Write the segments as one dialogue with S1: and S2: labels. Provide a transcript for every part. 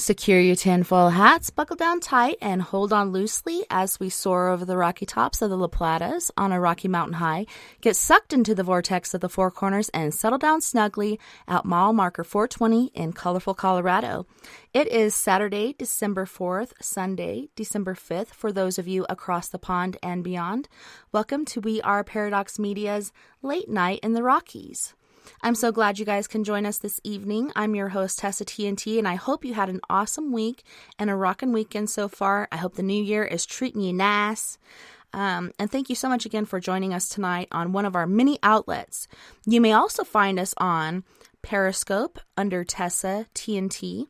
S1: Secure your tinfoil hats, buckle down tight, and hold on loosely as we soar over the rocky tops of the La Platas on a Rocky Mountain high, get sucked into the vortex of the Four Corners, and settle down snugly at mile marker 420 in colorful Colorado. It is Saturday, December 4th, Sunday, December 5th for those of you across the pond and beyond. Welcome to We Are Paradox Media's Late Night in the Rockies. I'm so glad you guys can join us this evening. I'm your host, TessaTNT, and I hope you had an awesome week and a rockin' weekend so far. I hope the new year is treating you nice. And thank you so much again for joining us tonight on one of our many outlets. You may also find us on Periscope under TessaTNT,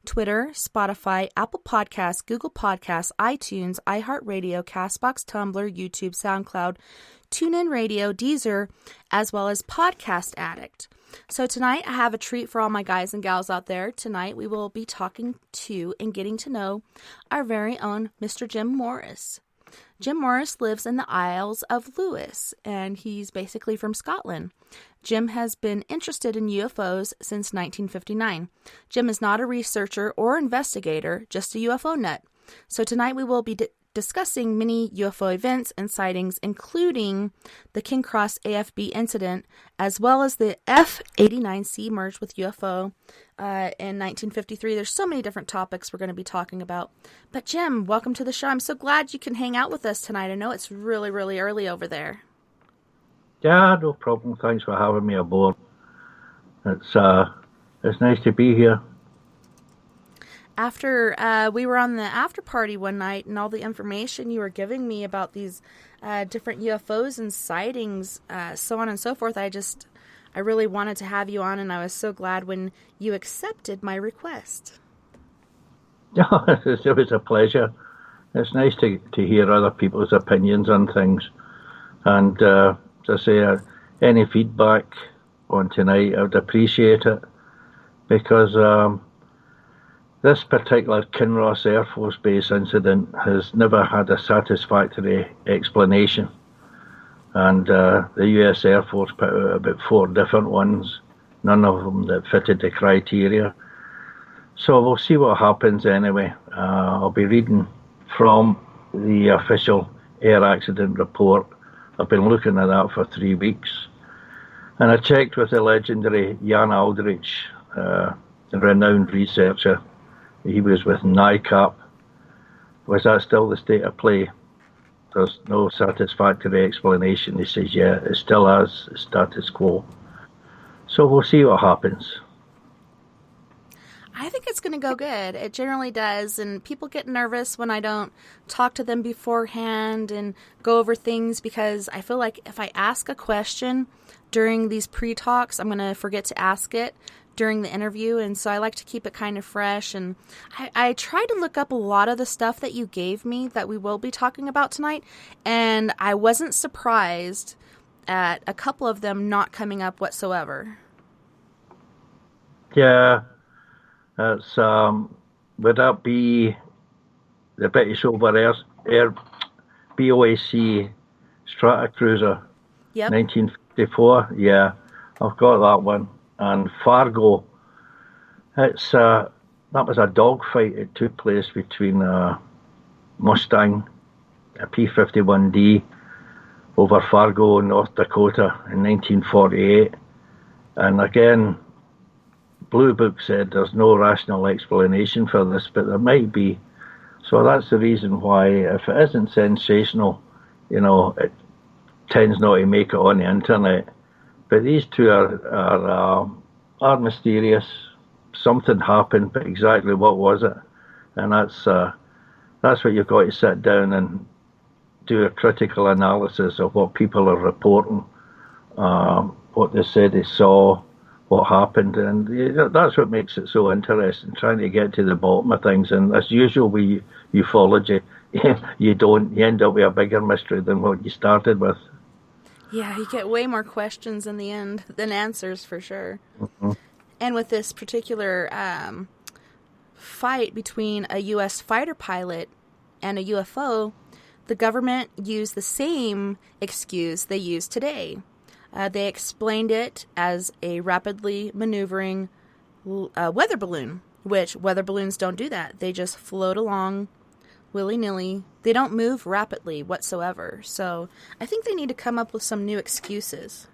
S1: Twitter, Spotify, Apple Podcasts, Google Podcasts, iTunes, iHeartRadio, CastBox, Tumblr, YouTube, SoundCloud, TuneIn Radio, Deezer, as well as Podcast Addict. So tonight I have a treat for all my guys and gals out there. Tonight we will be talking to and getting to know our very own Mr. Jim Morris. Jim Morris lives in the Isles of Lewis, and he's basically from Scotland. Jim has been interested in UFOs since 1959. Jim is not a researcher or investigator, just a UFO nut. So tonight we will be discussing many UFO events and sightings, including the King Cross AFB incident, as well as the F-89C merged with UFO in 1953. There's so many different topics we're going to be talking about. But Jim, welcome to the show. I'm so glad you can hang out with us tonight. I know it's really, really early over there.
S2: Yeah, no problem. Thanks for having me aboard. It's nice to be here.
S1: After we were on the after party one night and all the information you were giving me about these different UFOs and sightings, so on and so forth, I really wanted to have you on, and I was so glad when you accepted my request.
S2: Yeah, it was a pleasure. It's nice to hear other people's opinions on things. And as I say, any feedback on tonight, I would appreciate it, because this particular Kinross Air Force Base incident has never had a satisfactory explanation. And the US Air Force put out about 4 different ones, none of them that fitted the criteria. So we'll see what happens anyway. I'll be reading from the official air accident report. I've been looking at that for 3 weeks. And I checked with the legendary Jan Aldrich, a renowned researcher. He was with NICAP. Was that still the state of play? There's no satisfactory explanation. He says, yeah, it still has status quo. So we'll see what happens.
S1: I think it's going to go good. It generally does. And people get nervous when I don't talk to them beforehand and go over things, because I feel like if I ask a question during these pre-talks, I'm going to forget to ask it during the interview, and so I like to keep it kind of fresh. And I tried to look up a lot of the stuff that you gave me that we will be talking about tonight, and I wasn't surprised at a couple of them not coming up whatsoever.
S2: Yeah, it's would that be the British Over Air BOAC Stratocruiser?
S1: Yep.
S2: 1954. Yeah, I've got that one. And Fargo, it's that was a dogfight. It took place between a Mustang, a P-51D, over Fargo, North Dakota in 1948. And again, Blue Book said there's no rational explanation for this, but there might be. So that's the reason why, if it isn't sensational, it tends not to make it on the internet. But these two are mysterious. Something happened, but exactly what was it? And that's what you've got to sit down and do a critical analysis of what people are reporting, what they said they saw, what happened, and that's what makes it so interesting, trying to get to the bottom of things. And as usual with ufology, you end up with a bigger mystery than what you started with.
S1: Yeah, you get way more questions in the end than answers, for sure.
S2: Mm-hmm.
S1: And with this particular fight between a U.S. fighter pilot and a UFO, the government used the same excuse they use today. They explained it as a rapidly maneuvering weather balloon, which weather balloons don't do that. They just float along willy-nilly. They don't move rapidly whatsoever. So I think they need to come up with some new excuses.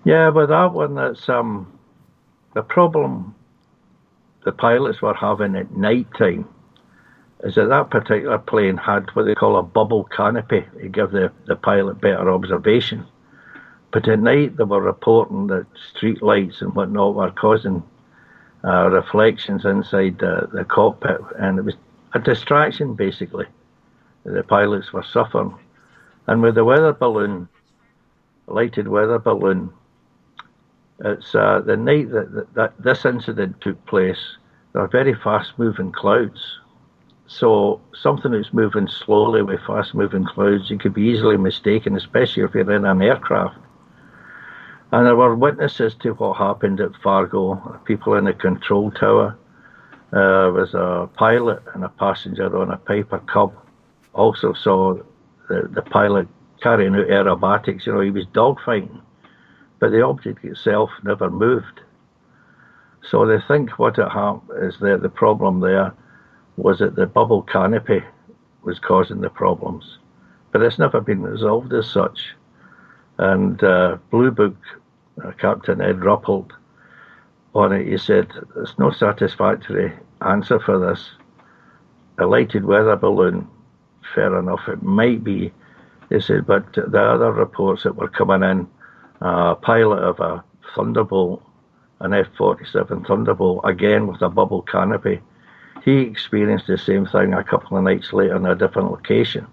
S2: Yeah, but that one, that's the problem the pilots were having at night time is that particular plane had what they call a bubble canopy to give the pilot better observation. But at night they were reporting that street lights and whatnot were causing reflections inside the cockpit, and it was a distraction basically the pilots were suffering. And with the weather balloon, lighted weather balloon, it's the night that this incident took place, there are very fast moving clouds. So something that's moving slowly with fast moving clouds, you could be easily mistaken, especially if you're in an aircraft. And there were witnesses to what happened at Fargo, people in the control tower. There was a pilot and a passenger on a Piper Cub. Also saw the pilot carrying out aerobatics. He was dogfighting, but the object itself never moved. So they think what it happened is that the problem there was that the bubble canopy was causing the problems. But it's never been resolved as such. And Blue Book, Captain Ed Ruppelt, on it, he said, there's no satisfactory answer for this. A lighted weather balloon, fair enough, it might be. He said, but the other reports that were coming in, pilot of a Thunderbolt, an F-47 Thunderbolt, again with a bubble canopy, he experienced the same thing a couple of nights later in a different location.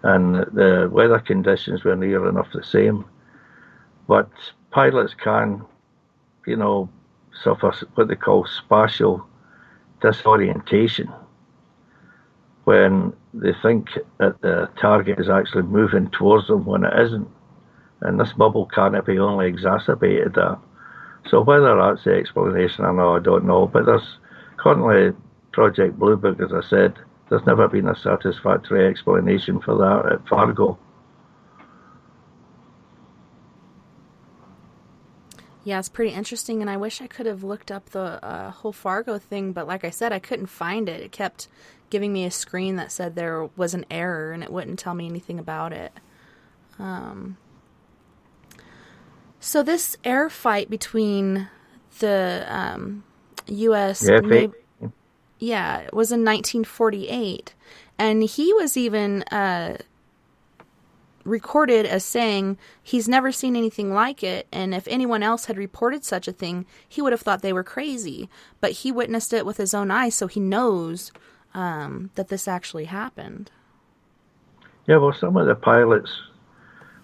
S2: And the weather conditions were near enough the same. But pilots can, suffer what they call spatial disorientation when they think that the target is actually moving towards them when it isn't. And this bubble canopy only exacerbated that. So whether that's the explanation or not, I don't know. But there's currently Project Blue Book, as I said, there's never been a satisfactory explanation for that at Fargo.
S1: Yeah, it's pretty interesting, and I wish I could have looked up the whole Fargo thing, but like I said, I couldn't find it. It kept giving me a screen that said there was an error, and it wouldn't tell me anything about it. So this air fight between the U.S. Navy, it was in 1948, and he was even recorded as saying he's never seen anything like it, and if anyone else had reported such a thing, he would have thought they were crazy. But he witnessed it with his own eyes, so he knows that this actually happened.
S2: Yeah, well, some of the pilots,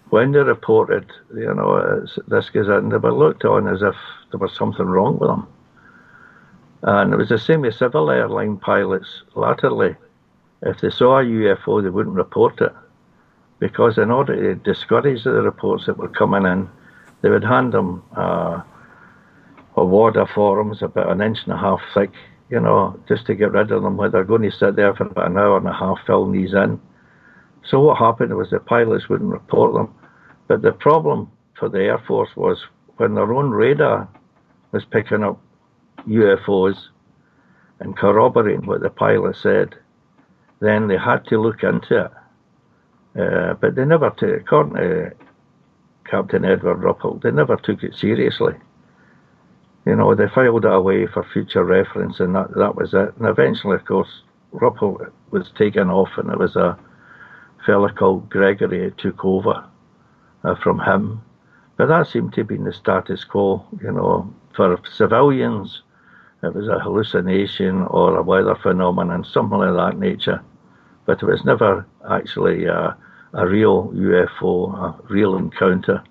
S2: when they reported, this goes in, they were looked on as if there was something wrong with them. And it was the same with civil airline pilots latterly. If they saw a UFO, they wouldn't report it, because in order to discourage the reports that were coming in, they would hand them a wad of forms about 1.5 inches thick, just to get rid of them, where they're going to sit there for about 1.5 hours filling these in. So what happened was the pilots wouldn't report them. But the problem for the Air Force was when their own radar was picking up UFOs and corroborating what the pilot said, then they had to look into it. But they never took, according to Captain Edward Ruppelt, they never took it seriously. They filed it away for future reference, and that was it. And eventually, of course, Ruppelt was taken off, and it was a fella called Gregory who took over from him. But that seemed to be the status quo. For civilians, it was a hallucination or a weather phenomenon, something of that nature. But it was never actually a real UFO, a real encounter.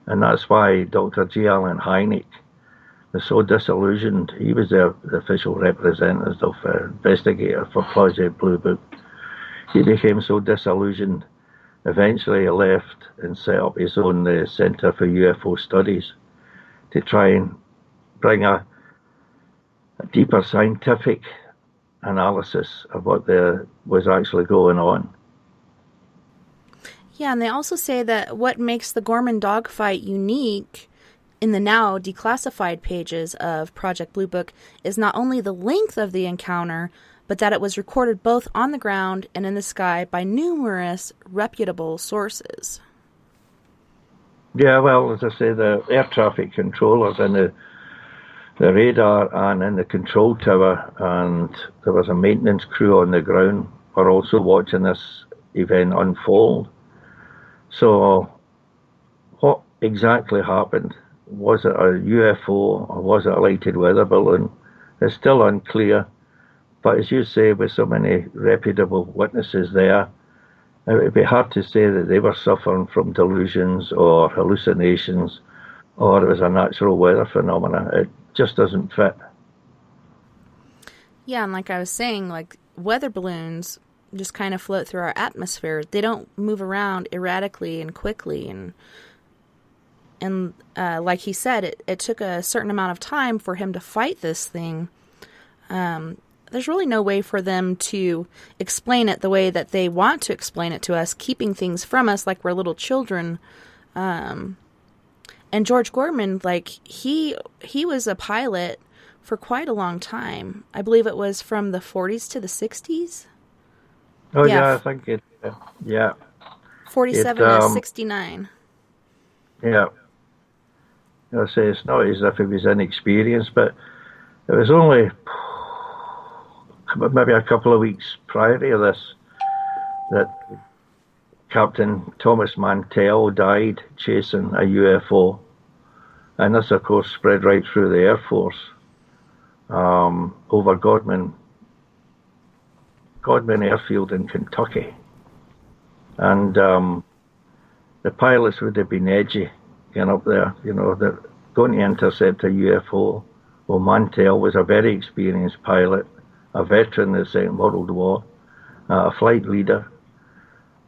S2: And that's why Dr. G. Allen Hynek was so disillusioned. He was the official representative, investigator for Project Blue Book. He became so disillusioned, eventually he left and set up his own Center for UFO Studies to try and bring a deeper scientific analysis of what was actually going on.
S1: Yeah, and they also say that what makes the Gorman dogfight unique in the now declassified pages of Project Blue Book is not only the length of the encounter, but that it was recorded both on the ground and in the sky by numerous reputable sources.
S2: Yeah, well, as I say, the air traffic controllers and the radar and in the control tower, and there was a maintenance crew on the ground were also watching this event unfold. So what exactly happened? Was it a UFO or was it a lighted weather balloon? It's still unclear. But as you say, with so many reputable witnesses there, it would be hard to say that they were suffering from delusions or hallucinations or it was a natural weather phenomena. It just doesn't fit.
S1: Yeah, and like I was saying, like weather balloons just kind of float through our atmosphere. They don't move around erratically and quickly. And like he said, it took a certain amount of time for him to fight this thing. There's really no way for them to explain it the way that they want to explain it to us, keeping things from us like we're little children. And George Gorman, like, he was a pilot for quite a long time. I believe it was from the 40s to the 60s.
S2: Oh, yeah, I think it, yeah.
S1: 47 to 69.
S2: Yeah. I say it's not as if he was inexperienced, but it was only maybe a couple of weeks prior to this that Captain Thomas Mantell died chasing a UFO. And this, of course, spread right through the Air Force over Godman Airfield in Kentucky. And the pilots would have been edgy getting up there. You know, they're going to intercept a UFO. Well, Mantell was a very experienced pilot, a veteran of the Second World War, a flight leader.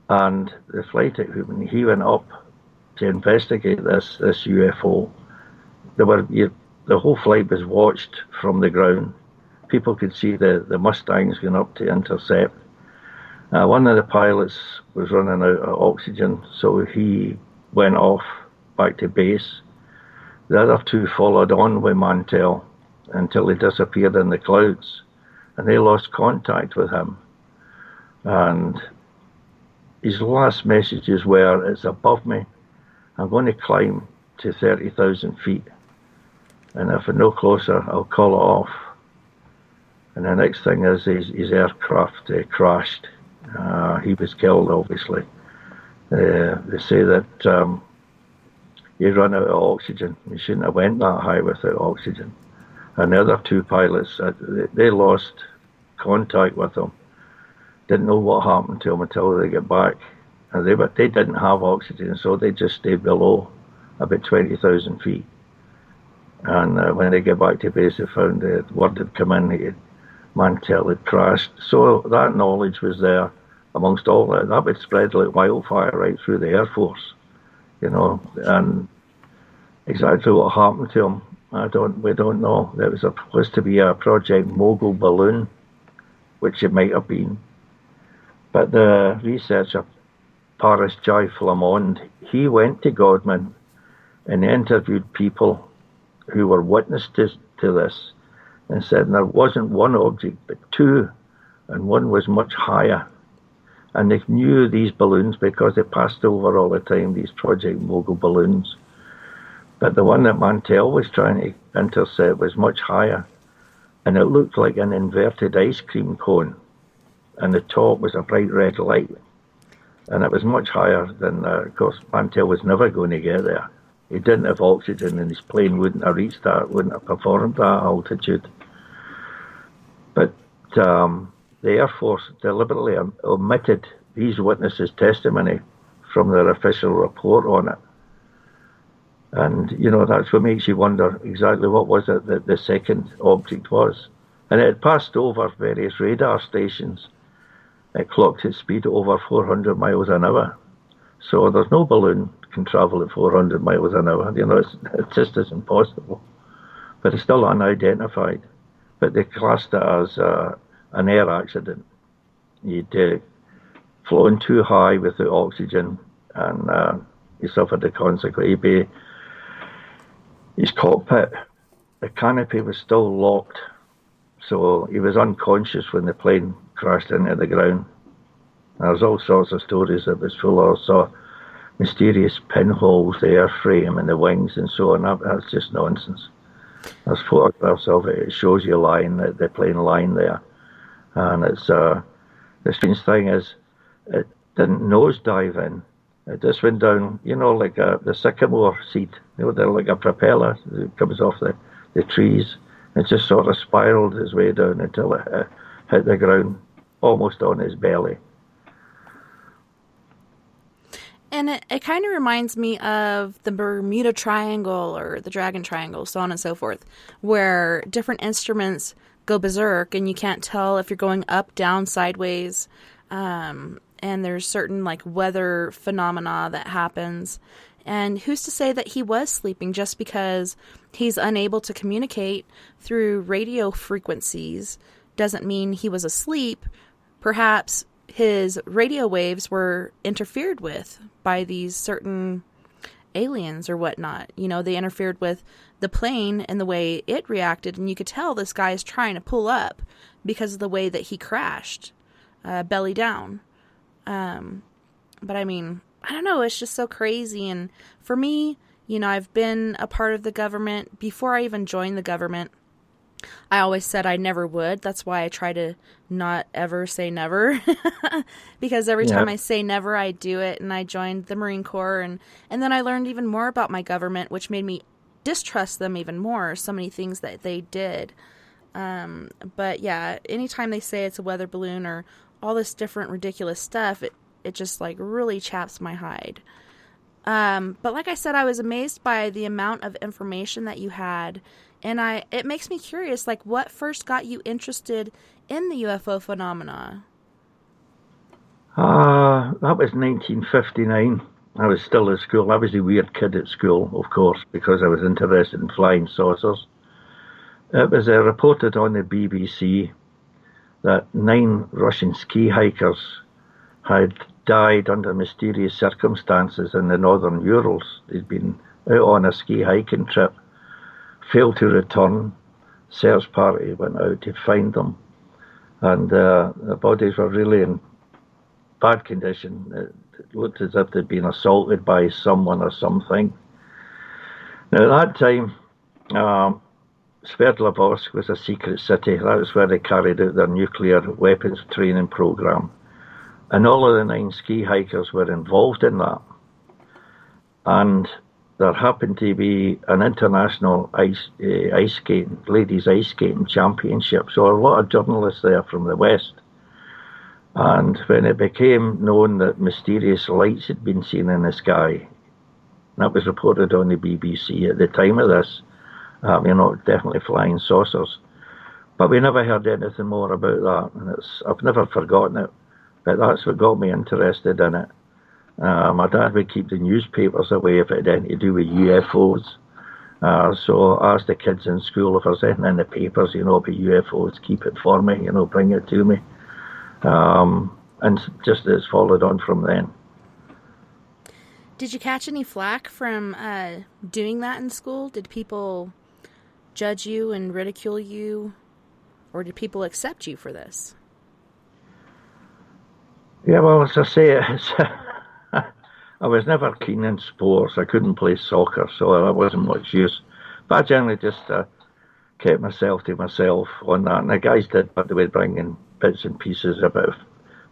S2: And the flight, when he went up to investigate this UFO, the whole flight was watched from the ground. People could see the Mustangs going up to intercept. One of the pilots was running out of oxygen, so he went off back to base. The other two followed on with Mantell until he disappeared in the clouds, and they lost contact with him. And his last messages were, "It's above me. I'm going to climb to 30,000 feet. And if I'm no closer, I'll call it off." And the next thing is his aircraft crashed. He was killed, obviously. They say that he ran out of oxygen. He shouldn't have went that high without oxygen. And the other two pilots, they lost contact with him. Didn't know what happened to him until they get back. And they didn't have oxygen, so they just stayed below about 20,000 feet. And when they get back to base, they found the word had come in, Mantell had crashed. So that knowledge was there amongst all that. That would spread like wildfire right through the Air Force, you know. And exactly what happened to him, we don't know. There was supposed to be a Project Mogul balloon, which it might have been. But the researcher, Paris Joy Flamond, he went to Godman and interviewed people who were witness to this, and said there wasn't one object but two, and one was much higher. And they knew these balloons because they passed over all the time, these Project Mogul balloons. But the one that Mantell was trying to intercept was much higher, and it looked like an inverted ice cream cone, and the top was a bright red light, and it was much higher than, of course, Mantell was never going to get there. He didn't have oxygen, and his plane wouldn't have reached that, wouldn't have performed that altitude. But the Air Force deliberately omitted these witnesses' testimony from their official report on it. And, you know, that's what makes you wonder exactly what was it that the second object was. And it had passed over various radar stations. It clocked its speed over 400 miles an hour. So there's no balloon can travel at 400 miles an hour. You know, it just isn't possible. But it's still unidentified. But they classed it as an air accident. You'd flown too high without oxygen, and you suffered the consequence. his cockpit, the canopy was still locked, so he was unconscious when the plane crashed into the ground. There's all sorts of stories that was full of mysterious pinholes, the airframe and the wings and so on. That's just nonsense. There's photographs of it. It shows you the plane lying there. And it's the strange thing is it didn't nosedive in. It just went down, like the sycamore seed. They're like a propeller that comes off the trees. It just sort of spiraled its way down until it hit the ground, almost on his belly.
S1: And it kind of reminds me of the Bermuda Triangle or the Dragon Triangle, so on and so forth, where different instruments go berserk and you can't tell if you're going up, down, sideways. And there's certain like weather phenomena that happens. And who's to say that he was sleeping just because he's unable to communicate through radio frequencies doesn't mean he was asleep. Perhaps his radio waves were interfered with by these certain aliens or whatnot. They interfered with the plane and the way it reacted, and you could tell this guy is trying to pull up because of the way that he crashed, belly down. But I mean, I don't know, it's just so crazy. And for me, I've been a part of the government before I even joined the government. I always said I never would. That's why I try to not ever say never. Because every time I say never, I do it. And I joined the Marine Corps. And then I learned even more about my government, which made me distrust them even more. So many things that they did. But yeah, anytime they say it's a weather balloon or all this different ridiculous stuff, it just like really chaps my hide. But like I said, I was amazed by the amount of information that you had. And it makes me curious, like, what first got you interested in the UFO phenomena?
S2: That was 1959. I was still at school. I was the weird kid at school, of course, because I was interested in flying saucers. It was reported on the BBC that 9 Russian ski hikers had died under mysterious circumstances in the northern Urals. They'd been out on a ski hiking trip, failed to return. Search party went out to find them, and the bodies were really in bad condition. It looked as if they'd been assaulted by someone or something. Now, at that time, Sverdlovsk was a secret city. That was where they carried out their nuclear weapons training program. And all of the 9 ski hikers were involved in that. And there happened to be an international ladies ice skating championship. So a lot of journalists there from the West. And when it became known that mysterious lights had been seen in the sky, that was reported on the BBC at the time of this, definitely flying saucers. But we never heard anything more about that. And I've never forgotten it. But that's what got me interested in it. My dad would keep the newspapers away if it had anything to do with UFOs. So I asked the kids in school if there's anything in the papers, about UFOs, keep it for me, bring it to me. And just it's followed on from then.
S1: Did you catch any flack from doing that in school? Did people judge you and ridicule you? Or did people accept you for this?
S2: Yeah, well, as I say, I was never keen in sports. I couldn't play soccer, so that wasn't much use. But I generally just kept myself to myself on that. And the guys did, but they would bring in bits and pieces about,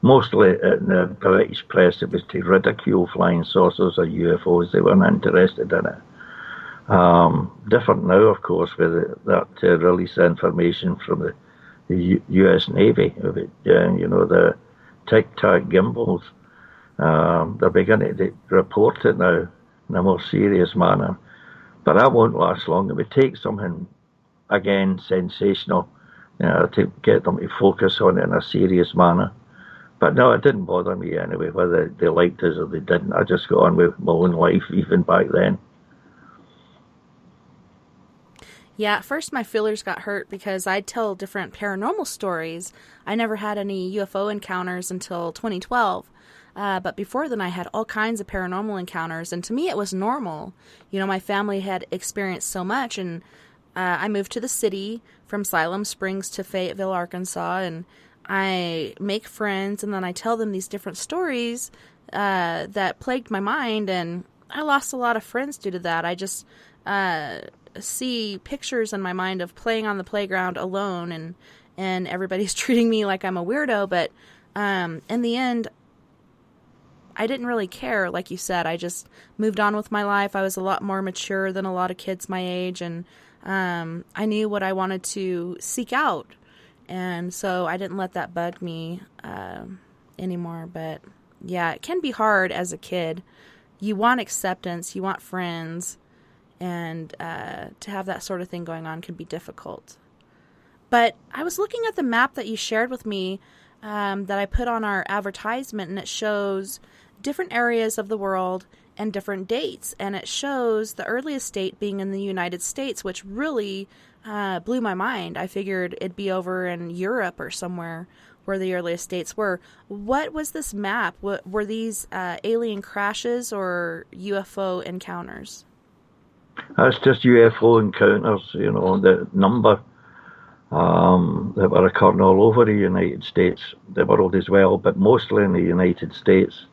S2: mostly in the British press, it was to ridicule flying saucers or UFOs. They weren't interested in it. Different now, of course, with that release information from the US Navy, the tic-tac gimbals. They're beginning to report it now in a more serious manner. But that won't last long. It would take something, again, sensational, to get them to focus on it in a serious manner. But no, it didn't bother me anyway, whether they liked us or they didn't. I just got on with my own life, even back then.
S1: Yeah, at first my feelers got hurt because I'd tell different paranormal stories. I never had any UFO encounters until 2012. But before then, I had all kinds of paranormal encounters, and to me, it was normal. You know, my family had experienced so much, and I moved to the city from Siloam Springs to Fayetteville, Arkansas, and I make friends, and then I tell them these different stories that plagued my mind, and I lost a lot of friends due to that. I just see pictures in my mind of playing on the playground alone, and everybody's treating me like I'm a weirdo, but in the end, I didn't really care. Like you said, I just moved on with my life. I was a lot more mature than a lot of kids my age, and I knew what I wanted to seek out, and so I didn't let that bug me anymore. But yeah, it can be hard as a kid. You want acceptance, you want friends, and to have that sort of thing going on can be difficult. But I was looking at the map that you shared with me that I put on our advertisement, and it shows different areas of the world and different dates. And it shows the earliest date being in the United States, which really blew my mind. I figured it'd be over in Europe or somewhere where the earliest dates were. What was this map? Were these alien crashes or UFO encounters?
S2: That's just UFO encounters, the number that were occurring all over the United States, the world as well, but mostly in the United States.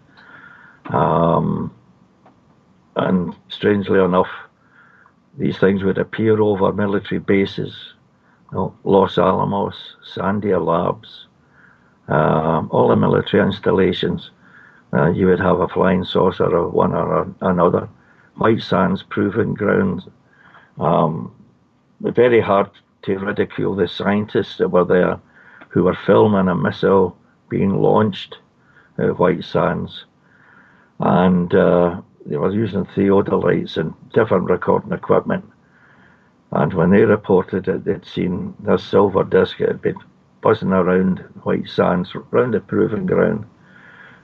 S2: And strangely enough, these things would appear over military bases, Los Alamos, Sandia Labs, all the military installations. You would have a flying saucer of one or another. White Sands proving ground. Very hard to ridicule the scientists that were there who were filming a missile being launched at White Sands. And they were using theodolites and different recording equipment. And when they reported it, they'd seen this silver disc that had been buzzing around White Sands, around the proving ground.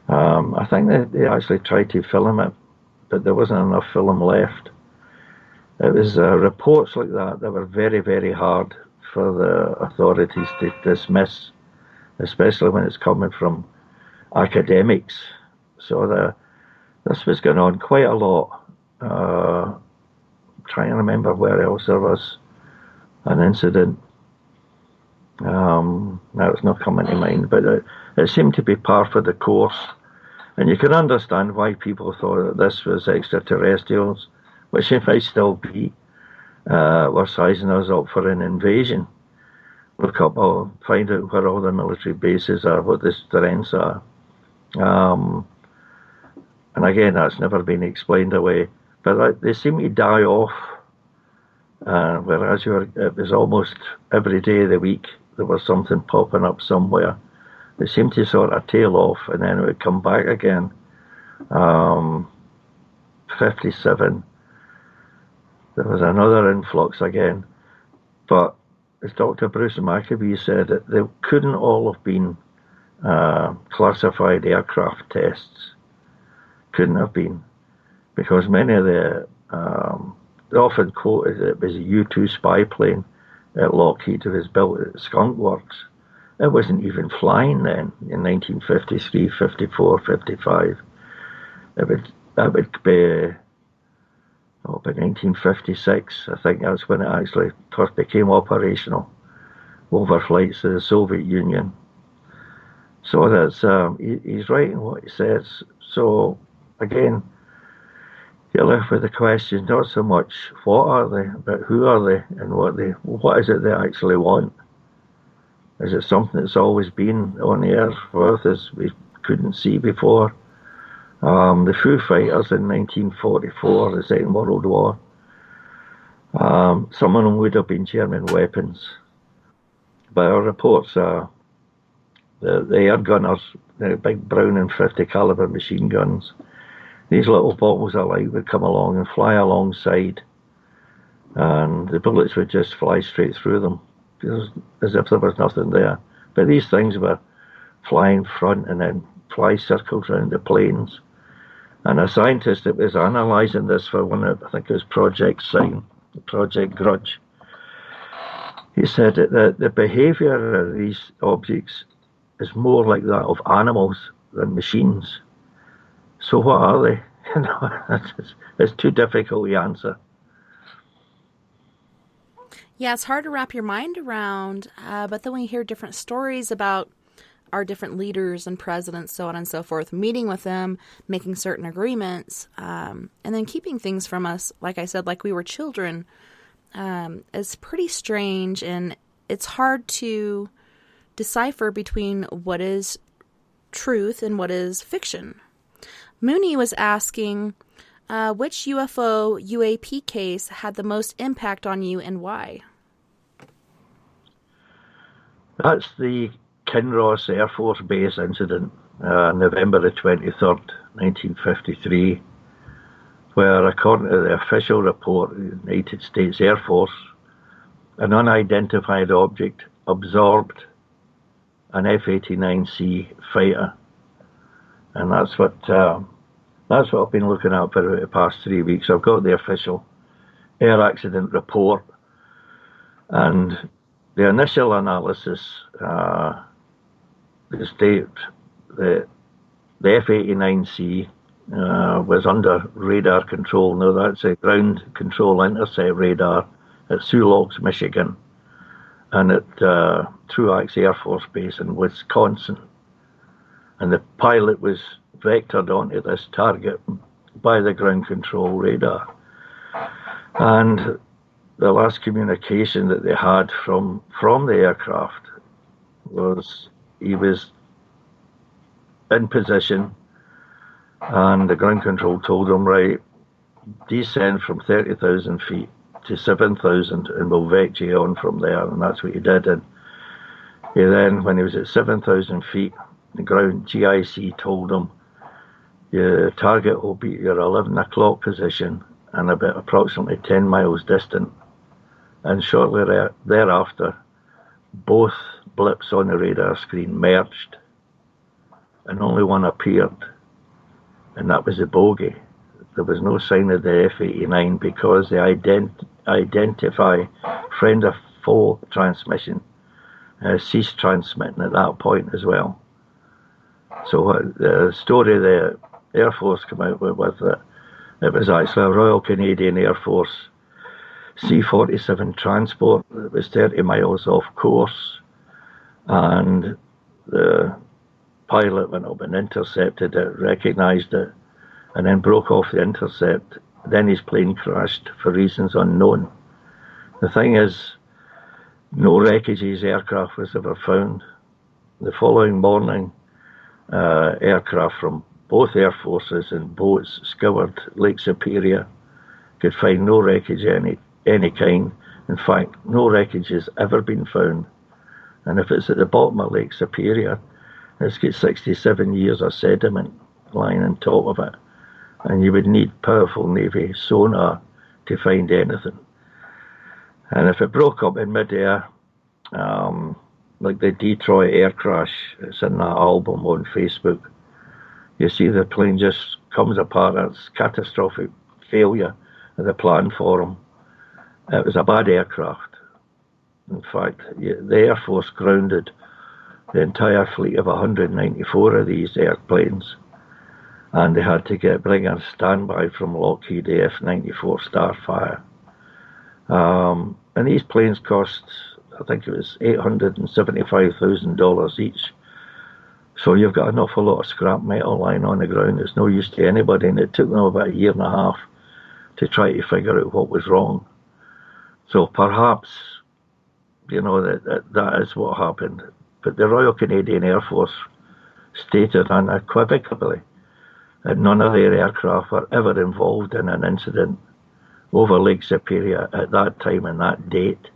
S2: I think they actually tried to film it, but there wasn't enough film left. It was reports like that were very, very hard for the authorities to dismiss, especially when it's coming from academics. So this was going on quite a lot. Trying to remember where else there was an incident. Now it's not coming to mind, but it seemed to be par for the course. And you can understand why people thought that this was extraterrestrials, which it might still be, were sizing us up for an invasion. Look up, find out where all the military bases are, what the strengths are. And again, that's never been explained away. But they seem to die off, whereas it was almost every day of the week there was something popping up somewhere. They seemed to sort of tail off, and then it would come back again. 57, there was another influx again. But as Dr. Bruce Maccabee said, they couldn't all have been classified aircraft tests. Couldn't have been, because many of they often quoted it was a U-2 spy plane at Lockheed that was built at Skunk Works. It wasn't even flying then in 1953, 54, 55. That would be about 1956. I think that's when it actually first became operational over flights to the Soviet Union. So that's he's right in what he says. So again, you're left with the question not so much what are they, but who are they, and what is it they actually want. Is it something that's always been on the earth with us we couldn't see before? The Foo Fighters in 1944, the Second World War, some of them would have been German weapons. But our reports are the air gunners, the big Brown and 50 caliber machine guns. These little bottles of light would come along and fly alongside, and the bullets would just fly straight through them, as if there was nothing there. But these things were flying front and then fly circles around the planes. And a scientist that was analysing this for one of, I think it was Project Sign, Project Grudge, he said that the behaviour of these objects is more like that of animals than machines. So what are they? It's too difficult to answer.
S1: Yeah, it's hard to wrap your mind around, but then we hear different stories about our different leaders and presidents, so on and so forth, meeting with them, making certain agreements, and then keeping things from us, like I said, like we were children. It's pretty strange, and it's hard to decipher between what is truth and what is fiction. Mooney was asking, which UFO UAP case had the most impact on you and why?
S2: That's the Kinross Air Force Base incident, November the 23rd, 1953, where, according to the official report of the United States Air Force, an unidentified object absorbed an F-89C fighter. And that's what I've been looking at for the past 3 weeks. I've got the official air accident report, and the initial analysis state that the F-89C was under radar control. Now, that's a ground control intercept radar at Sioux Locks, Michigan, and at Truax Air Force Base in Wisconsin. And the pilot was vectored onto this target by the ground control radar. And the last communication that they had from the aircraft was he was in position, and the ground control told him, right, descend from 30,000 feet to 7,000 and we'll vect you on from there. And that's what he did. And he then, when he was at 7,000 feet, the ground GIC told him, your target will be your 11 o'clock position and about approximately 10 miles distant. And shortly thereafter, both blips on the radar screen merged, and only one appeared, and that was the bogey. There was no sign of the F-89 because they identify friend or foe transmission ceased transmitting at that point as well. So the story the Air Force came out with was that it was actually a Royal Canadian Air Force C-47 transport that was 30 miles off course, and the pilot went up and intercepted it, recognised it, and then broke off the intercept. Then his plane crashed for reasons unknown. The thing is, no wreckage of his aircraft was ever found. The following morning, aircraft from both air forces and boats scoured Lake Superior, could find no wreckage of any kind. In fact, no wreckage has ever been found. And if it's at the bottom of Lake Superior, it's got 67 years of sediment lying on top of it. And you would need powerful Navy sonar to find anything. And if it broke up in midair, like the Detroit air crash, it's in that album on Facebook, you see the plane just comes apart. It's catastrophic failure of the platform. It was a bad aircraft. In fact, the Air Force grounded the entire fleet of 194 of these airplanes, and they had to bring a standby from Lockheed, the F-94 Starfire. And these planes cost, I think it was $875,000 each. So you've got an awful lot of scrap metal lying on the ground. It's no use to anybody, and it took them about a year and a half to try to figure out what was wrong. So perhaps, that is what happened. But the Royal Canadian Air Force stated unequivocally that none of their aircraft were ever involved in an incident over Lake Superior at that time and that date.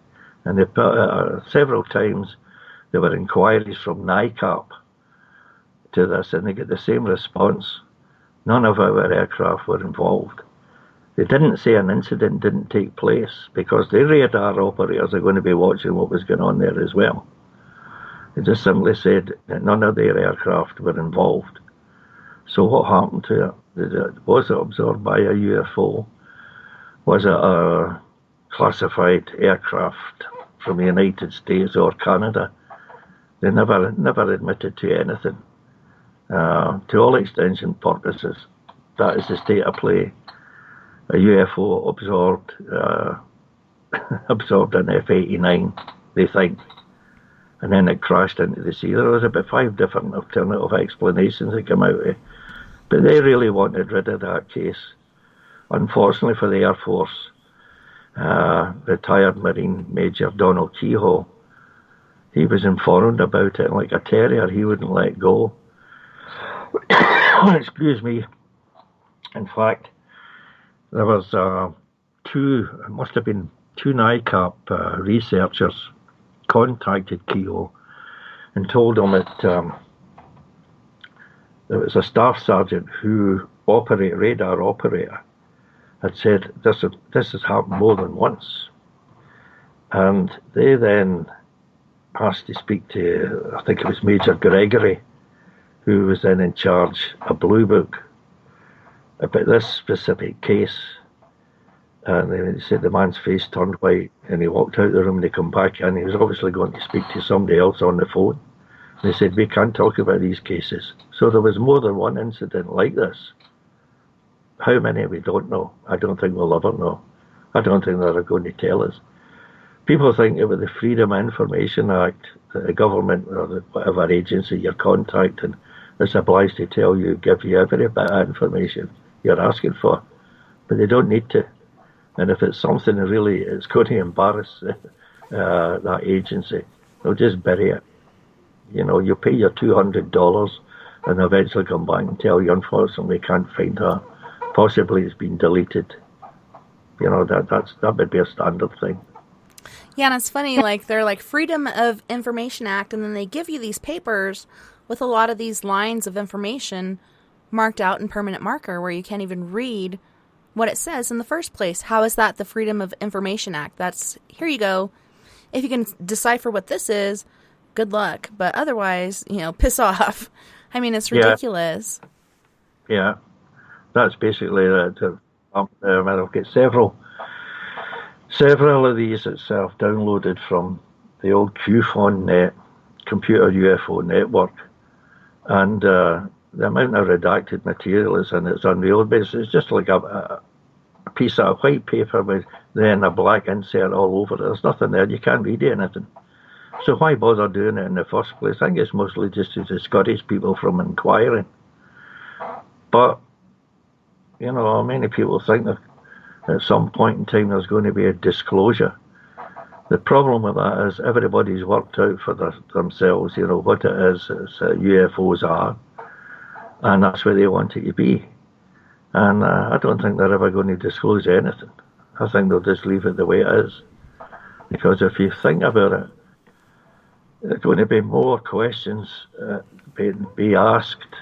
S2: And they several times there were inquiries from NICAP to this, and they get the same response. None of our aircraft were involved. They didn't say an incident didn't take place because the radar operators are going to be watching what was going on there as well. They just simply said that none of their aircraft were involved. So what happened to it? Was it absorbed by a UFO? Was it a classified aircraft from the United States or Canada? They never admitted to anything. To all extension purposes, that is the state of play. A UFO absorbed an F-89, they think, and then it crashed into the sea. There was about 5 different alternative explanations that came out of it, but they really wanted rid of that case. Unfortunately for the Air Force, retired Marine Major Donald Kehoe, he was informed about it, and like a terrier, he wouldn't let go. Excuse me. In fact, there was it must have been two NICAP researchers contacted Kehoe and told him that there was a staff sergeant who radar operator, had said this has happened more than once. And they then asked to speak to, I think it was Major Gregory, who was then in charge of Blue Book, about this specific case. And they said the man's face turned white and he walked out the room and they come back in. He was obviously going to speak to somebody else on the phone. They said, we can't talk about these cases. So there was more than one incident like this. How many, we don't know. I don't think we'll ever know. I don't think they're going to tell us. People think that with the Freedom of Information Act, that the government or whatever agency you're contacting is obliged to tell you, give you every bit of information you're asking for. But they don't need to. And if it's something that really is going to embarrass that agency, they'll just bury it. You know, you pay your $200 and eventually come back and tell you, unfortunately, we can't find her. Possibly it's been deleted. You know, that would be a standard thing.
S1: Yeah, and it's funny, like, they're like Freedom of Information Act, and then they give you these papers with a lot of these lines of information marked out in permanent marker where you can't even read what it says in the first place. How is that the Freedom of Information Act? That's, here you go. If you can decipher what this is, good luck. But otherwise, you know, piss off. I mean, it's ridiculous.
S2: Yeah. That's basically I've got several of these itself downloaded from the old QFON computer UFO network, and the amount of redacted material is in it's unreal. It's just like a piece of white paper with then a black insert all over it. There's nothing there. You can't read anything. So why bother doing it in the first place? I think it's mostly just to discourage people from inquiring. But you know, many people think that at some point in time there's going to be a disclosure. The problem with that is everybody's worked out for themselves, you know, what it is UFOs are, and that's where they want it to be. And I don't think they're ever going to disclose anything. I think they'll just leave it the way it is. Because if you think about it, there's going to be more questions be asked.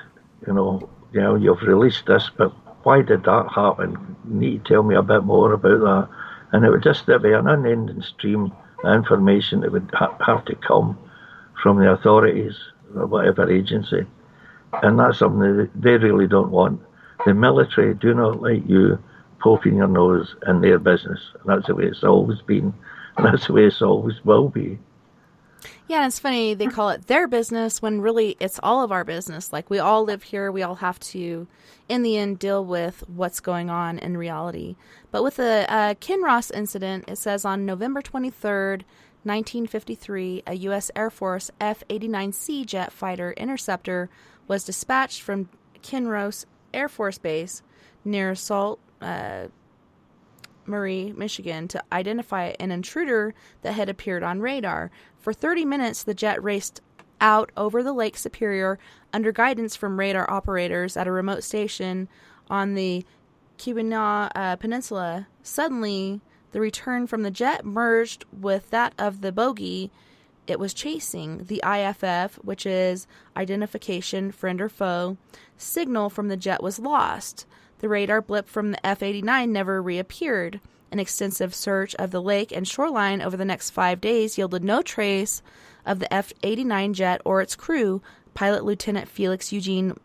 S2: You know, you've released this, but why did that happen? You need to tell me a bit more about that. And it would just be an unending stream of information that would have to come from the authorities or whatever agency. And that's something that they really don't want. The military do not like you poking your nose in their business. And that's the way it's always been. And that's the way it's always will be.
S1: Yeah, and it's funny, they call it their business when really it's all of our business. Like, we all live here, we all have to, in the end, deal with what's going on in reality. But with the Kinross incident, it says on November 23rd, 1953, a U.S. Air Force F-89C jet fighter interceptor was dispatched from Kinross Air Force Base near Sault Marie, Michigan, to identify an intruder that had appeared on radar. For 30 minutes, the jet raced out over the Lake Superior under guidance from radar operators at a remote station on the Keweenaw Peninsula. Suddenly, the return from the jet merged with that of the bogey it was chasing. The IFF, which is identification, friend or foe, signal from the jet was lost. The radar blip from the F-89 never reappeared. An extensive search of the lake and shoreline over the next 5 days yielded no trace of the F-89 jet or its crew, pilot Lieutenant Felix Eugene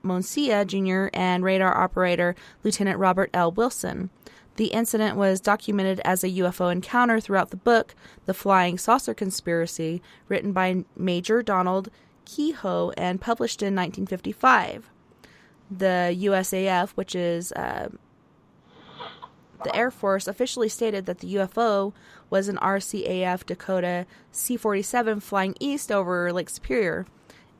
S1: Moncia Jr. and radar operator Lieutenant Robert L. Wilson. The incident was documented as a UFO encounter throughout the book, The Flying Saucer Conspiracy, written by Major Donald Kehoe and published in 1955. the USAF, which is the Air Force, officially stated that the UFO was an RCAF Dakota C-47 flying east over Lake Superior.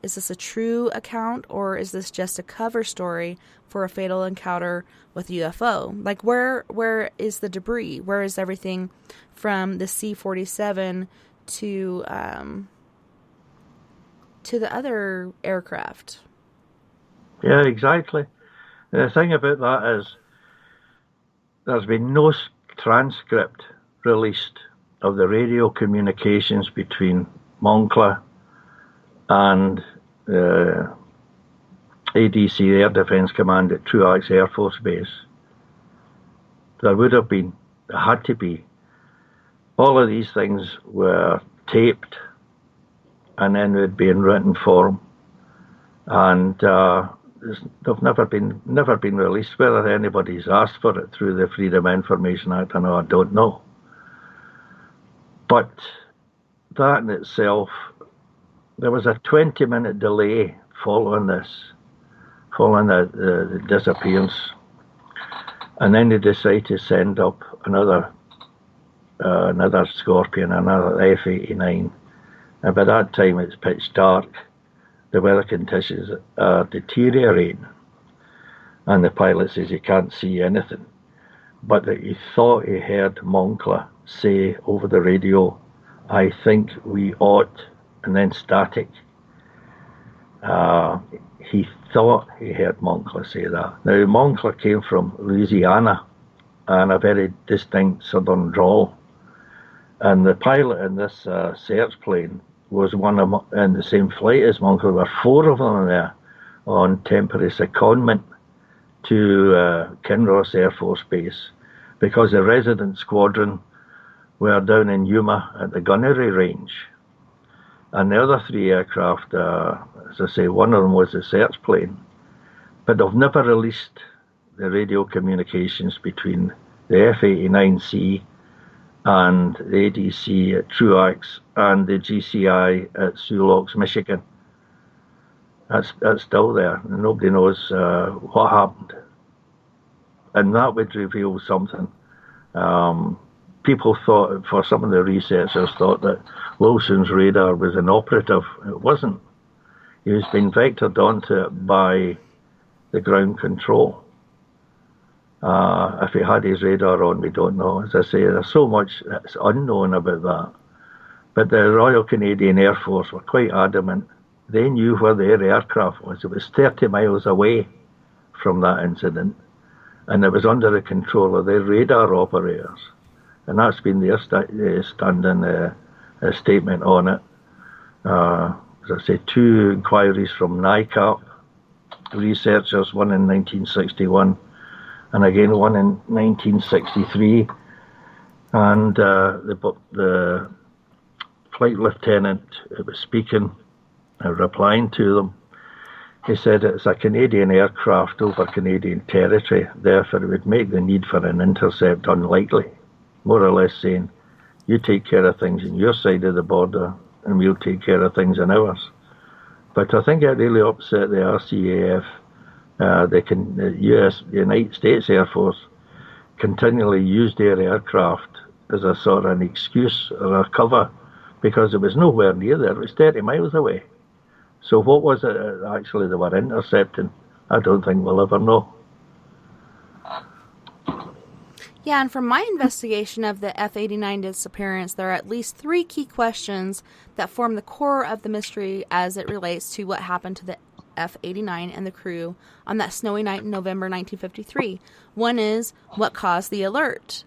S1: Is this a true account, or is this just a cover story for a fatal encounter with a UFO? Like, where is the debris? Where is everything from the C-47 to the other aircraft?
S2: Yeah, exactly. The thing about that is there's been no transcript released of the radio communications between Moncla and ADC, the Air Defence Command at Truax Air Force Base. There would have been, there had to be. All of these things were taped and then would be in written form. And they've never been released. Whether anybody's asked for it through the Freedom of Information Act, I don't know. But that in itself, there was a 20-minute delay following the disappearance, and then they decided to send up another Scorpion, another F-89, and by that time it's pitch dark. The weather conditions are deteriorating, and the pilot says he can't see anything, but that he thought he heard Moncla say over the radio, "I think we ought," and then static. He thought he heard Moncla say that. Now, Moncla came from Louisiana and a very distinct southern drawl, and the pilot in this search plane was one of in the same flight as Moncla. There were 4 of them there on temporary secondment to Kinross Air Force Base, because the resident squadron were down in Yuma at the gunnery range. And the other 3 aircraft, as I say, one of them was the search plane. But they've never released the radio communications between the F-89C and the ADC at Truax and the GCI at Sioux Locks, Michigan. That's still there. Nobody knows what happened. And that would reveal something. People thought, for some of the researchers, thought that Wilson's radar was inoperative. It wasn't. He was being vectored onto it by the ground control. If he had his radar on, we don't know. As I say, there's so much that's unknown about that. But the Royal Canadian Air Force were quite adamant. They knew where their aircraft was. It was 30 miles away from that incident, and it was under the control of their radar operators. And that's been their standing statement on it. As I say, 2 inquiries from NICAP researchers, one in 1961 and again one in 1963. And the flight lieutenant who was speaking, replying to them, he said it's a Canadian aircraft over Canadian territory, therefore it would make the need for an intercept unlikely. More or less saying, you take care of things on your side of the border and we'll take care of things on ours. But I think it really upset the RCAF. The United States Air Force continually used their aircraft as a sort of an excuse or a cover, because it was nowhere near there. It was 30 miles away. So what was it actually they were intercepting? I don't think we'll ever know.
S1: Yeah, and from my investigation of the F-89 disappearance, there are at least 3 key questions that form the core of the mystery as it relates to what happened to the F-89 and the crew on that snowy night in November 1953. One is, what caused the alert?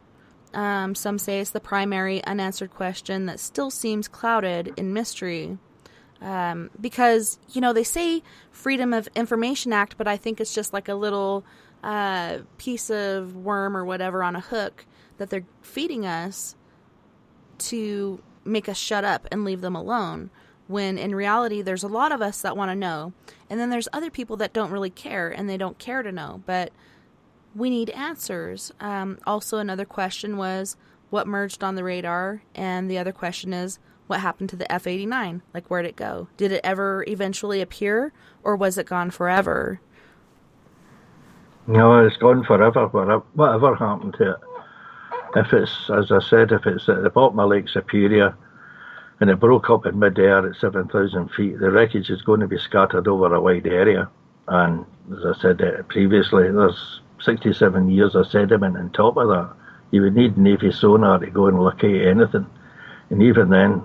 S1: Some say it's the primary unanswered question that still seems clouded in mystery. Because, they say Freedom of Information Act, but I think it's just like a little piece of worm or whatever on a hook that they're feeding us to make us shut up and leave them alone, when in reality there's a lot of us that want to know, and then there's other people that don't really care and they don't care to know, but we need answers. Also, another question was what merged on the radar, and the other question is what happened to the F-89? Like, where'd it go? Did it ever eventually appear, or was it gone forever?
S2: No, it's gone forever. Whatever happened to it? If it's, as I said, if it's at the bottom of Lake Superior and it broke up in mid-air at 7,000 feet, the wreckage is going to be scattered over a wide area. And as I said previously, there's 67 years of sediment on top of that. You would need Navy sonar to go and locate anything. And even then,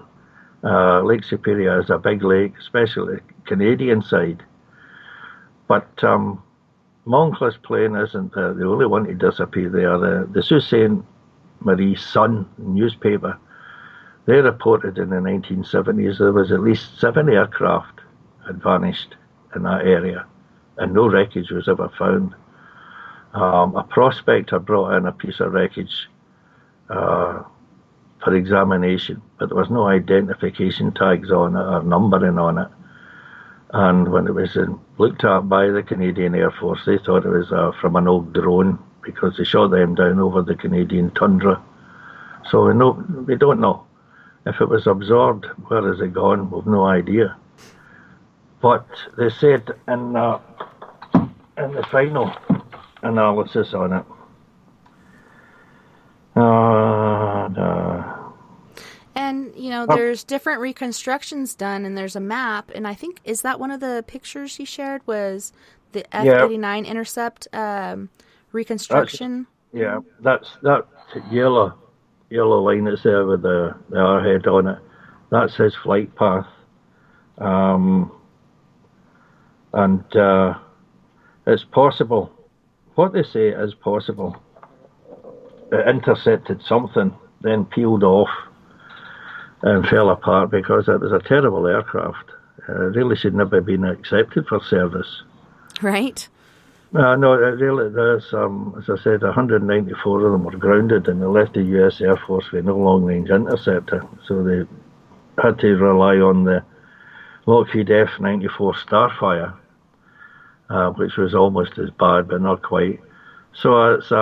S2: Lake Superior is a big lake, especially the Canadian side. But Moncla's plane isn't the only one to disappear there. The Sault Ste. Marie Sun newspaper, they reported in the 1970s there was at least 7 aircraft had vanished in that area, and no wreckage was ever found. A prospector brought in a piece of wreckage for examination, but there was no identification tags on it or numbering on it. And when it was looked at by the Canadian Air Force, they thought it was from an old drone because they shot them down over the Canadian tundra. So we don't know. If it was absorbed, where is it gone? We've no idea. But they said in the final analysis on it,
S1: and, there's different reconstructions done, and there's a map, and I think, is that one of the pictures you shared was the F-89 intercept reconstruction?
S2: That's that yellow line that's there with the arrowhead on it. That's his flight path. And it's possible. What they say is possible. It intercepted something, then peeled off and fell apart because it was a terrible aircraft. It really should never have been accepted for service.
S1: Right.
S2: No, it really does. As I said, 194 of them were grounded, and they left the US Air Force with no long-range interceptor, so they had to rely on the Lockheed F-94 Starfire, which was almost as bad, but not quite. So it's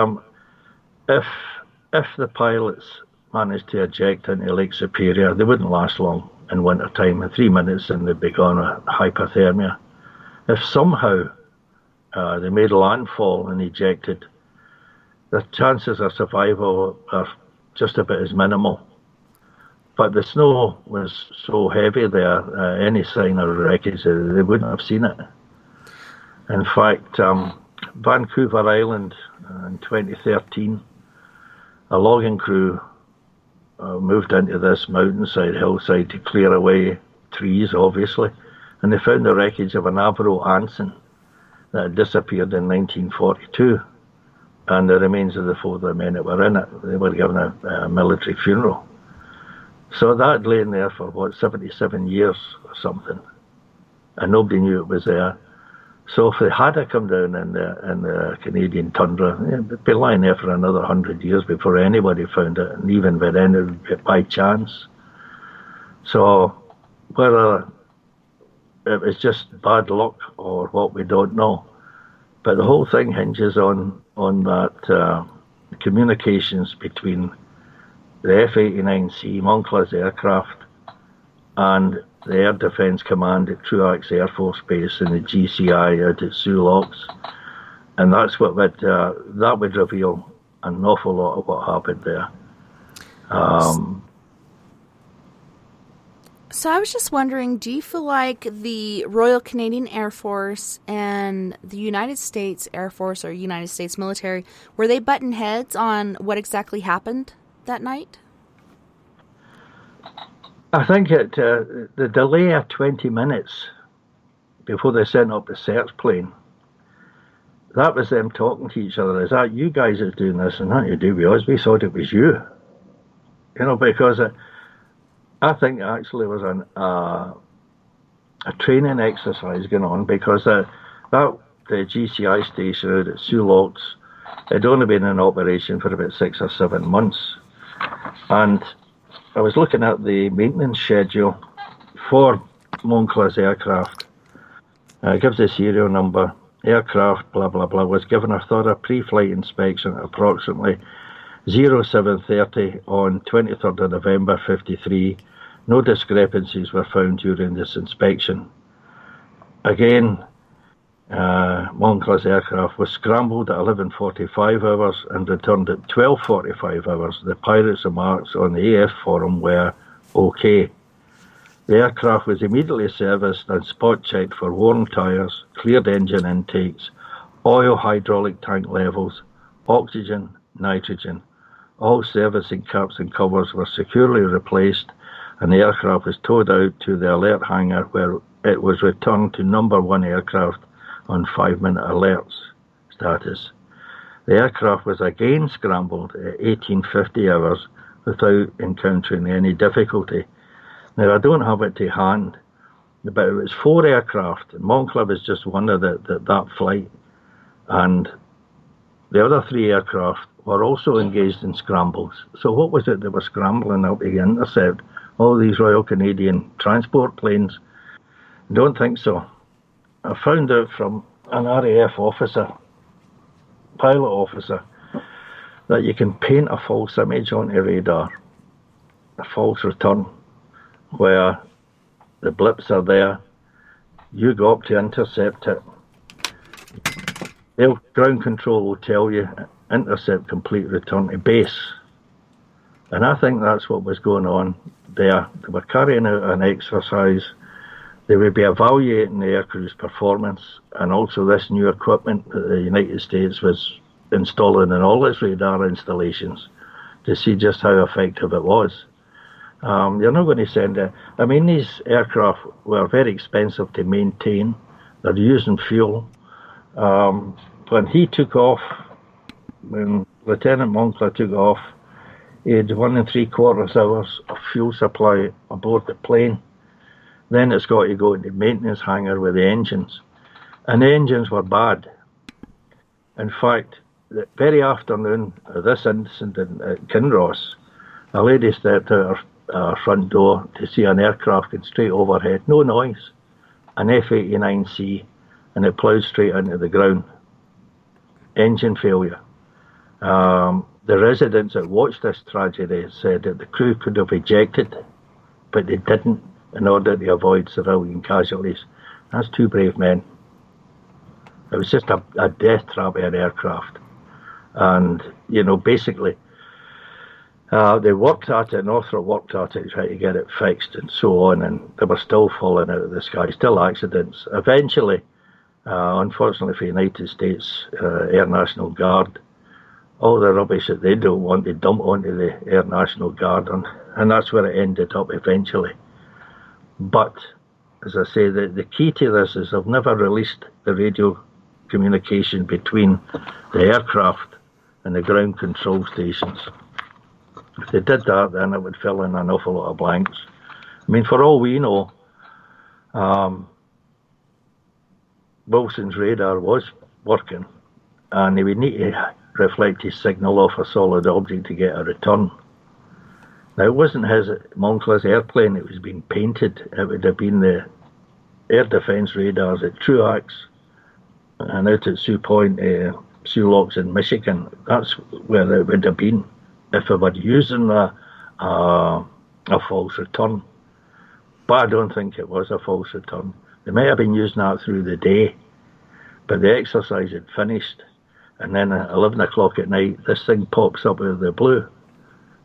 S2: if the pilots managed to eject into Lake Superior, they wouldn't last long in winter time. In 3 minutes, and they'd be gone with hypothermia. If somehow they made landfall and ejected, the chances of survival are just about as minimal. But the snow was so heavy there, any sign of wreckage, they wouldn't have seen it. In fact, Vancouver Island in 2013, a logging crew moved into this hillside to clear away trees, obviously, and they found the wreckage of an Avro Anson that had disappeared in 1942, and the remains of the 4 men that were in it, they were given a military funeral. So that had lain there for, 77 years or something, and nobody knew it was there. So if they had come down in the Canadian tundra, it'd be lying there for another 100 years before anybody found it, and even by then it would be by chance. So whether it was just bad luck or what, we don't know. But the whole thing hinges on that communications between the F-89C, Moncla's aircraft, and the Air Defence Command at Truax Air Force Base and the GCI out at Sioux Locks. And that's what that would reveal an awful lot of what happened there.
S1: So I was just wondering, do you feel like the Royal Canadian Air Force and the United States Air Force or United States military, were they butting heads on what exactly happened that night?
S2: I think the delay of 20 minutes before they sent up the search plane, that was them talking to each other. Is that you guys that's doing this? And nothing to do with us. We thought it was you. Because I think actually was a training exercise going on, because the GCI station out at Sioux Locks had only been in operation for about 6 or 7 months. And I was looking at the maintenance schedule for Moncla's aircraft. It gives the serial number. Aircraft, blah, blah, blah, was given a thorough pre-flight inspection at approximately 0730 on 23rd of November 53. No discrepancies were found during this inspection. Again, Moncla's aircraft was scrambled at 11:45 hours and returned at 12:45 hours. The pirates' remarks on the AF forum were okay. The aircraft was immediately serviced and spot checked for worn tyres, cleared engine intakes, oil hydraulic tank levels, oxygen, nitrogen. All servicing caps and covers were securely replaced, and the aircraft was towed out to the alert hangar where it was returned to number 1 aircraft on 5-minute alerts status. The aircraft was again scrambled at 18:50 hours without encountering any difficulty. Now, I don't have it to hand, but it was 4 aircraft, and Moncla was just one of that flight, and the other 3 aircraft were also engaged in scrambles. So what was it they were scrambling out to intercept? All these Royal Canadian transport planes? Don't think so. I found out from an RAF officer, pilot officer, that you can paint a false image onto radar, a false return, where the blips are there. You go up to intercept it. Their ground control will tell you, intercept, complete, return to base. And I think that's what was going on there. They were carrying out an exercise. They would be evaluating the aircrew's performance and also this new equipment that the United States was installing in all its radar installations to see just how effective it was. You're not going to send it. I mean, these aircraft were very expensive to maintain. They're using fuel. When he took off, when Lieutenant Moncla took off, he had 1 3/4 hours of fuel supply aboard the plane. Then it's got to go into maintenance hangar with the engines. And the engines were bad. In fact, the very afternoon of this incident at Kinross, a lady stepped out her front door to see an aircraft going straight overhead, no noise, an F-89C, and it ploughed straight into the ground. Engine failure. The residents that watched this tragedy said that the crew could have ejected, but they didn't in order to avoid civilian casualties. That's 2 brave men. It was just a death trap of an aircraft. And, basically, they worked at it, Northrop worked at it, trying to get it fixed and so on, and they were still falling out of the sky, still accidents. Eventually, unfortunately for the United States Air National Guard, all the rubbish that they don't want to dump onto the Air National Guard, and that's where it ended up eventually. But, as I say, the key to this is they've never released the radio communication between the aircraft and the ground control stations. If they did that, then it would fill in an awful lot of blanks. I mean, for all we know, Wilson's radar was working, and he would need to reflect his signal off a solid object to get a return. Now, it wasn't Moncla's airplane, it was being painted. It would have been the air defence radars at Truax and out at Sioux Point, Sioux Locks in Michigan. That's where it would have been if they were using a false return. But I don't think it was a false return. They might have been using that through the day, but the exercise had finished, and then at 11 o'clock at night, this thing pops up out of the blue.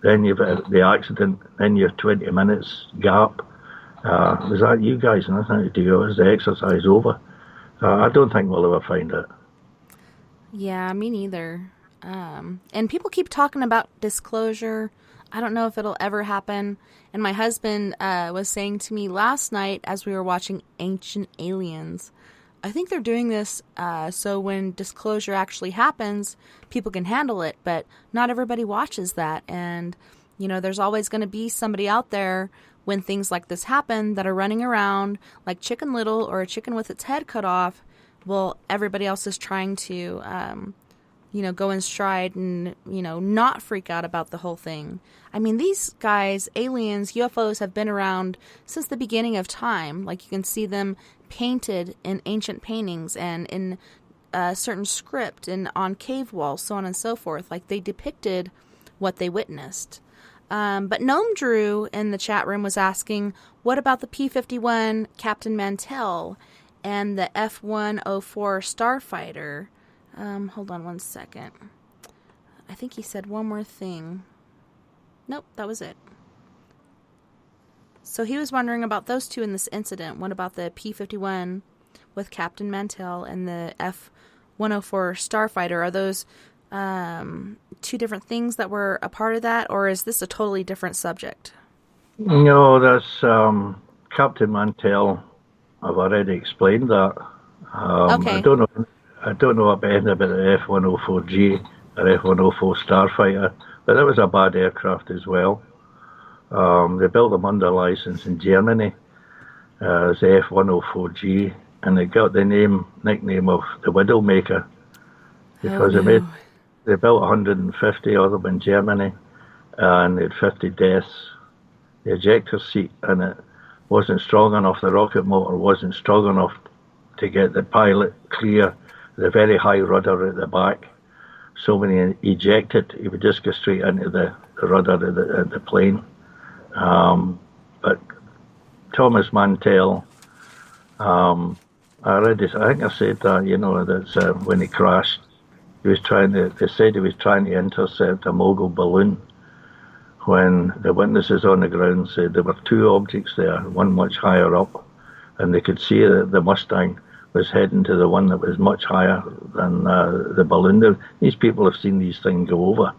S2: Then you've had the accident, then you have 20 minutes gap. Was that you guys? Nothing to do. Is the exercise over? I don't think we'll ever find it.
S1: Yeah, me neither. And people keep talking about disclosure. I don't know if it'll ever happen. And my husband was saying to me last night as we were watching Ancient Aliens, I think they're doing this so when disclosure actually happens, people can handle it, but not everybody watches that. And, there's always going to be somebody out there when things like this happen that are running around like Chicken Little or a chicken with its head cut off. Well, everybody else is trying to, go in stride and, not freak out about the whole thing. I mean, these guys, aliens, UFOs have been around since the beginning of time. Like, you can see them painted in ancient paintings and in a certain script and on cave walls, so on and so forth. Like, they depicted what they witnessed. But Gnome Drew in the chat room was asking, what about the P-51 Captain Mantell? and the F-104 Starfighter. Hold on one second. I think he said one more thing. Nope, that was it. So he was wondering about those two in this incident. What about the P-51 with Captain Mantell and the F-104 Starfighter? Are those two different things that were a part of that, or is this a totally different subject?
S2: No, that's Captain Mantell. I've already explained that.
S1: Okay.
S2: I don't know anything about the F-104G or F-104 Starfighter, but that was a bad aircraft as well. They built them under license in Germany as the F-104G, and they got the nickname of the Widowmaker because they built 150 of them in Germany, and they had 50 deaths. The ejector seat in it wasn't strong enough, the rocket motor wasn't strong enough to get the pilot clear the very high rudder at the back. So when he ejected, he would just go straight into the rudder of the plane. But Thomas Mantell, I think I said that, that's when he crashed, they said he was trying to intercept a mogul balloon, when the witnesses on the ground said there were two objects there, one much higher up, and they could see that the Mustang was heading to the one that was much higher than the balloon. These people have seen these things go over,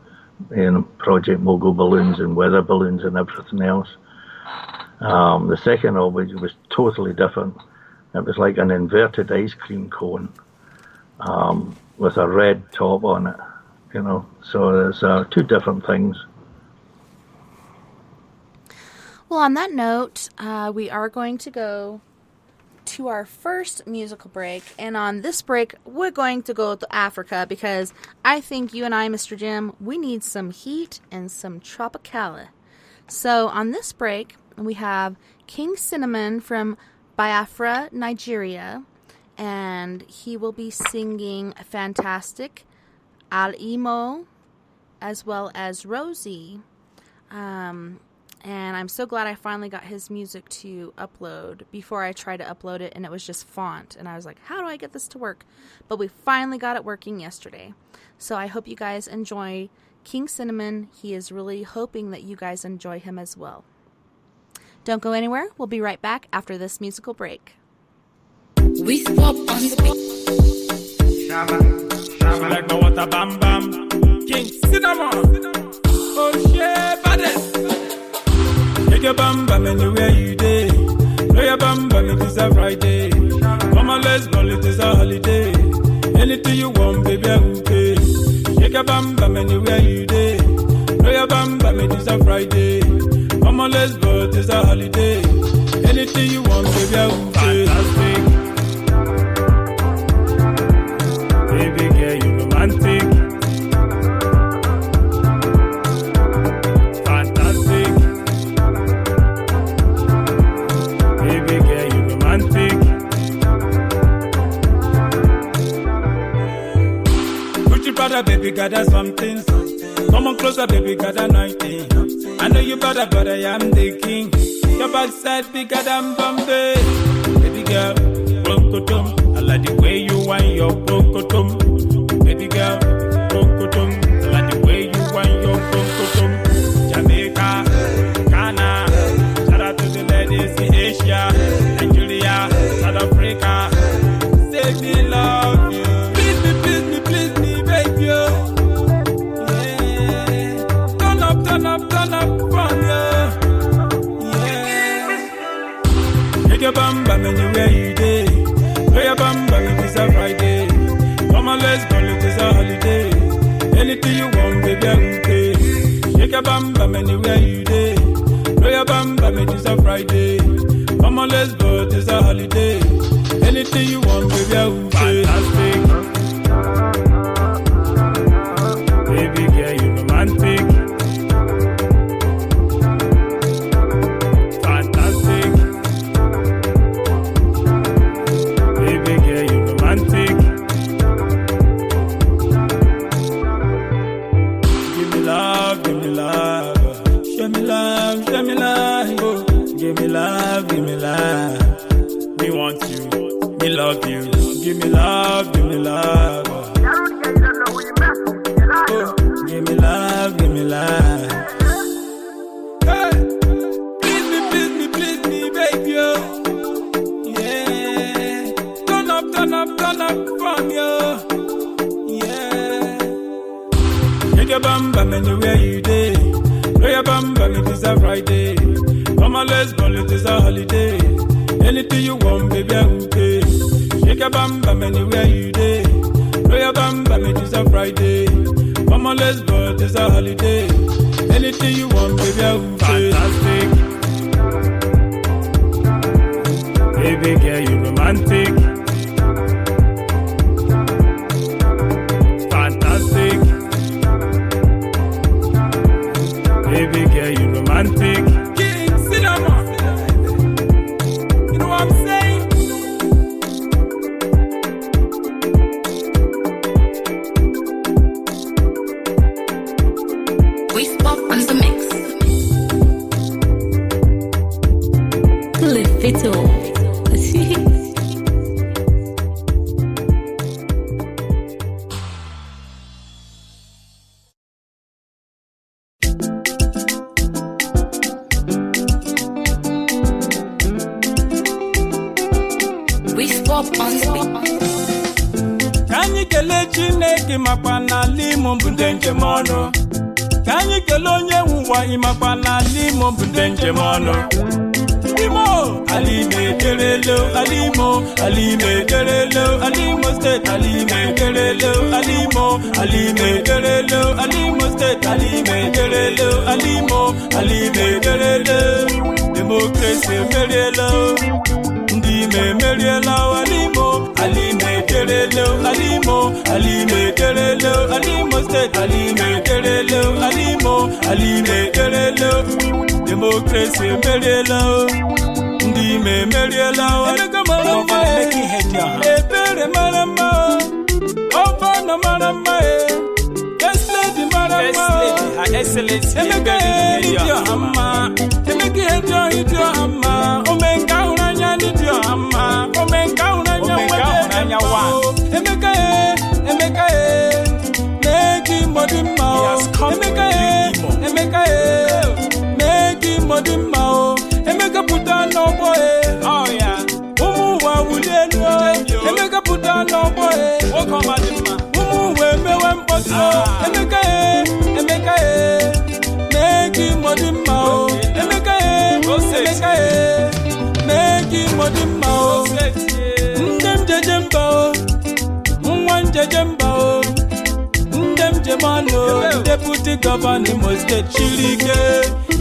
S2: Project Mogul balloons and weather balloons and everything else. The second object was totally different. It was like an inverted ice cream cone with a red top on it, So there's two different things.
S1: Well, on that note, we are going to go to our first musical break. And on this break, we're going to go to Africa because I think you and I, Mr. Jim, we need some heat and some Tropicala. So on this break, we have King Cinnamon from Biafra, Nigeria. And he will be singing Fantastic, Al Imo, as well as Rosie. And I'm so glad I finally got his music to upload. Before I tried to upload it, and it was just font. And I was like, how do I get this to work? But we finally got it working yesterday. So I hope you guys enjoy King Cinnamon. He is really hoping that you guys enjoy him as well. Don't go anywhere. We'll be right back after this musical break.
S3: We swap on the
S4: Shabba like no water bam bam. King Cinnamon. Oh shit, baddest. Take your bam bam anywhere you day. Play your bam bam, it is a Friday. Come on, let's go, it is a holiday. Anything you want, baby, I will pay. Take your bam bam anywhere you day. Play your bam bam, it is a Friday. Come on, let's go, it is a holiday. Anything you want, baby, I will pay. Fantastic. Baby girl, you romantic. Baby, gather something. Come on closer, baby, gather 19. I know you better, but I am the king. Your backside bigger than Bombay. Baby girl, broncotum. I like the way you want your broncotum. Baby girl, broncotum. I like the way you want your broncotum. Jamaica, Ghana. Shout out to the ladies in Asia, Nigeria, South Africa. Say me love you. Your bam bam anywhere you day. Play your bam bam, it is a Friday. Come on, let's go, it is a holiday. Anything you want, baby, I will pay. Shake your bam bam anywhere you day. Play your bam bam, it is a Friday. Come on, let's go, it is a holiday. Anything you want, baby, I will pay. Fantastic. Baby girl, you romantic. love you. Give me love, give me love. Oh, give me love, give me love. Hey, please me, baby. Oh. Yeah, turn up from you. Yeah, take your bum bum anywhere you day. Throw your bum bum, it is a Friday. Come on, let's go, it is a holiday. Anything you want, baby, I will pay. Shake your bum bum anywhere you day. Throw your bum bum, it is a Friday. Come on, let's go, it is a holiday. Anything you want, baby, I will pay. Fantastic. Baby girl, you romantic. Fantastic. Baby girl, you romantic. King Cinema. You know what I'm saying?
S3: We spot on the mix. Lift it all.
S4: Kanyi kele Chineke makwa na limo mbunde njem ọnụ. Kanyi kele onye nwụwa imakwa na limo mbunde njem ọnụ. Alimo, Alime Kerelo, Alimo, Alime Kerelo, Alimo State, Alime Kerelo, Alimo, Alime Kerelo, Alimo State, Alime Kerelo, Alimo, Alime Kerelo, Democracy Kerelo, Ndime Kerelo, Alimo, Alime Kerelo, Alimo, Alime Kerelo, Alimo State, Alime Kerelo, Alimo, Alime Kerelo, Democracy Kerelo. Ndi me meriela Emeka marama Ebere marama Ofa na marama Yes lady marama Her Excellency Emeka hidio hama Emeka hidio hama Omenka unanya hidio hama Omenka unanya wa Emeka Meki modima Emeka Meki modima Emeka put on no boy. Oh yeah. Umu wa ulenu. Emeka put on no boy. Welcome adima. Umu we me wan poso. Emeka Meki modima. Emeka Meki modima. Ndem jejemba. Mwan jejemba. Ndem jemano. Deputy Governor Imo State Chilike.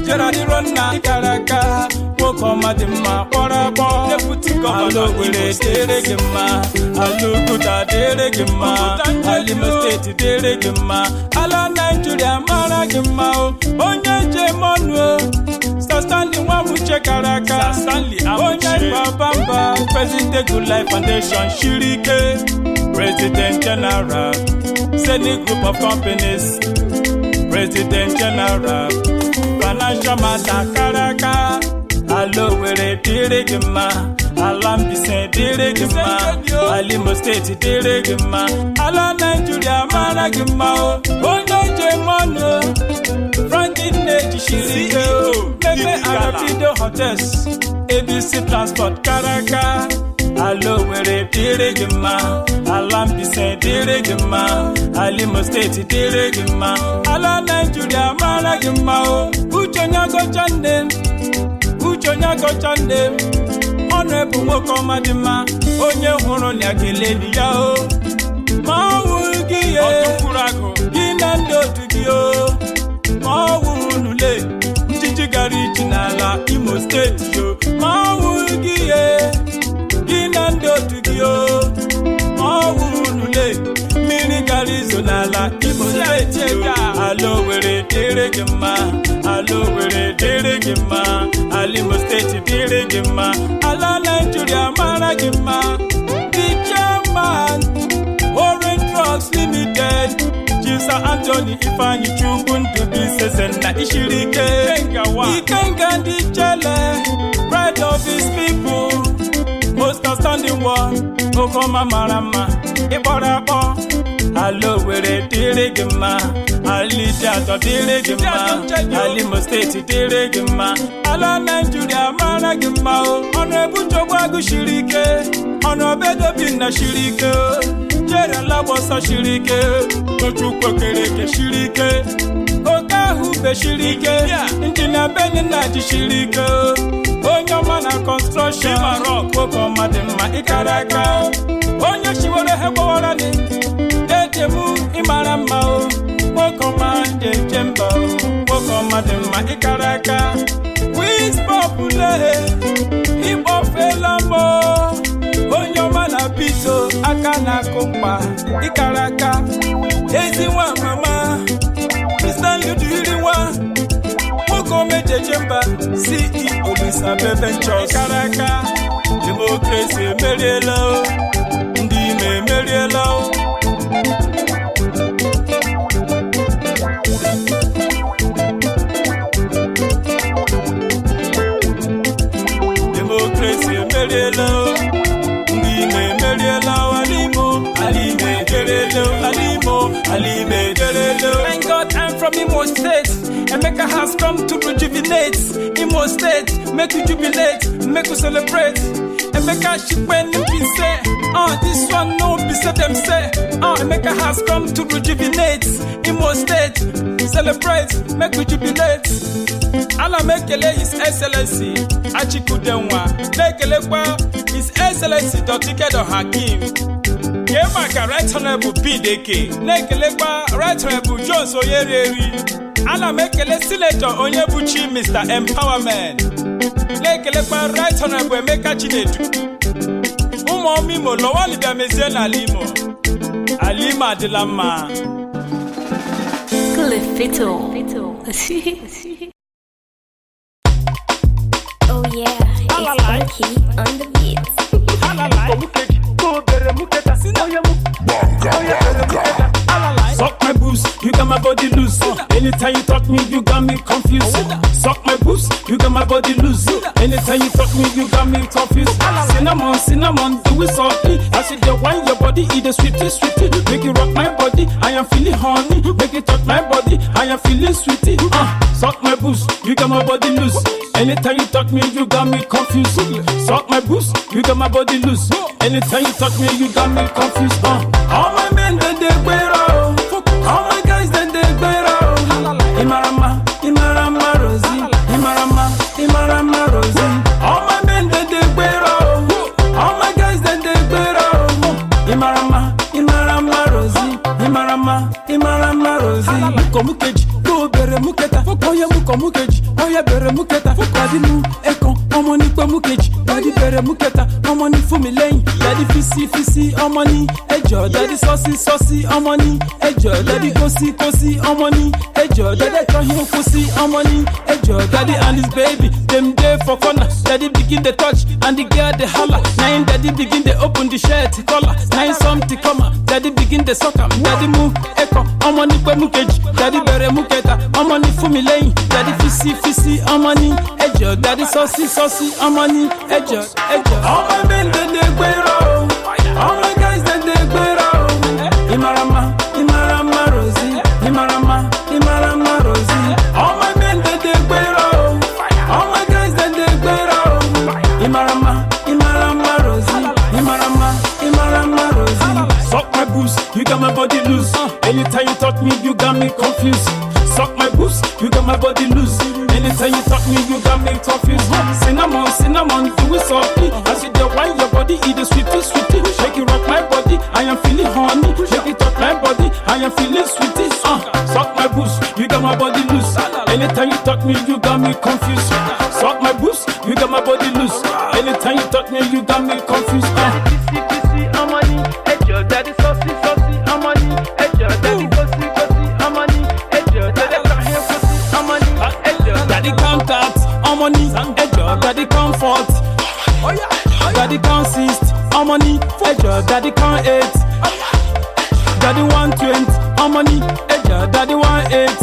S4: Gerard Ronna Karaka. Wokoma dima porabo Deputy Governor wele tere gima Alukuta tere gima Alimo State tere gima Ala Nigeria mara gima Onye Jemonu Stanley Wamuche Karaka Onye Babamba President Good Life Foundation Shirike President General Senate Group of Companies President General Financial Matter Karaka Alo were tere gima Alambise tere gima Alimo State tere gima Ala Nigeria mara gima Onye Jemonu Franklin Neji Shirike Pepe Arabido Hotels ABC Transport Karaka Alo were tere gima Alambise tere gima Alimo State tere gima Ala Nigeria mara gima Uchonya go chande Uchonya go chande Honorable Wokoma dima Onye huru ni akeleni ya o Mawugi ye Ginando tugio Mawunule Njiji gari jinala Imo State yo Mawugi ye Ginando tugio Mawunule Mini gari zonala Imo State yo Alo were tere gima Alo were tere gima Alimo State tere gima Ala Nigeria mara gima The German Orange Drugs Limited Jisa Anthony Ifani Chukundu Bisesena Ishirike Ikenga Ndichele Pride of his people Most of on the wall. Okoma marama, iborabo. Hello, where it dirigima. Ali Jato dirigima. Ali Mosteti dirigima. Ala Nigeria managima. Ono bujo wagu shirike. Ono bedo bina shirike. Jere labosa shirike. Tochukwa kereke shirike. Okahu be shirike. Injina beni naji shirike. Onyo mana construction. Woko madema ikaraka. Onyo shiwole hebo warani. Dejebu imarama o. Woko mande jemba o. Woko madema ikaraka. Wiz popule. Ibo felamo. Onyo mana pito. Akana kumpa ikaraka. Ezi wa mama. Mr. Ludiriwa. Woko meje jemba. CEO Lusabe Ventures Karaka. Democracy Merielo. Ndime Merielo. Democracy Merielo. Ndime Merielo. Alime Merielo. Alime Merielo. Thank God I'm from Imo State. Emeka has come to rejuvenate. Imo State, make you jubilate, make you celebrate. Emeka shikwen be say, this one no be say them say. Emeka has come to rejuvenate. Imo State, celebrate, make you jubilate. Ala mekele His Excellency Achikudenwa. Mekele kwa His Excellency Dr. Hakim. Yemaka Right Honorable BDK. Mekele kwa Right Honorable Jones Oyereri. Ala mekele Senator Onyebuchi Mr. Empowerment. Lekele kwa Right Honorable Emeka Chinedu. Umo mimo lowali bia meziena alimo. Alima Adilama.
S3: Cliffito. Oh yeah, it's Funky on the beat.
S4: Suck my boobs, you got my body loose. Anytime you talk me, you got me confused. Suck my boobs, you got my body loose. Anytime you talk me, you got me confused. Cinnamon, do it softly. I said you wine your body, eat the sweetie. Make it rock my body, I am feeling horny. Make it touch my body, I am feeling sweetie. Suck my boobs, you got my body loose. Anytime you talk me, you got me confused. Suck my boobs, you got my body loose. Anytime you talk me, you got me confused. All my men they wear out. All my guys they wear out. Imarama Rosie. Imarama Rosie. All my men they wear out. All my guys they wear out. Imarama Rosie. Imarama Rosie. Mukomukeji, go bere muketa. Oya mukomukeji, oya bere muketa. Daddy mu ekon, omo ni pe mukeji. Daddy bere muketa, omo ni fún mi lẹ́yìn. Daddy fisi, omo ni ejo. Daddy saucy, omo ni ejo. Daddy kosi, omo ni ejo. Daddy tohin kosi, omo ni ejo. Daddy and his baby, them dey for corner. Daddy begin the touch and the girl dey holla. Now daddy begin the open the shirt collar. Now something come out. Daddy begin the suck am. Daddy mu ekon, omo ni pe mukeji. Daddy bere muketa, omo ni fún mi lẹ́yìn. Daddy fisi, omo ni ejo. Daddy saucy, omo ni ejo. All my men they wear out. All my guys they wear out. Imarama Rosie. Imarama Rosie. All my men they wear out. All my guys they wear out. Imarama Rosie. Imarama Rosie. Suck my boobs, you got my body loose. Anytime you touch me, you got me confused. Suck my boobs, you got my body loose. Anytime you talk me, you got me confused. Cinnamon, do it softly. I see the wine your body, eat the sweetie. Shake it rock my body, I am feeling horny. Shake it up my body, I am feeling sweetie. Suck my boobs, you got my body loose. Anytime you talk me, you got me confused. Suck my boobs, you got my body loose. Anytime you talk me, you got me confused. Fisi, amani, ejo. Daddy saucy, amani, ejo. Daddy kosi, amani, ejo. Daddy kahe kosi, amani, ejo. Daddy contact, amani, ejo. Daddy comfort, daddy consist, amani, ejo. Daddy can eat, daddy 120, amani, ejo. Daddy 18,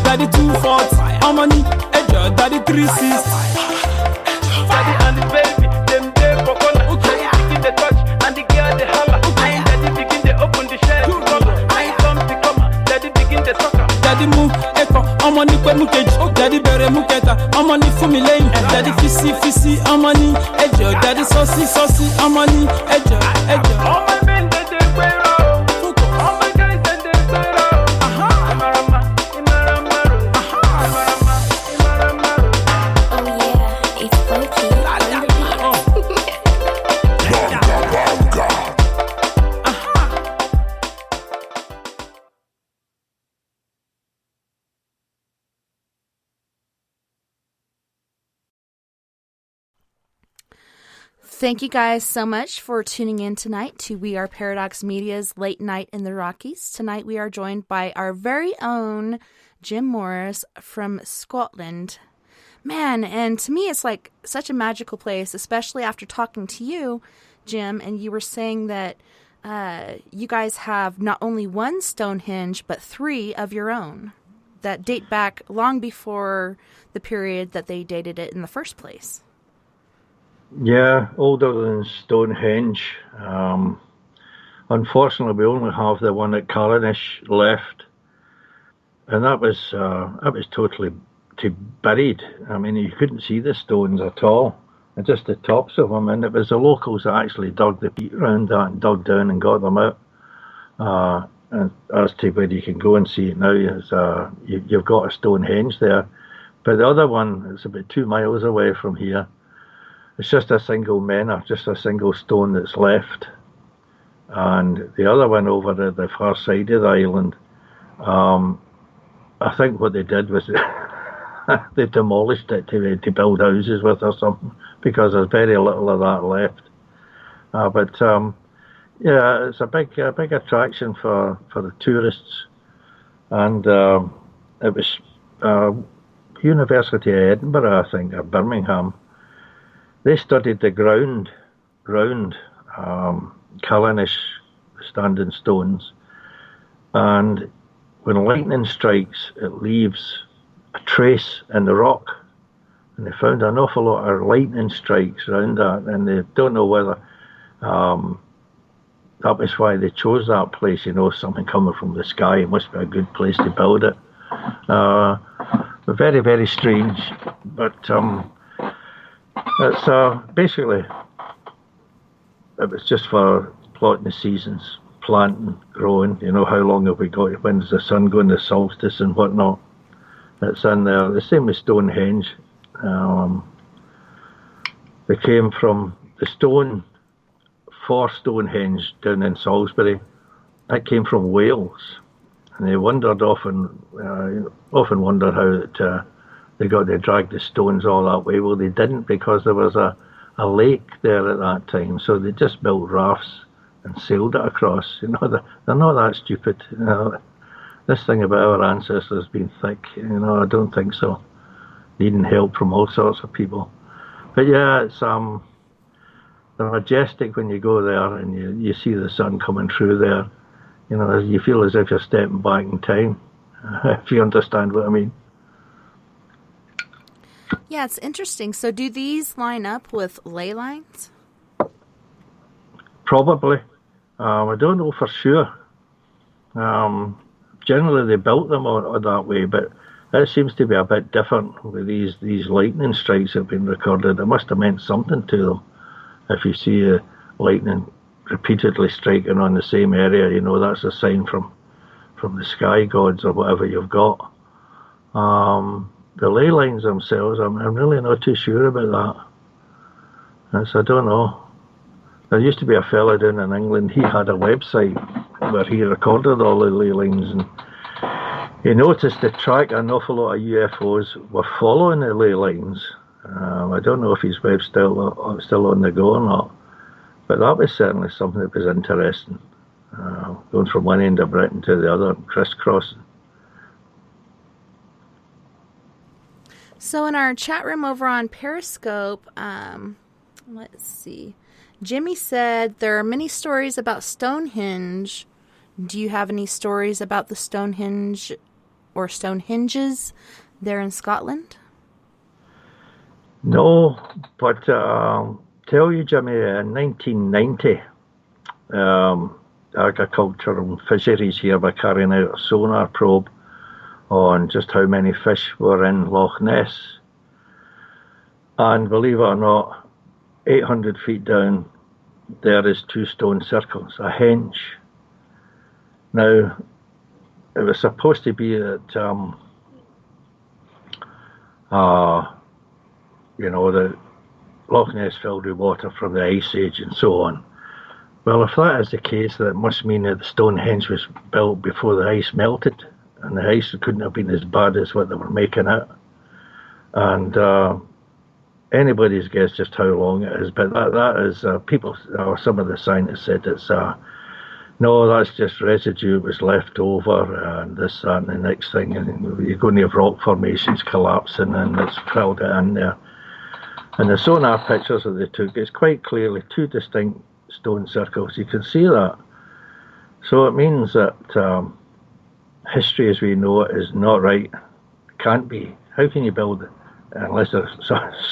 S4: daddy 240, amani, ejo. Daddy 36, daddy and the baby, them there for corner. ní pé mú kejì, daddy bẹ̀rẹ̀ mú kẹta, ọmọ ní fún mi lẹ́yìn, daddy fisi, ọmọ ní ẹjọ́, daddy sọ́sí, ọmọ ní ẹjọ́. Ọmọ mi ń tètè pẹ́rọ, ọmọ jẹ́ ìtètè pẹ́rọ. Imarama.
S3: Oh yeah, it's funky on the beat.
S1: Thank you guys so much for tuning in tonight to We Are Paradox Media's Late Night in the Rockies. Tonight we are joined by our very own Jim Morris from Scotland. Man, and to me it's like such a magical place, especially after talking to you, Jim, and you were saying that you guys have not only one Stonehenge, but 3 of your own that date back long before the period that they dated it in the first place.
S2: Yeah, older than Stonehenge. Unfortunately, we only have the one at Carinish left, and that was totally buried. I mean, you couldn't see the stones at all, and just the tops of them. And it was the locals that actually dug the peat around that and dug down and got them out. And as to where you can go and see it now, is you've got a Stonehenge there, but the other one is about 2 miles away from here. It's just a single menor, just a single stone that's left. And the other one over at the far side of the island, I think what they did was they demolished it to build houses with or something, because there's very little of that left. Yeah, it's a big attraction for the tourists. And it was University of Edinburgh, I think, or Birmingham. They studied the ground around Carinish standing stones, and when lightning strikes, it leaves a trace in the rock, and they found an awful lot of lightning strikes around that, and they don't know whether that was why they chose that place. You know, something coming from the sky, it must be a good place to build it. Very, very strange, but it's basically, it was just for plotting the seasons, planting, growing. You know, how long have we got? When does the sun go in the solstice and whatnot? It's in there. The same with Stonehenge. They came from the stone for Stonehenge down in Salisbury. That came from Wales, and they often wondered how they got to drag the stones all that way. Well, they didn't, because there was a lake there at that time, so they just built rafts and sailed it across. You know, they're not that stupid. You know, this thing about our ancestors being thick, you know, I don't think so. Needing help from all sorts of people. But yeah, it's they're majestic when you go there and you see the sun coming through there. You know, you feel as if you're stepping back in time, if you understand what I mean.
S1: Yeah, it's interesting. So do these line up with ley lines?
S2: Probably. I don't know for sure. Generally, they built them that way, but that seems to be a bit different with these lightning strikes that have been recorded. It must have meant something to them. If you see lightning repeatedly striking on the same area, you know, that's a sign from the sky gods or whatever you've got. The ley lines themselves, I'm really not too sure about that. I don't know. There used to be a fella down in England, he had a website where he recorded all the ley lines, and he noticed the track an awful lot of UFOs were following the ley lines. I don't know if his web's still on the go or not, but that was certainly something that was interesting. Going from one end of Britain to the other, crisscrossing.
S1: So in our chat room over on Periscope, let's see. Jimmy said there are many stories about Stonehenge. Do you have any stories about the Stonehenge or Stonehenges there in Scotland?
S2: No, but I'll tell you, Jimmy, in 1990, Agriculture and Fisheries here were carrying out a sonar probe on just how many fish were in Loch Ness. And believe it or not, 800 feet down, there is 2 stone circles, a henge. Now, it was supposed to be that, the Loch Ness filled with water from the Ice Age and so on. Well, if that is the case, that must mean that the Stonehenge was built before the ice melted, and the ice couldn't have been as bad as what they were making it. And anybody's guess just how long it is, but that is people, or some of the scientists said it's no, that's just residue was left over, and this, that, and the next thing, and you're going to have rock formations collapsing, and it's filled it in there. And the sonar pictures that they took, it's quite clearly 2 distinct stone circles. You can see that. So it means that history as we know it is not right. Can't be. How can you build it? Unless there's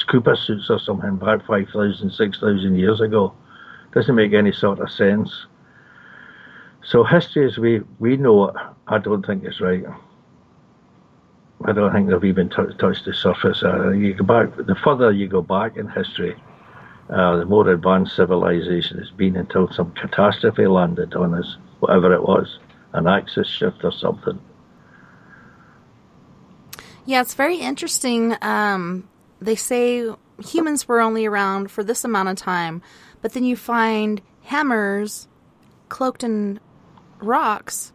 S2: scuba suits or something back 5,000, 6,000 years ago. Doesn't make any sort of sense. So history as we know it, I don't think it's right. I don't think they've even touched the surface. You go back, the further you go back in history, the more advanced civilization has been until some catastrophe landed on us, whatever it was, an axis shift or something.
S1: Yeah, it's very interesting. They say humans were only around for this amount of time, but then you find hammers cloaked in rocks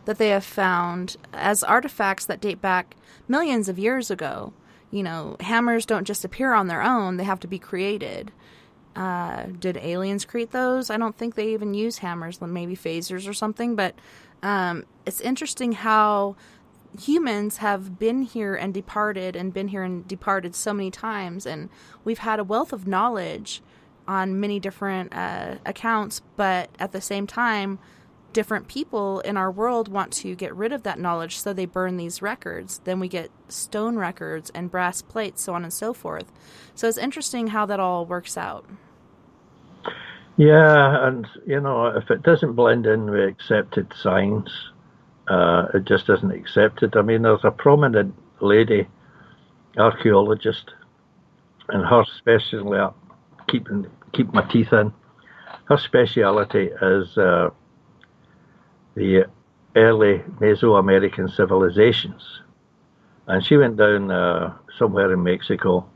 S1: that they have found as artifacts that date back millions of years ago. You know, hammers don't just appear on their own. They have to be created. Did aliens create those? I don't think they even use hammers, maybe phasers or something, but it's interesting how humans have been here and departed so many times, and we've had a wealth of knowledge on many different accounts, but at the same time, different people in our world want to get rid of that knowledge, so they burn these records. Then we get stone records and brass plates, so on and so forth. So it's interesting how that all works out.
S2: Yeah, and if it doesn't blend in with accepted science, it just isn't accepted. I mean, there's a prominent lady, archaeologist, and her specialty, keep my teeth in, her speciality is the early Mesoamerican civilizations. And she went down somewhere in Mexico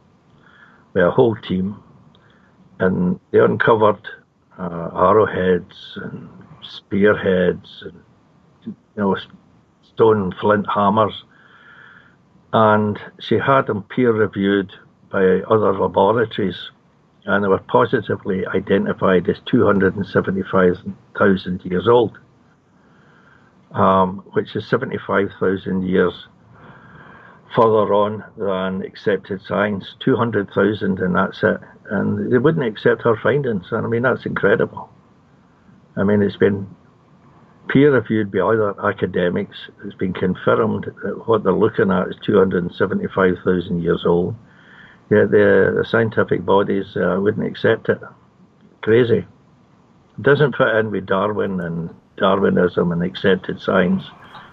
S2: with a whole team, and they uncovered arrowheads and spearheads and stone flint hammers, and she had them peer reviewed by other laboratories, and they were positively identified as 275,000 years old, which is 75,000 years further on than accepted science. 200,000 and that's it. And they wouldn't accept her findings. And I mean, that's incredible. I mean, it's been peer-reviewed by other academics. It's been confirmed that what they're looking at is 275,000 years old. Yet the scientific bodies wouldn't accept it. Crazy. It doesn't fit in with Darwin and Darwinism and accepted science.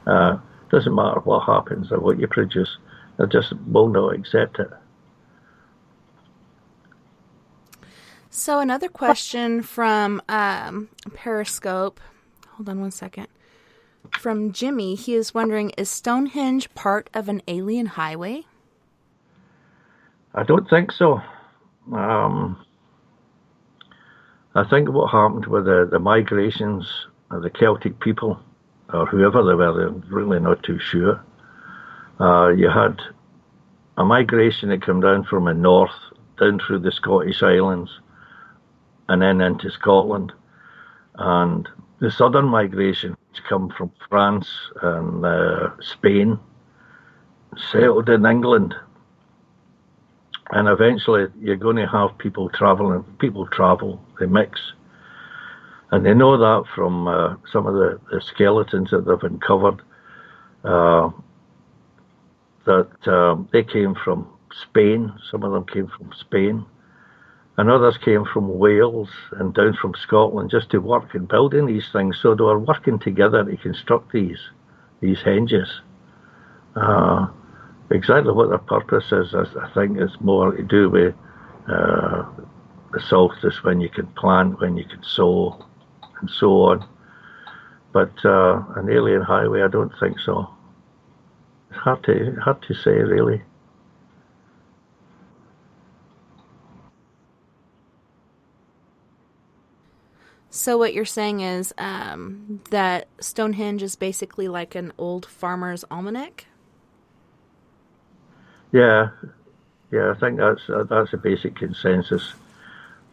S2: Doesn't matter what happens or what you produce. They just will not accept it.
S1: So another question from Periscope. Hold on one second. From Jimmy, he is wondering, is Stonehenge part of an alien highway?
S2: I don't think so. I think what happened with the migrations of the Celtic people, or whoever they were, they're really not too sure. You had a migration that came down from the north, down through the Scottish Islands, and then into Scotland. And the southern migration, which come from France and Spain, settled in England. And eventually you're going to have people traveling. People travel, they mix. And they know that from some of the skeletons that they've uncovered, that they came from Spain. Some of them came from Spain. And others came from Wales and down from Scotland just to work in building these things. So they were working together to construct these henges. Exactly what their purpose is, I think, is more to do with the solstice, when you can plant, when you can sow, and so on. But an alien highway, I don't think so. It's hard to say, really.
S1: So what you're saying is that Stonehenge is basically like an old farmer's almanac?
S2: Yeah, I think that's a basic consensus.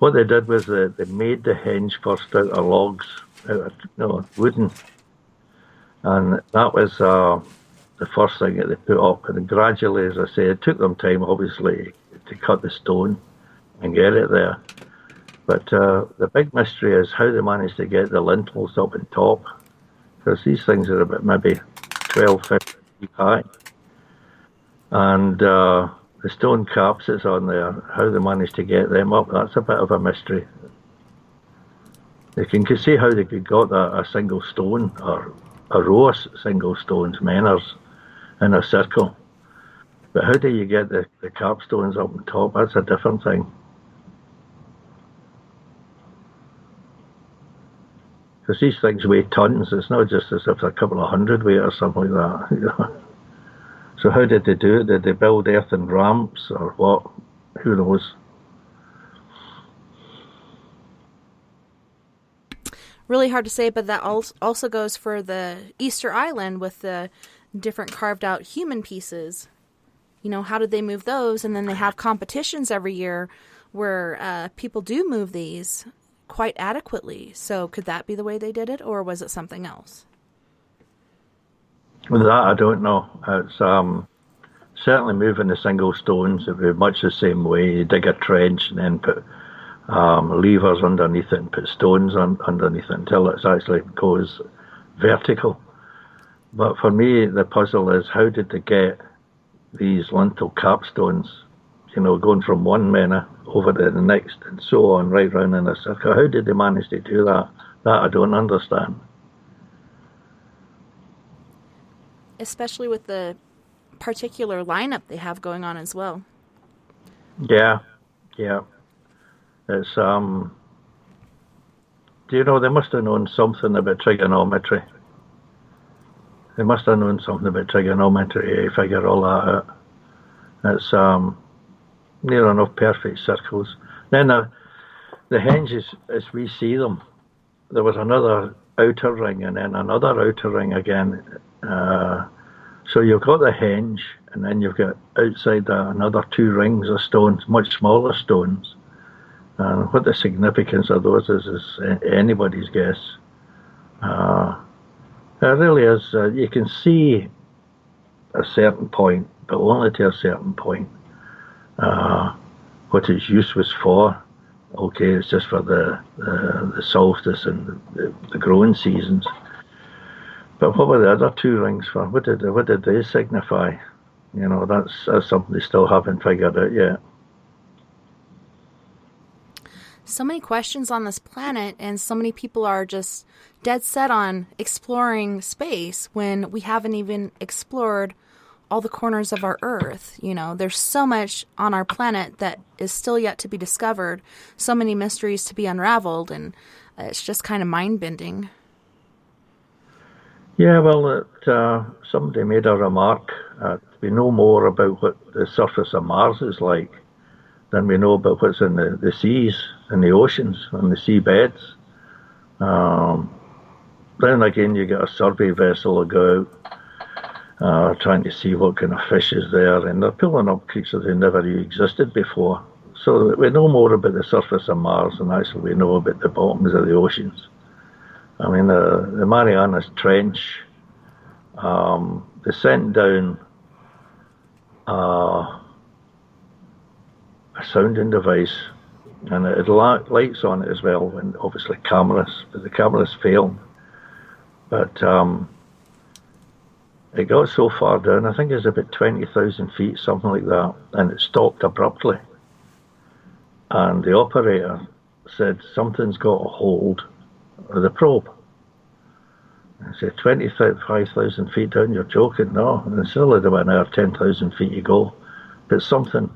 S2: What they did was they made the henge first out of logs, out of wooden, and that was the first thing that they put up. And gradually, as I say, it took them time, obviously, to cut the stone and get it there. But the big mystery is how they managed to get the lintels up on top, because these things are about maybe 12, 15 feet high. And the stone caps that's on there, how they managed to get them up, that's a bit of a mystery. You can see how they could got a single stone, or a row of single stones, menors, in a circle. But how do you get the capstones up on top? That's a different thing. Because these things weigh tons. It's not just as if a couple of hundredweight or something like that. So how did they do it? Did they build earthen ramps or what? Who knows?
S1: Really hard to say, but that also goes for the Easter Island with the different carved out human pieces. You know, how did they move those? And then they have competitions every year where people do move these quite adequately. So could that be the way they did it, or was it something else?
S2: With that, I don't know. It's certainly moving the single stones. It would be much the same way. You dig a trench and then put levers underneath it and put stones underneath it until it actually goes vertical. But for me, the puzzle is, how did they get these lintel capstones, going from one mena over to the next and so on, right round in a circle? How did they manage to do that? That I don't understand.
S1: Especially with the particular lineup they have going on as well.
S2: Yeah. It's they must have known something about trigonometry. They must have known something about trigonometry to figure all that out. It's near enough perfect circles. Then the henges, as we see them, there was another outer ring and then another outer ring again. So you've got the henge, and then you've got outside another two rings of stones, much smaller stones. And what the significance of those is anybody's guess. It really is. You can see a certain point, but only to a certain point. What its use was for. Okay, it's just for the solstice and the growing seasons. But what were the other two rings for? What did they signify? That's something they still haven't figured out yet.
S1: So many questions on this planet, and so many people are just dead set on exploring space when we haven't even explored all the corners of our Earth. There's so much on our planet that is still yet to be discovered, so many mysteries to be unraveled, and it's just kind of mind-bending.
S2: Yeah, well, somebody made a remark. We know more about what the surface of Mars is like than we know about what's in the seas and the oceans and the seabeds. Then again, you get a survey vessel to go out, trying to see what kind of fish is there, and they're pulling up creatures that never existed before. So we know more about the surface of Mars than actually we know about the bottoms of the oceans. I mean, the Marianas Trench, they sent down a sounding device, and it had lights on it as well, and obviously cameras, but the cameras failed. But it got so far down, I think it's about 20,000 feet, something like that, and it stopped abruptly. And the operator said something's got a hold of the probe. I said, 25,000 feet down, you're joking? No, and still had about another 10,000 feet to go. But something,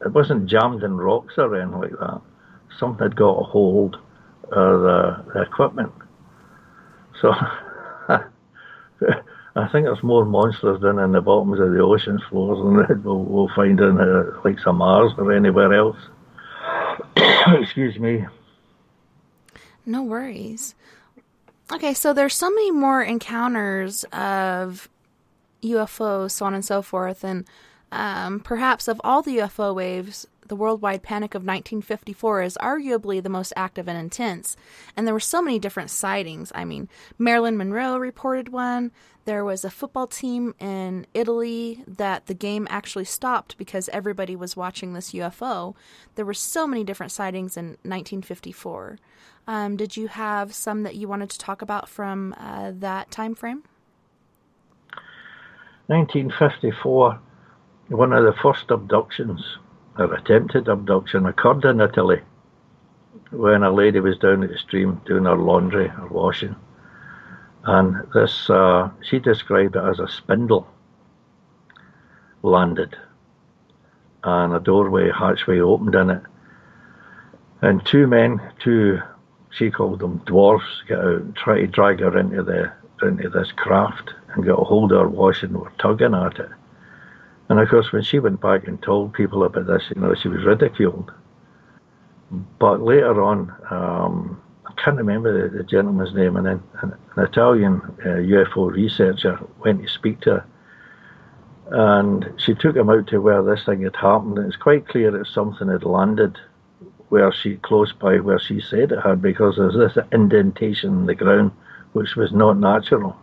S2: it wasn't jammed in rocks or anything like that. Something had got a hold of the equipment. So I think there's more monsters down in the bottoms of the ocean floors than we'll find in the likes of Mars or anywhere else. Excuse me.
S1: No worries. Okay, so there's so many more encounters of UFOs, so on and so forth, and perhaps of all the UFO waves, the worldwide panic of 1954 is arguably the most active and intense, and there were so many different sightings. I mean, Marilyn Monroe reported one. There was a football team in Italy that the game actually stopped because everybody was watching this UFO. There were so many different sightings in 1954. Did you have some that you wanted to talk about from that time frame?
S2: 1954, one of the first abductions, or attempted abduction, occurred in Italy when a lady was down at the stream doing her laundry or washing. And this, she described it as a spindle landed and a doorway, hatchway opened in it. And two men, she called them dwarfs, get out and try to drag her into this craft and get a hold of her washing, were tugging at it. And of course, when she went back and told people about this, she was ridiculed. But later on, I can't remember the gentleman's name, and then an Italian UFO researcher went to speak to her. And she took him out to where this thing had happened. And it's quite clear that something had landed close by where she said it had, because there's this indentation in the ground which was not natural.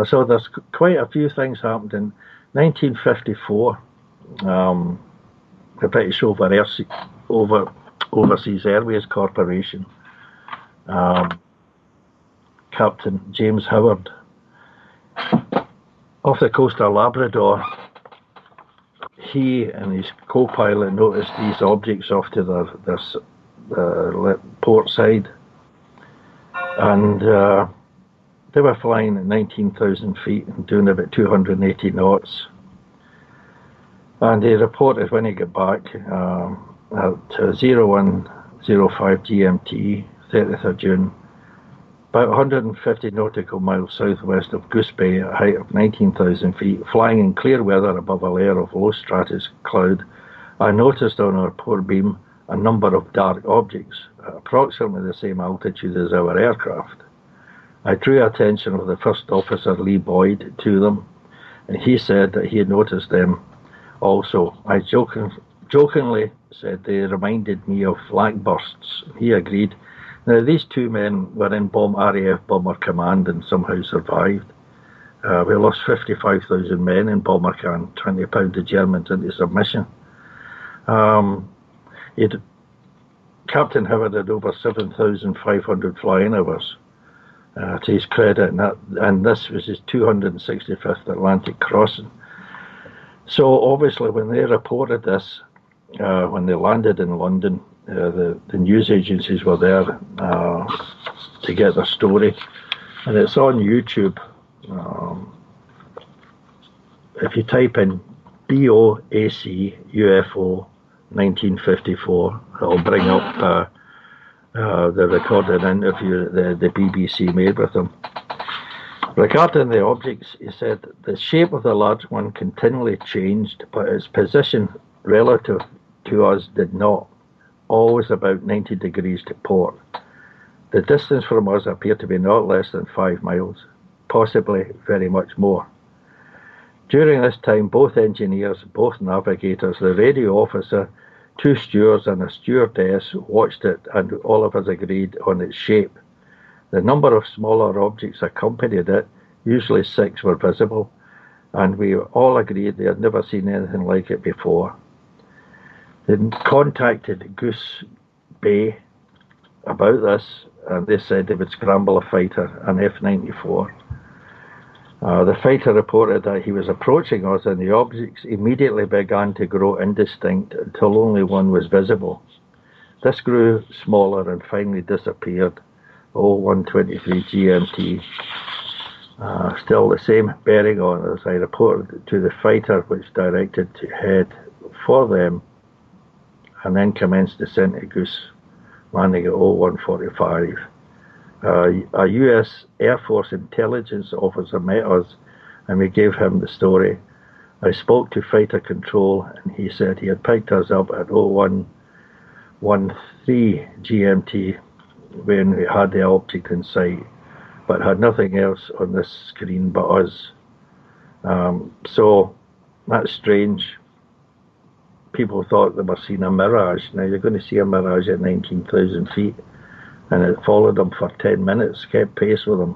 S2: So there's quite a few things happened in 1954. The British Overseas Airways Corporation, Captain James Howard, off the coast of Labrador, he and his co-pilot noticed these objects off to their port side, and they were flying at 19,000 feet and doing about 280 knots. And he reported when he got back at 01:05 GMT, 30th of June, about 150 nautical miles southwest of Goose Bay at a height of 19,000 feet, flying in clear weather above a layer of low stratus cloud, I noticed on our port beam a number of dark objects at approximately the same altitude as our aircraft. I drew attention of the first officer, Lee Boyd, to them, and he said that he had noticed them also. I jokingly said they reminded me of flak bursts. He agreed. Now, these two men were in RAF Bomber Command and somehow survived. We lost 55,000 men in Bomber Command, 20 pound the Germans into submission. Captain Howard had over 7,500 flying hours to his credit, and this was his 265th Atlantic crossing. So obviously when they reported this, when they landed in London, the news agencies were there to get their story, and it's on YouTube. If you type in BOAC UFO 1954, it'll bring up the recorded interview the BBC made with him. Regarding the objects, he said, the shape of the large one continually changed, but its position relative to us did not, always about 90 degrees to port. The distance from us appeared to be not less than 5 miles, possibly very much more. During this time, both engineers, both navigators, the radio officer, 2 stewards and a stewardess watched it, and all of us agreed on its shape. The number of smaller objects accompanied it, usually 6 were visible, and we all agreed they had never seen anything like it before. They contacted Goose Bay about this, and they said they would scramble a fighter, an F-94. The fighter reported that he was approaching us, and the objects immediately began to grow indistinct until only one was visible. This grew smaller and finally disappeared. 01:23 GMT. Still the same bearing on it as I reported to the fighter, which directed to head for them and then commenced descent to Goose, landing at 01:45. A US Air Force intelligence officer met us and we gave him the story. I spoke to fighter control and he said he had picked us up at 01:13 GMT when we had the object in sight, but had nothing else on this screen but us. So that's strange. People thought they were seeing a mirage. Now you're going to see a mirage at 19,000 feet, and it followed them for 10 minutes, kept pace with them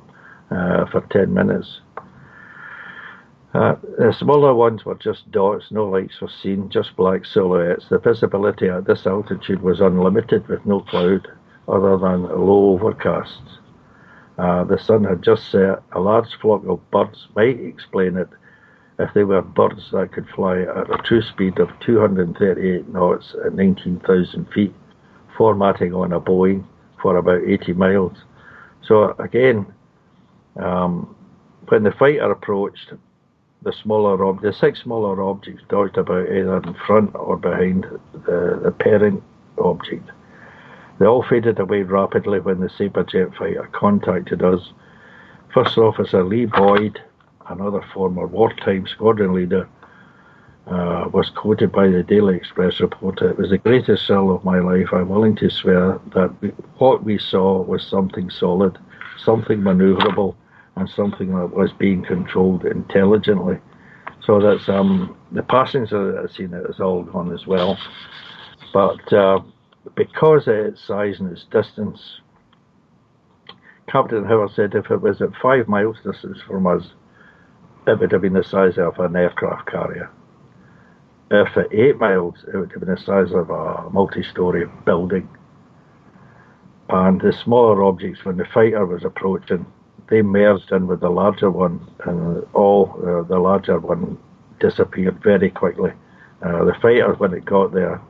S2: for 10 minutes. The smaller ones were just dots, no lights were seen, just black silhouettes. The visibility at this altitude was unlimited with no cloud other than low overcasts. The sun had just set. A large flock of birds might explain it if they were birds that could fly at a true speed of 238 knots at 19,000 feet, formatting on a Boeing for about 80 miles. So again, when the fighter approached, the 6 smaller objects dodged about either in front or behind the parent object. They all faded away rapidly when the Saberjet fighter contacted us. First Officer Lee Boyd, another former wartime squadron leader, was quoted by the Daily Express reporter, "It was the greatest thrill of my life. I'm willing to swear that what we saw was something solid, something maneuverable, and something that was being controlled intelligently." So that's the passenger that has seen it is all gone as well. But because of its size and its distance, Captain Howard said if it was at 5 miles distance from us, it would have been the size of an aircraft carrier. If at 8 miles, it would have been the size of a multi-story building. And the smaller objects, when the fighter was approaching, they merged in with the larger one, and the larger one disappeared very quickly. The fighter, when it got there,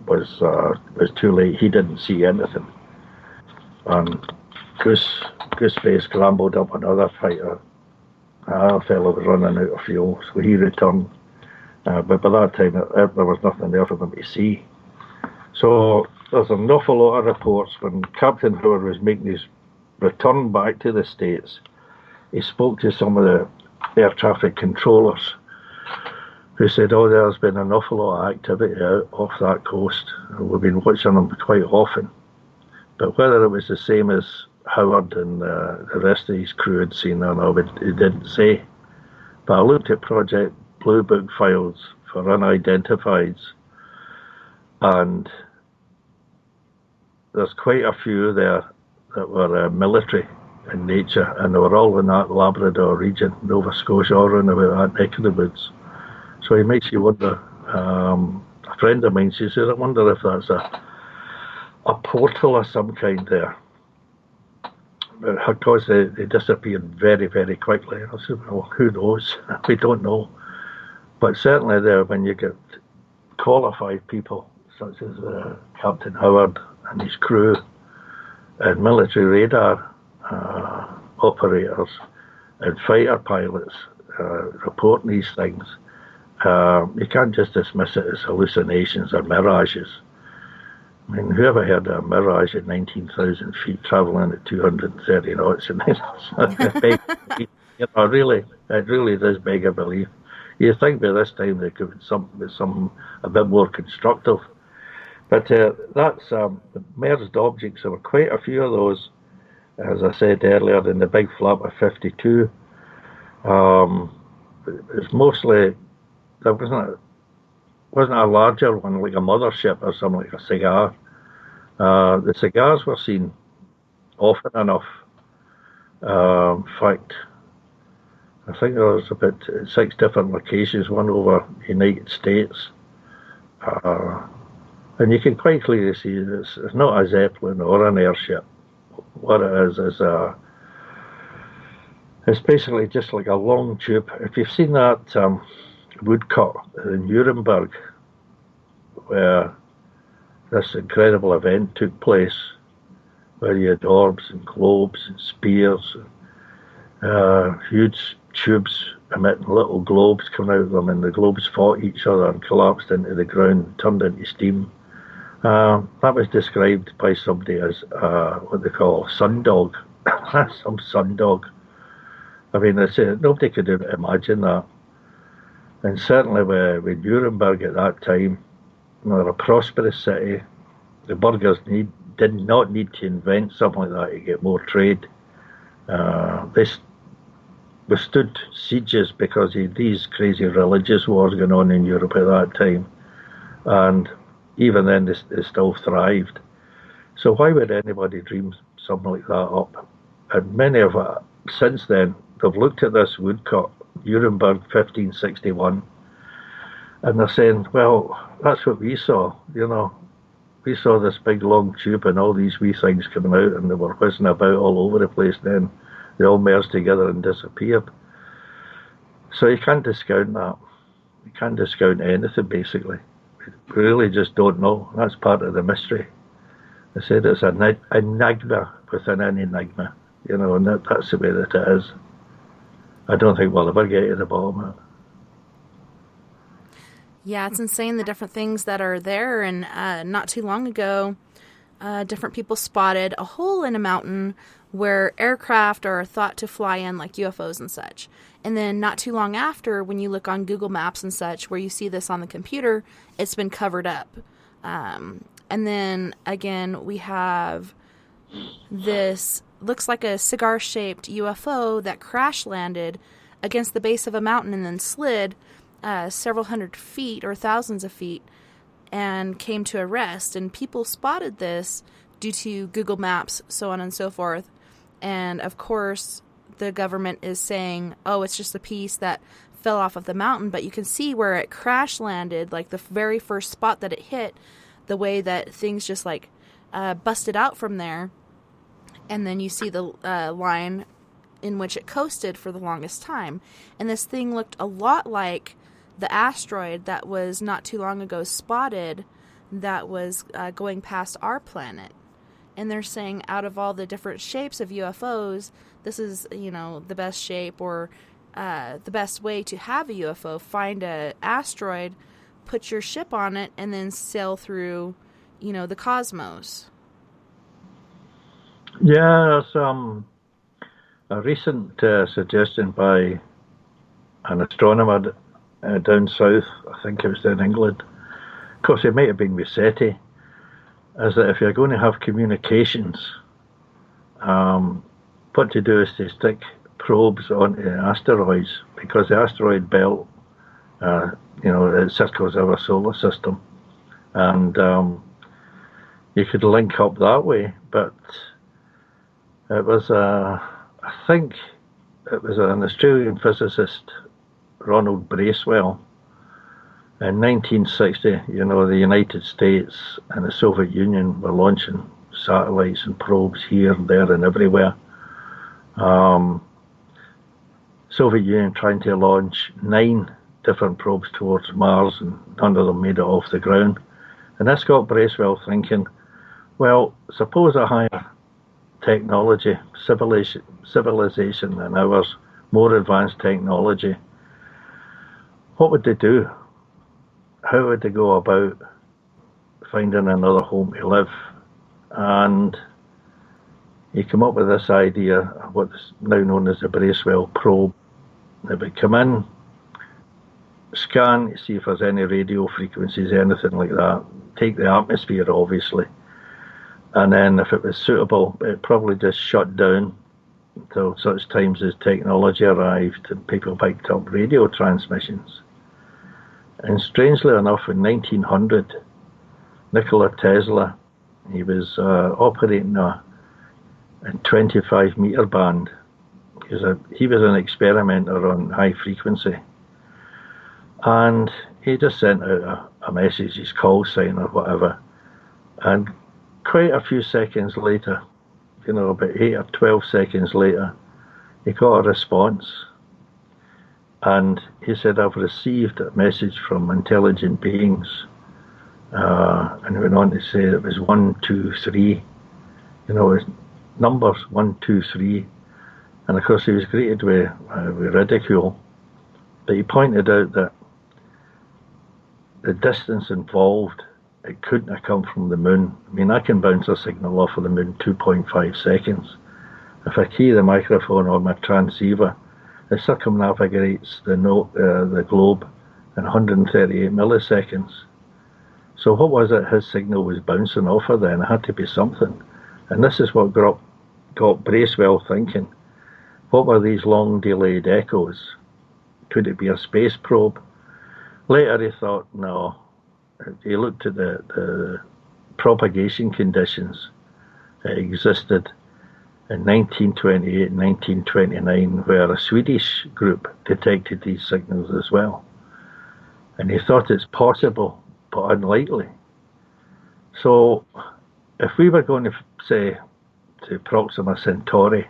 S2: was too late. He didn't see anything. And Gooseface scrambled up another fighter. Our fellow was running out of fuel, so he returned. But by that time, there was nothing there for them to see. So there's an awful lot of reports when Captain Howard was making his return back to the States. He spoke to some of the air traffic controllers who said, there's been an awful lot of activity out off that coast. We've been watching them quite often. But whether it was the same as Howard and the rest of his crew had seen or not, he didn't say. But I looked at Project Blue Book files for unidentifieds, and there's quite a few there that were military in nature, and they were all in that Labrador region, Nova Scotia, or in about that neck of the woods. So it makes you wonder. A friend of mine, she said, I wonder if that's a portal of some kind there. Because they disappeared very, very quickly. I said, well, who knows? We don't know. But certainly there, when you get qualified people, such as Captain Howard and his crew, and military radar operators, and fighter pilots reporting these things, you can't just dismiss it as hallucinations or mirages. I mean, whoever heard of a mirage at 19,000 feet travelling at 230 knots? And it really does beg a belief. You think by this time there could be something a bit more constructive. But that's the merged objects. There were quite a few of those, as I said earlier, in the big flap of 52. It's mostly, there wasn't a larger one like a mothership or something like a cigar. The cigars were seen often enough. In fact, I think there was about 6 different locations, one over the United States. And you can quite clearly see it's not a Zeppelin or an airship. What it is it's basically just like a long tube. If you've seen that woodcut in Nuremberg, where this incredible event took place, where you had orbs and globes and spears, huge tubes emitting little globes coming out of them, and the globes fought each other and collapsed into the ground, turned into steam. That was described by somebody as what they call sundog, some sundog. I mean, nobody could imagine that. And certainly with Nuremberg at that time, they're a prosperous city. The burghers did not need to invent something like that to get more trade. They withstood sieges because of these crazy religious wars going on in Europe at that time. And even then, they still thrived. So why would anybody dream something like that up? And many of it, since then, they've looked at this woodcut, Nuremberg 1561, and they're saying, well, that's what we saw, you know. We saw this big long tube and all these wee things coming out, and they were whizzing about all over the place. Then they all merged together and disappeared. So you can't discount that. You can't discount anything, basically. We really just don't know. That's part of the mystery. They said it's an enigma within an enigma, you know, and that's the way that it is. I don't think we'll ever get to the bottom of it.
S1: Yeah, it's insane the different things that are there. And not too long ago, different people spotted a hole in a mountain where aircraft are thought to fly in, like UFOs and such. And then not too long after, when you look on Google Maps and such, where you see this on the computer, it's been covered up. And then, again, we have this, looks like a cigar-shaped UFO that crash-landed against the base of a mountain and then slid several hundred feet or thousands of feet and came to a rest. And people spotted this due to Google Maps, so on and so forth. And, of course, the government is saying, oh, it's just a piece that fell off of the mountain. But you can see where it crash-landed, like the very first spot that it hit, the way that things just, like, busted out from there. And then you see the line in which it coasted for the longest time. And this thing looked a lot like the asteroid that was not too long ago spotted that was going past our planet. And they're saying out of all the different shapes of UFOs, this is, you know, the best shape or the best way to have a UFO. Find an asteroid, put your ship on it, and then sail through, you know, the cosmos.
S2: Yeah, there's a recent suggestion by an astronomer down south. I think it was in England. Of course, it might have been with SETI. Is that if you're going to have communications, what to do is to stick probes onto asteroids, because the asteroid belt, you know, it circles our solar system, and you could link up that way. But it was, I think, it was an Australian physicist, Ronald Bracewell. In 1960, you know, the United States and the Soviet Union were launching satellites and probes here, there, and everywhere. Soviet Union trying to launch 9 different probes towards Mars, and none of them made it off the ground. And this got Bracewell thinking, well, suppose a higher technology, civilization than ours, more advanced technology, what would they do? How would they go about finding another home to live? And he came up with this idea of what's now known as the Bracewell probe. They would come in, scan to see if there's any radio frequencies, anything like that, take the atmosphere obviously, and then if it was suitable, it probably just shut down until such times as technology arrived and people picked up radio transmissions. And strangely enough, in 1900, Nikola Tesla, he was operating a 25-meter band. He was an experimenter on high frequency. And he just sent out a message, his call sign or whatever. And quite a few seconds later, you know, about 8 or 12 seconds later, he got a response. And he said, I've received a message from intelligent beings. And he went on to say it was 1, 2, 3. you know, it's numbers 1, 2, 3, and of course he was greeted with ridicule. But he pointed out that the distance involved, it couldn't have come from the moon. I mean, I can bounce a signal off of the moon 2.5 seconds. If I key the microphone on my transceiver, it circumnavigates the globe in 138 milliseconds. So what was it his signal was bouncing off of then? It had to be something. And this is what got Bracewell thinking. What were these long delayed echoes? Could it be a space probe? Later he thought, no. He looked at the propagation conditions that existed in 1928 and 1929, where a Swedish group detected these signals as well. And he thought it's possible, but unlikely. So if we were going to say to Proxima Centauri,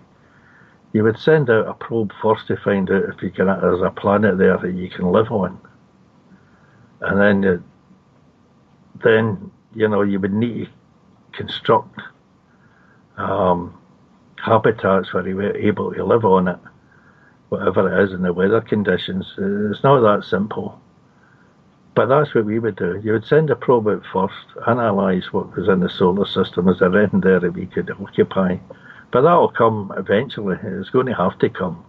S2: you would send out a probe first to find out if there's a planet there that you can live on. And then you know, you would need to construct habitats where you were able to live on it, whatever it is in the weather conditions. It's not that simple. But that's what we would do. You would send a probe out first, analyse what was in the solar system. Is there anything there that we could occupy? But that'll come eventually. It's going to have to come.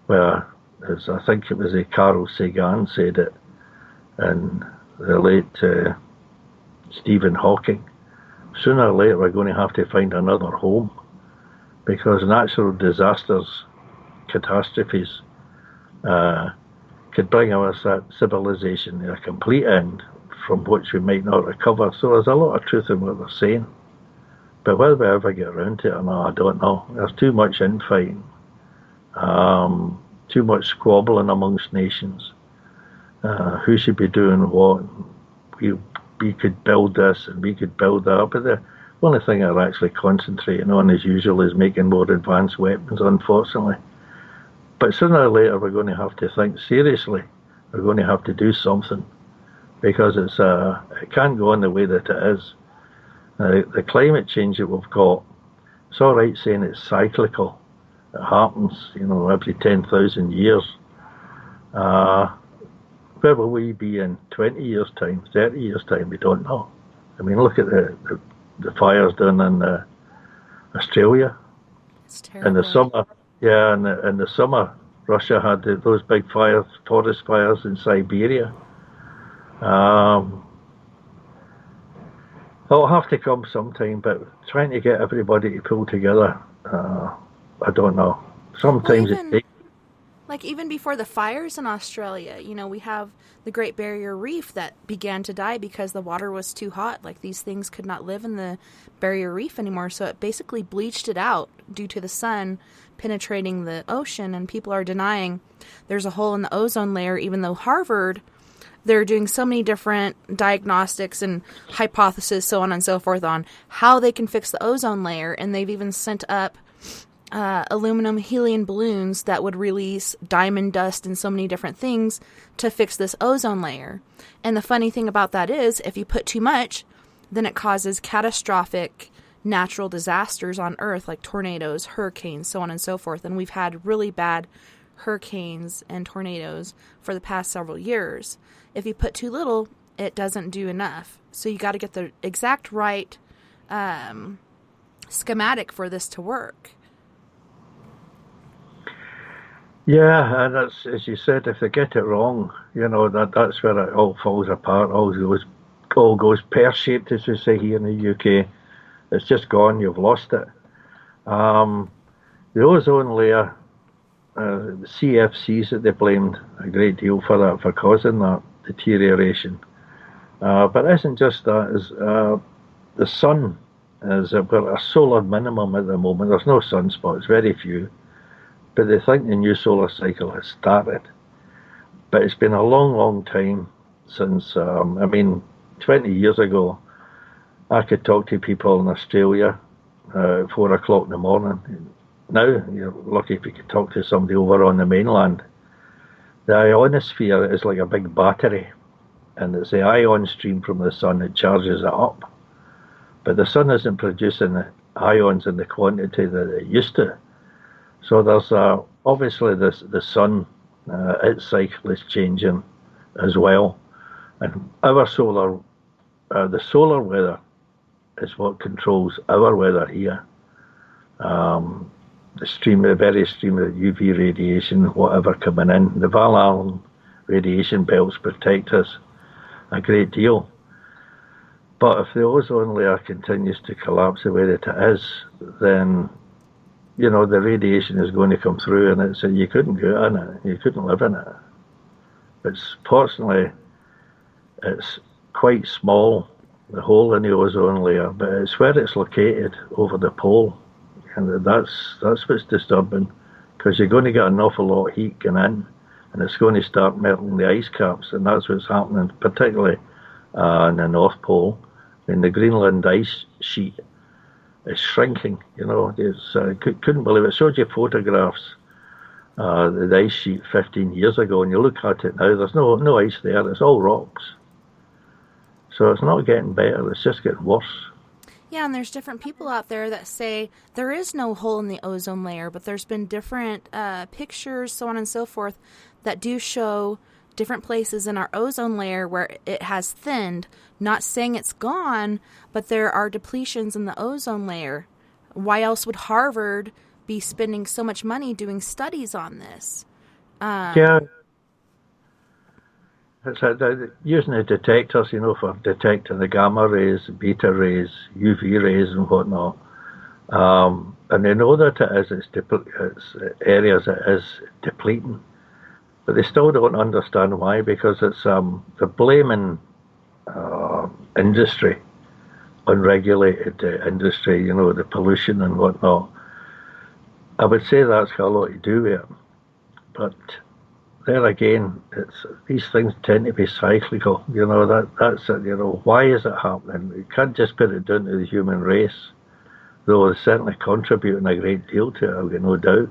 S2: Where, as I think it was Carl Sagan said it, and the late Stephen Hawking, sooner or later we're going to have to find another home, because natural disasters, catastrophes, could bring our civilization to a complete end from which we might not recover. So there's a lot of truth in what they're saying. But whether we ever get around to it or not, I don't know. There's too much infighting, too much squabbling amongst nations. Who should be doing what? We could build this and we could build that. But the only thing they're actually concentrating on, as usual, is making more advanced weapons, unfortunately. But sooner or later, we're going to have to think seriously. We're going to have to do something, because it can't go on the way that it is. The climate change that we've got, it's all right saying it's cyclical. It happens, you know, every 10,000 years. Where will we be in 20 years' time, 30 years' time? We don't know. I mean, look at the fires down in Australia.
S1: It's terrible.
S2: In the summer. Yeah, in the summer, Russia had those big fires, forest fires in Siberia. It'll have to come sometime, but trying to get everybody to pull together, I don't know. Sometimes it takes.
S1: Like even before the fires in Australia, you know, we have the Great Barrier Reef that began to die because the water was too hot. Like these things could not live in the Barrier Reef anymore, so it basically bleached it out due to the sun penetrating the ocean, and people are denying there's a hole in the ozone layer, even though Harvard, they're doing so many different diagnostics and hypotheses, so on and so forth, on how they can fix the ozone layer, and they've even sent up aluminum helium balloons that would release diamond dust and so many different things to fix this ozone layer. And the funny thing about that is, if you put too much, then it causes catastrophic natural disasters on Earth, like tornadoes, hurricanes, so on and so forth. And we've had really bad hurricanes and tornadoes for the past several years. If you put too little, it doesn't do enough. So you got to get the exact right schematic for this to work.
S2: Yeah, and that's, as you said, if they get it wrong, you know, that's where it all falls apart, all goes pear-shaped, as we say here in the UK. It's just gone, you've lost it. The ozone layer, the CFCs that they blamed a great deal for that, for causing that deterioration. But it isn't just that, the sun is, we're at a solar minimum at the moment. There's no sunspots, very few. But they think the new solar cycle has started. But it's been a long, long time since, 20 years ago, I could talk to people in Australia at 4 o'clock in the morning. Now, you're lucky if you could talk to somebody over on the mainland. The ionosphere is like a big battery, and it's the ion stream from the sun that charges it up. But the sun isn't producing ions in the quantity that it used to. So there's obviously the sun, its cycle is changing as well. And our the solar weather is what controls our weather here. The various stream of UV radiation, whatever coming in. The Val Allen radiation belts protect us a great deal. But if the ozone layer continues to collapse the way that it is, then, the radiation is going to come through, and you couldn't go in it, you couldn't live in it. Fortunately, it's quite small, the hole in the ozone layer, but it's where it's located over the pole, and that's what's disturbing, because you're going to get an awful lot of heat going in, and it's going to start melting the ice caps, and that's what's happening, particularly in the North Pole. In the Greenland ice sheet is shrinking. Couldn't believe it. I showed you photographs the ice sheet 15 years ago, and you look at it now, there's no ice there, it's all rocks. So it's not getting better, it's just getting worse.
S1: Yeah, and there's different people out there that say there is no hole in the ozone layer, but there's been different pictures, so on and so forth, that do show different places in our ozone layer where it has thinned. Not saying it's gone, but there are depletions in the ozone layer. Why else would Harvard be spending so much money doing studies on this?
S2: Yeah. It's using the detectors, for detecting the gamma rays, beta rays, UV rays and whatnot. And they know that it's areas it is depleting. But they still don't understand why, because it's they're blaming industry, unregulated industry, the pollution and whatnot. I would say that's got a lot to do with it. But there again, these things tend to be cyclical. That's it. Why is it happening? You can't just put it down to the human race, though they're certainly contributing a great deal to it, I've got no doubt.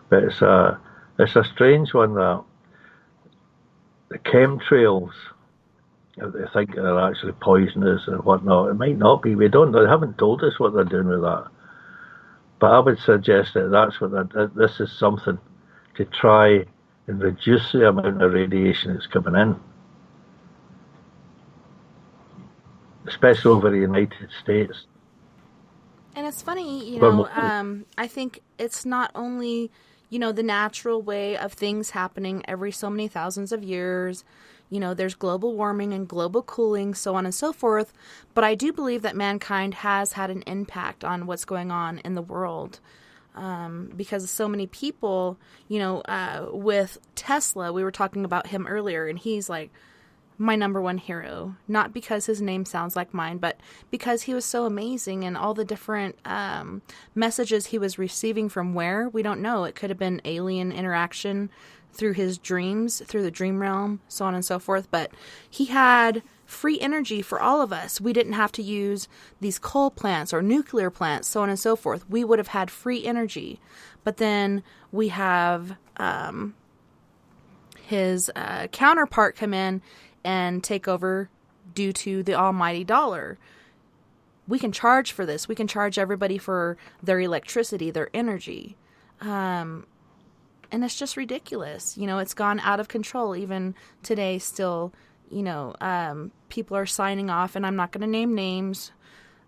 S2: But it's a strange one that the chemtrails, they think they're actually poisonous and whatnot. It might not be. We don't know. They haven't told us what they're doing with that. But I would suggest that this is something to try and reduce the amount of radiation that's coming in, especially over the United States.
S1: And it's funny, I think it's not only, the natural way of things happening every so many thousands of years. There's global warming and global cooling, so on and so forth. But I do believe that mankind has had an impact on what's going on in the world. Because so many people, with Tesla, we were talking about him earlier, and he's like my number one hero, not because his name sounds like mine, but because he was so amazing and all the different messages he was receiving from where, we don't know. It could have been alien interaction through his dreams, through the dream realm, so on and so forth. But he had free energy for all of us. We didn't have to use these coal plants or nuclear plants, so on and so forth. We would have had free energy. But then we have his counterpart come in and take over due to the almighty dollar. We can charge for this. We can charge everybody for their electricity, their energy. And it's just ridiculous. It's gone out of control. Even today still, people are signing off, and I'm not going to name names,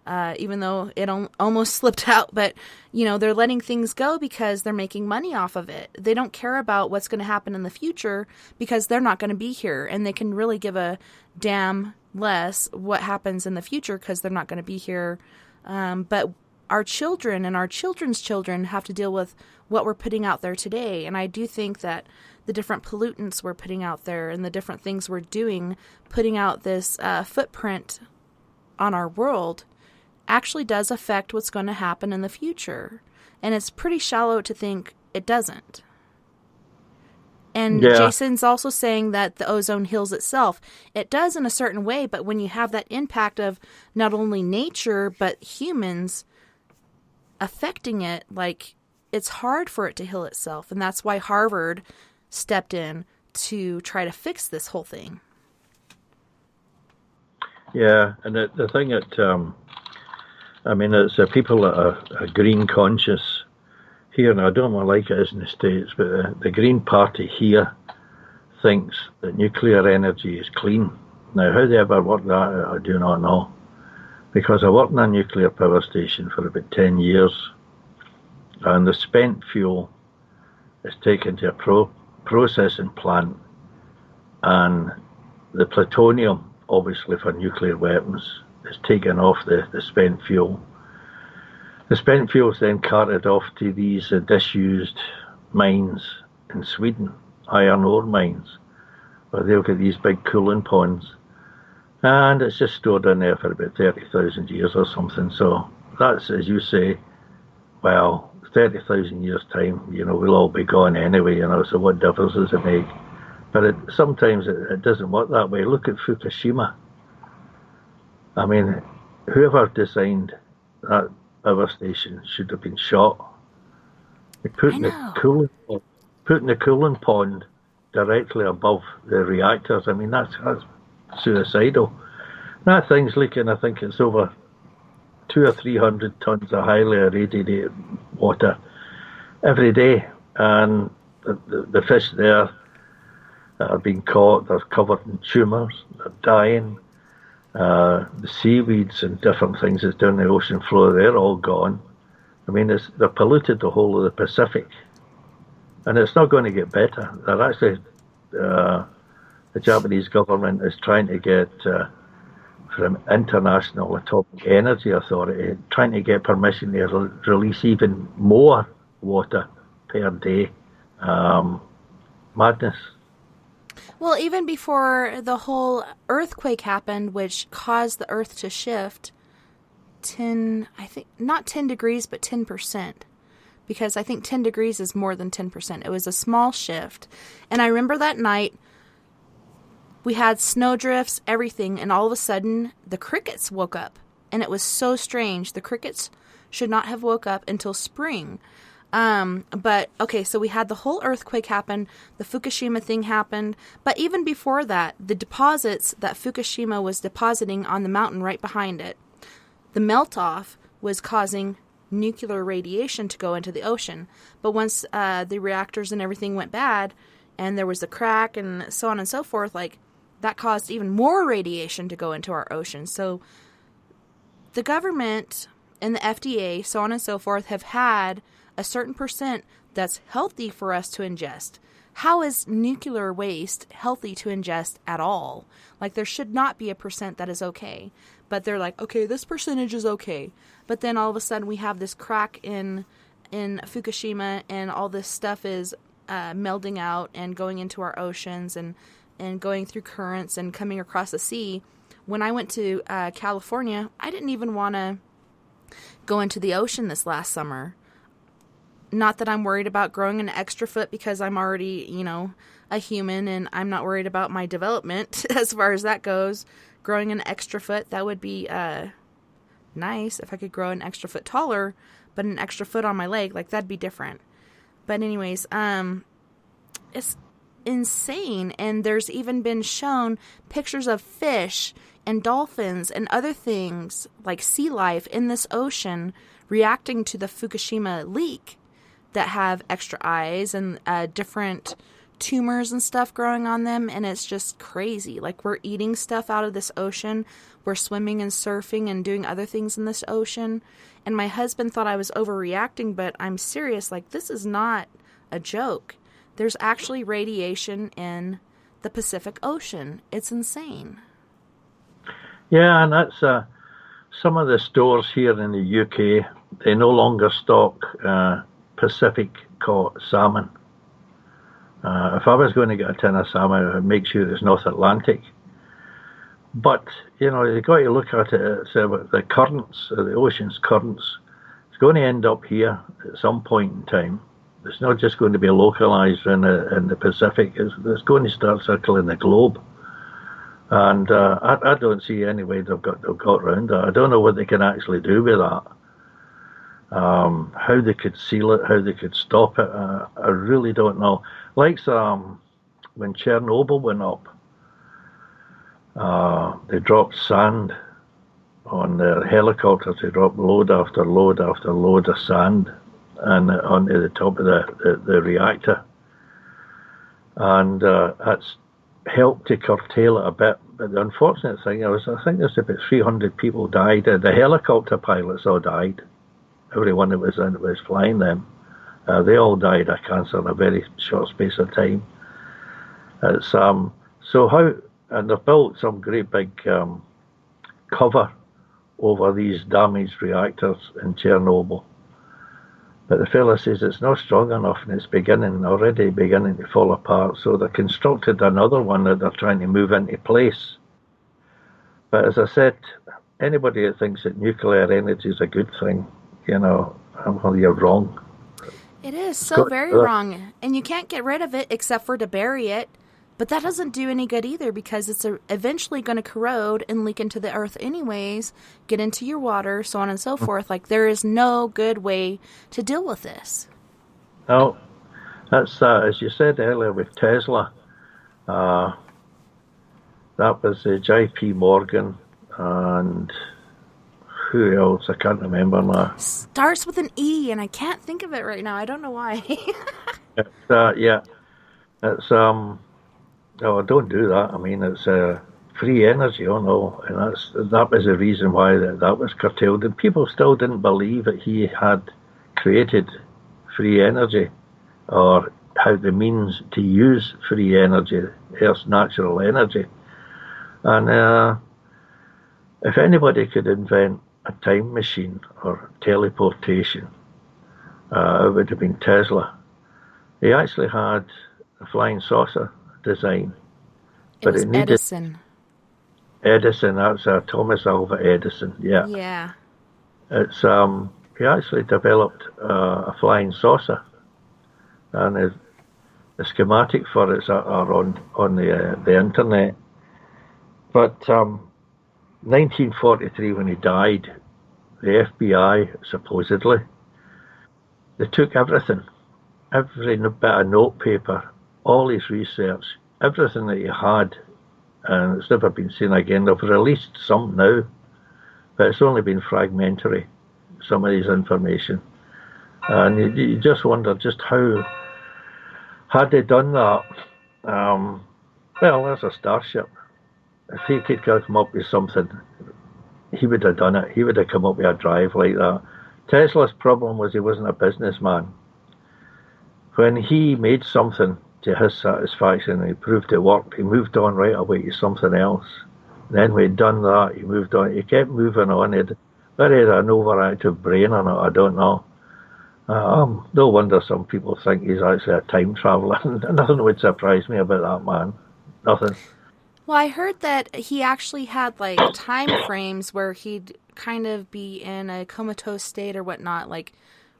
S1: even though it almost slipped out. But, they're letting things go because they're making money off of it. They don't care about what's going to happen in the future because they're not going to be here. And they can really give a damn less what happens in the future because they're not going to be here. But our children and our children's children have to deal with what we're putting out there today. And I do think that the different pollutants we're putting out there and the different things we're doing, putting out this footprint on our world, actually does affect what's going to happen in the future. And it's pretty shallow to think it doesn't. And yeah. Jason's also saying that the ozone heals itself. It does in a certain way, but when you have that impact of not only nature, but humans affecting it, it's hard for it to heal itself. And that's why Harvard stepped in to try to fix this whole thing. Yeah, and the thing that
S2: I mean, it's people that are green conscious here, and I don't know like it is in the States, but the Green Party here thinks that nuclear energy is clean. Now, how they ever work that out, I do not know, because I worked in a nuclear power station for about 10 years, and the spent fuel is taken to a processing plant, and the plutonium, obviously for nuclear weapons, is taken off the spent fuel. The spent fuel is then carted off to these disused mines in Sweden, iron ore mines, where they'll get these big cooling ponds. And it's just stored in there for about 30,000 years or something. So that's, as you say, well, 30,000 years' time, we'll all be gone anyway, so what difference does it make? But sometimes it doesn't work that way. Look at Fukushima. I mean, whoever designed that power station should have been shot. Putting the cooling pond directly above the reactors, I mean, that's suicidal. That thing's leaking, I think it's over 200 or 300 tons of highly irradiated water every day. And the fish there that are being caught, they're covered in tumours, they're dying. The seaweeds and different things that's down the ocean floor, they're all gone. I mean, they're polluted the whole of the Pacific. And it's not going to get better. They're actually, the Japanese government is trying to get, from International Atomic Energy Authority, trying to get permission to release even more water per day. Madness.
S1: Well, even before the whole earthquake happened, which caused the earth to shift not 10 degrees, but 10%. Because I think 10 degrees is more than 10%. It was a small shift. And I remember that night, we had snowdrifts, everything, and all of a sudden, the crickets woke up. And it was so strange. The crickets should not have woke up until spring. But, okay, so we had the whole earthquake happen, the Fukushima thing happened, but even before that, the deposits that Fukushima was depositing on the mountain right behind it, the melt-off was causing nuclear radiation to go into the ocean. But once the reactors and everything went bad, and there was a crack and so on and so forth, that caused even more radiation to go into our ocean. So the government and the FDA, so on and so forth, have had a certain percent that's healthy for us to ingest. How is nuclear waste healthy to ingest at all? There should not be a percent that is okay. But they're like, okay, this percentage is okay. But then all of a sudden we have this crack in Fukushima, and all this stuff is melding out and going into our oceans and going through currents and coming across the sea. When I went to California, I didn't even want to go into the ocean this last summer. Not that I'm worried about growing an extra foot, because I'm already, a human, and I'm not worried about my development as far as that goes. Growing an extra foot, that would be nice if I could grow an extra foot taller, but an extra foot on my leg, that'd be different. But anyways, it's insane. And there's even been shown pictures of fish and dolphins and other things like sea life in this ocean reacting to the Fukushima leak that have extra eyes and different tumors and stuff growing on them. And it's just crazy. We're eating stuff out of this ocean. We're swimming and surfing and doing other things in this ocean. And my husband thought I was overreacting, but I'm serious. This is not a joke. There's actually radiation in the Pacific Ocean. It's insane.
S2: Yeah, and that's some of the stores here in the UK, they no longer stock Pacific caught salmon. If I was going to get a tin of salmon, I would make sure it's North Atlantic. But, you've got to look at it, the currents, the ocean's currents, it's going to end up here at some point in time. It's not just going to be localised in the Pacific, it's going to start circling the globe. And I don't see any way they've got around that. I don't know what they can actually do with that. How they could seal it, how they could stop it, I really don't know. When Chernobyl went up, they dropped sand on their helicopter to drop load after load after load of sand and onto the top of the reactor. And that's helped to curtail it a bit. But the unfortunate thing is, I think there's about 300 people died. The helicopter pilots all died. Everyone that was flying them. They all died of cancer in a very short space of time. It's so how, and they've built some great big cover over these damaged reactors in Chernobyl. But the fella says it's not strong enough and it's already beginning to fall apart. So they constructed another one that they're trying to move into place. But as I said, anybody that thinks that nuclear energy is a good thing, well, you're wrong.
S1: It is so very wrong. And you can't get rid of it except for to bury it. But that doesn't do any good either because it's eventually going to corrode and leak into the earth anyways, get into your water, so on and so forth. Like, there is no good way to deal with this.
S2: No, that's, as you said earlier with Tesla, that was J.P. Morgan and who else? I can't remember now.
S1: Starts with an E, and I can't think of it right now. I don't know why.
S2: Yeah. It's, no, don't do that. I mean, it's free energy, no, and that was the reason why that was curtailed. And people still didn't believe that he had created free energy or had the means to use free energy, Earth's natural energy. And if anybody could invent a time machine or teleportation, it would have been Tesla. He actually had a flying saucer design, but it needed
S1: Edison.
S2: That's Thomas Alva Edison. Yeah. It's he actually developed a flying saucer, and the schematic for it are on the internet. But 1943, when he died, the FBI supposedly they took everything, every bit of notepaper, all his research, everything that he had, and it's never been seen again. They've released some now, but it's only been fragmentary, some of his information. And you just wonder just how, had they done that, well, there's a starship. If he could come up with something, he would have done it. He would have come up with a drive like that. Tesla's problem was he wasn't a businessman. When he made something to his satisfaction and he proved it worked, he moved on right away to something else. And then when he'd done that, he moved on. He kept moving on. He had an overactive brain on it, I don't know. No wonder some people think he's actually a time traveller. Nothing would surprise me about that man. Nothing.
S1: Well, I heard that he actually had, like, time frames where he'd kind of be in a comatose state or whatnot, like,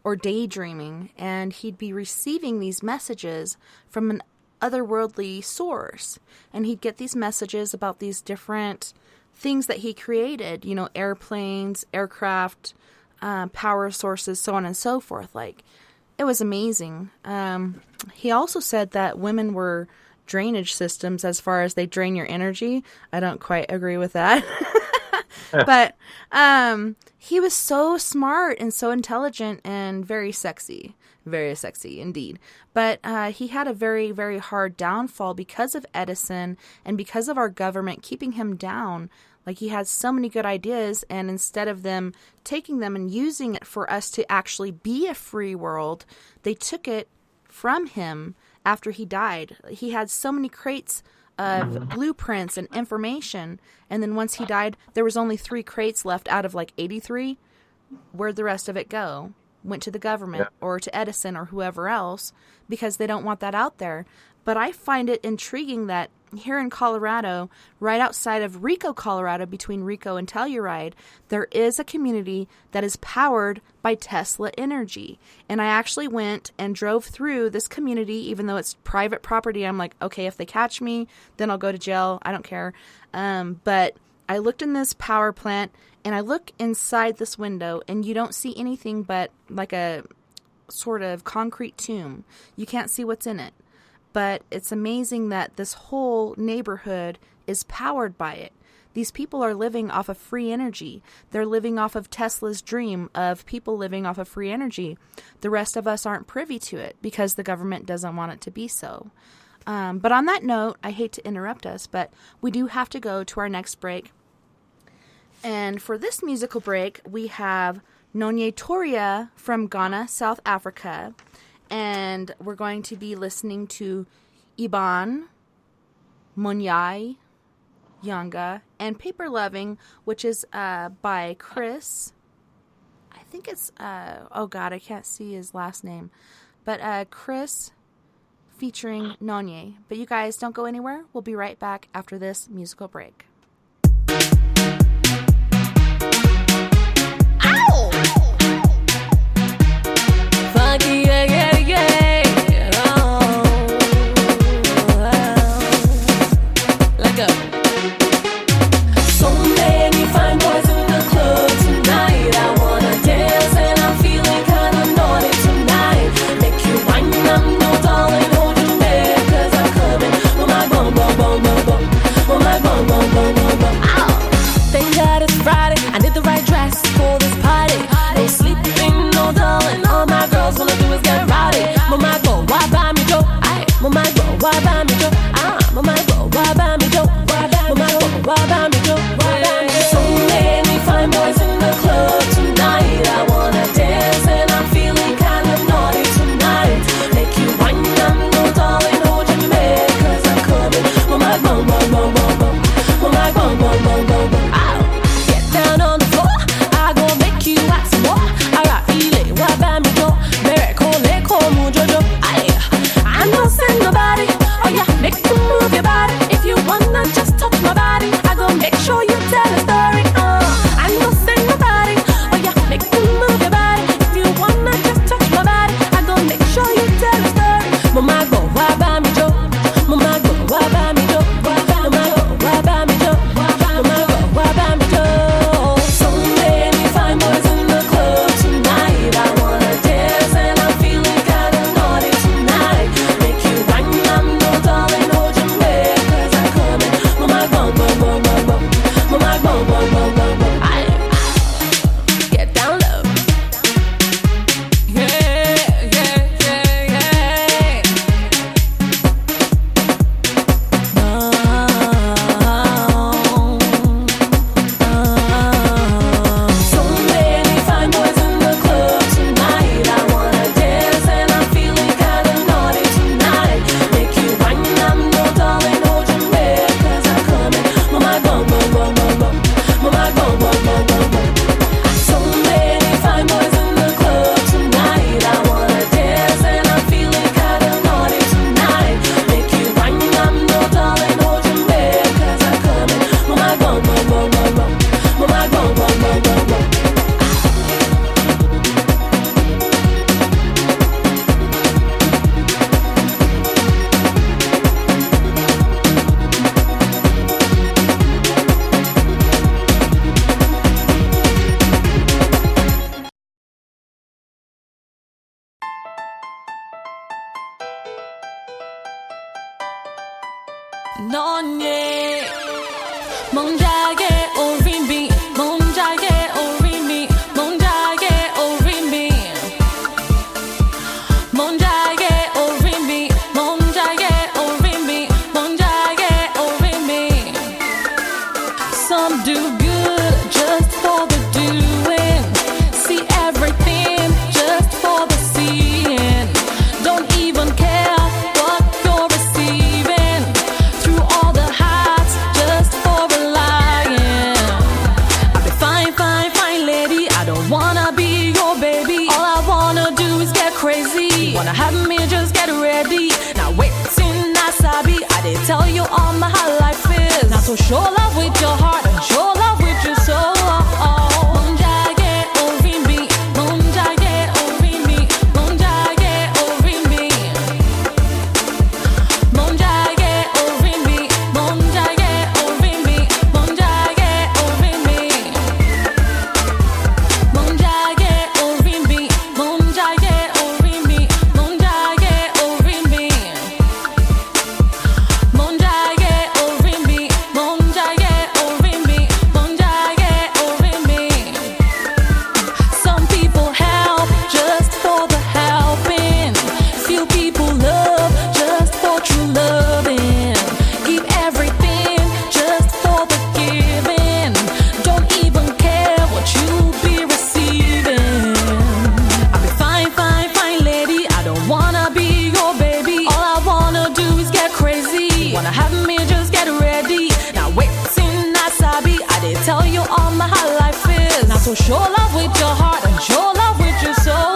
S1: or daydreaming, and he'd be receiving these messages from an otherworldly source. And he'd get these messages about these different things that he created, airplanes, aircraft, power sources, so on and so forth. Like, it was amazing. He also said that women were drainage systems as far as they drain your energy. I don't quite agree with that. But he was so smart and so intelligent and very sexy indeed. But he had a very, very hard downfall because of Edison and because of our government keeping him down. Like, he had so many good ideas, and instead of them taking them and using it for us to actually be a free world, they took it from him after he died. He had so many crates of blueprints and information, and then once he died, there was only 3 crates left out of like 83. Where'd the rest of it go? Went to the government or to Edison or whoever else, because they don't want that out there. But I find it intriguing that here in Colorado, right outside of Rico, Colorado, between Rico and Telluride, there is a community that is powered by Tesla energy. And I actually went and drove through this community, even though it's private property. I'm like, okay, if they catch me, then I'll go to jail. I don't care. But I looked in this power plant, and I look inside this window, and you don't see anything but like a sort of concrete tomb. You can't see what's in it. But it's amazing that this whole neighborhood is powered by it. These people are living off of free energy. They're living off of Tesla's dream of people living off of free energy. The rest of us aren't privy to it because the government doesn't want it to be so. But on that note, I hate to interrupt us, but we do have to go to our next break. And for this musical break, we have Nonye Toria from Ghana, South Africa. And we're going to be listening to Iban, Monyai, Yanga, and Paper Loving, which is by Chris. I think it's, oh God, I can't see his last name. But Chris featuring Nonye. But you guys don't go anywhere. We'll be right back after this musical break.
S5: Ow! Funky, yeah, yeah, yeah. Oh. Let go. So many fine boys in the club tonight. I wanna dance and I'm feeling kinda naughty tonight. Make you wine, I'm no darling, hold your neck, 'cause I'm coming. Oh my bum bum bum bum bum. Oh my bum bum bum bum bum. Ow! Thank God it's Friday. I need the right dress for this party. No sleeping, no darling. All my girls wanna do is get rowdy. Mama go, why buy me Joe? Aye, mama go, why buy me Joe? Ah, mama go, why buy me Joe? Mama go, why buy me Joe? So many fine boys in the club tonight. I wanna dance and I'm feeling kinda naughty tonight. Make you wine, I'm no darling, hold your neck, 'cause I'm coming. Mama bum bum bum bum bum. Mama bum bum bum bum bum. Ow. Get down on the floor. I gon' make you wax some more. I got feeling, why buy me Joe? Very cool, let come Jojo. I'm not saying nobody. Oh yeah, make you move your body. If you wanna just touch my body, I gon' make sure you tell a story. I'm not saying nobody. Oh yeah, make you move your body. If you wanna just touch my body, I gon' make sure you tell a story. Mama go, why buy me Joe? Mama go, why buy me Joe? Mama go, why buy me Joe? Mama go, why buy me Joe? So many fine boys in the club tonight. I wanna dance and I'm feeling kinda naughty tonight. Make you wine, I'm no darling, hold your neck, 'cause I'm coming. Mama bum bum bum bum bum. Mama bum bum bum bum bum. Get down low. Yeah, yeah, yeah, yeah. So many fine boys in the club tonight. I wanna dance and I'm feeling kinda naughty tonight. Make you wine, I'm no darling, hold your neck, 'cause I'm coming. Mama bum bum bum bum bum. Mama bum bum bum bum bum. So many fine boys in the club tonight. I wanna dance and I'm feeling kinda naughty tonight. Make you wine, I'm no darling, hold your neck, 'cause I'm coming. Mama bum bum bum bum bum. Mama bum bum bum bum bum. Nonye Monjage Orimi Monjage Orimi Monjage Orimi Monjage Orimi Monjage Orimi Monjage Orimi. Some do good just for the doing. See everything just for the seeing. Don't even care what you're receiving. Through all the heights just for relying. I'll be fine, fine, fine lady. I don't wanna be your baby. All I wanna do is get crazy. Wanna have me, just get ready. Now waiting, I sabi. I did tell you all my how life is. Now so show love with your heart and show love with your soul. Monjage Orimi, Monjage Orimi, Monjage Orimi. Monjage Orimi, Monjage Orimi, Monjage Orimi. Monjage Orimi, Monjage Orimi, Monjage Orimi. Monjage Orimi, Monjage Orimi. show love with your heart and show love with your soul.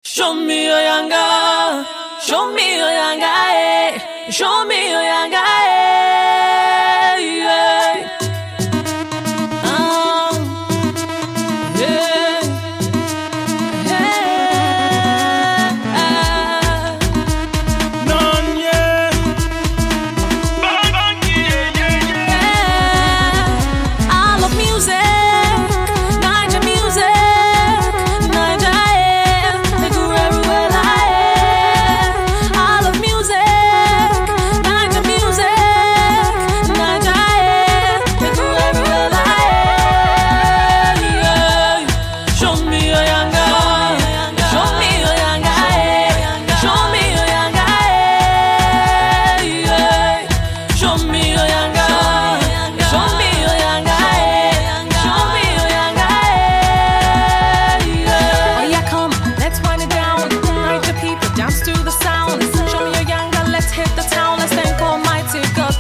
S5: Show me your yanga, show me your yanga, eh. Show me your yanga, eh. Yeah. Yeah. Yeah.
S4: None, yeah.
S5: Yeah. I love music, Niger music, Niger.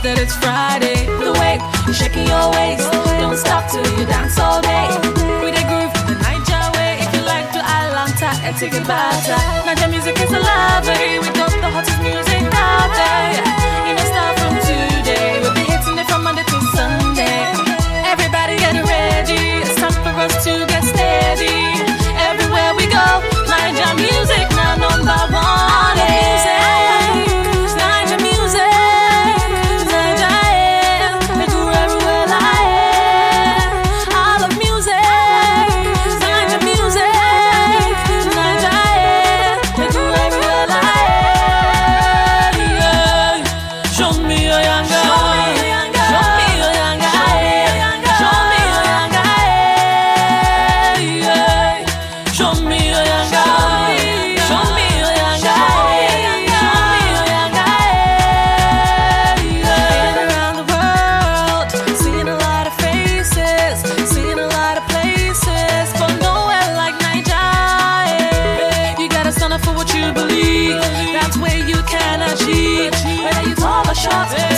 S5: That it's Friday, the way you're shaking your waist, don't stop till you dance all day. With a groove, the Niger way. If you like to Atlanta, take it back. Niger music is alive, we got the hottest music out there. You must start from today, we'll be hitting it from Monday to Sunday. Everybody get ready, it's time for us to get steady. Everywhere we go, Niger music now number one.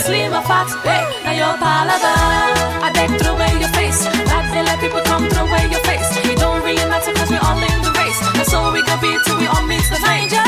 S5: Slim or fat, hey, now you're palaver. I beg, throw away your face. Bad they let people come, throw away your face. It don't really matter cause we're all in the race. That's all we can be till we all meet the Niger.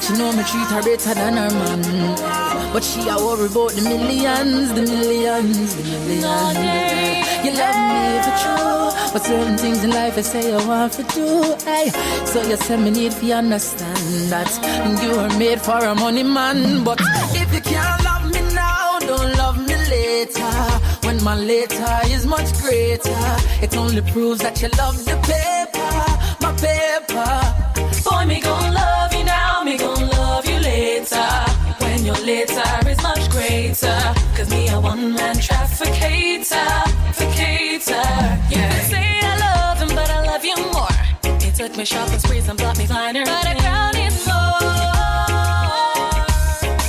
S5: She know me treat her better than her man, but she a worry about the millions, the millions, the millions. You love me for true, but certain things in life I say I want to do. Hey, so you say me need to understand that you are made for a money man. But if you can't love me now, don't love me later. When when my later is much greater. It only proves that you love the paper, my paper. Boy, me gon' love you now, me gon' love you later. When your later is much greater. Cause me a one-man trafficator, yeah. They say I love him, but I love you more. He took me shopping sprees and bought me finer, but I crown it more.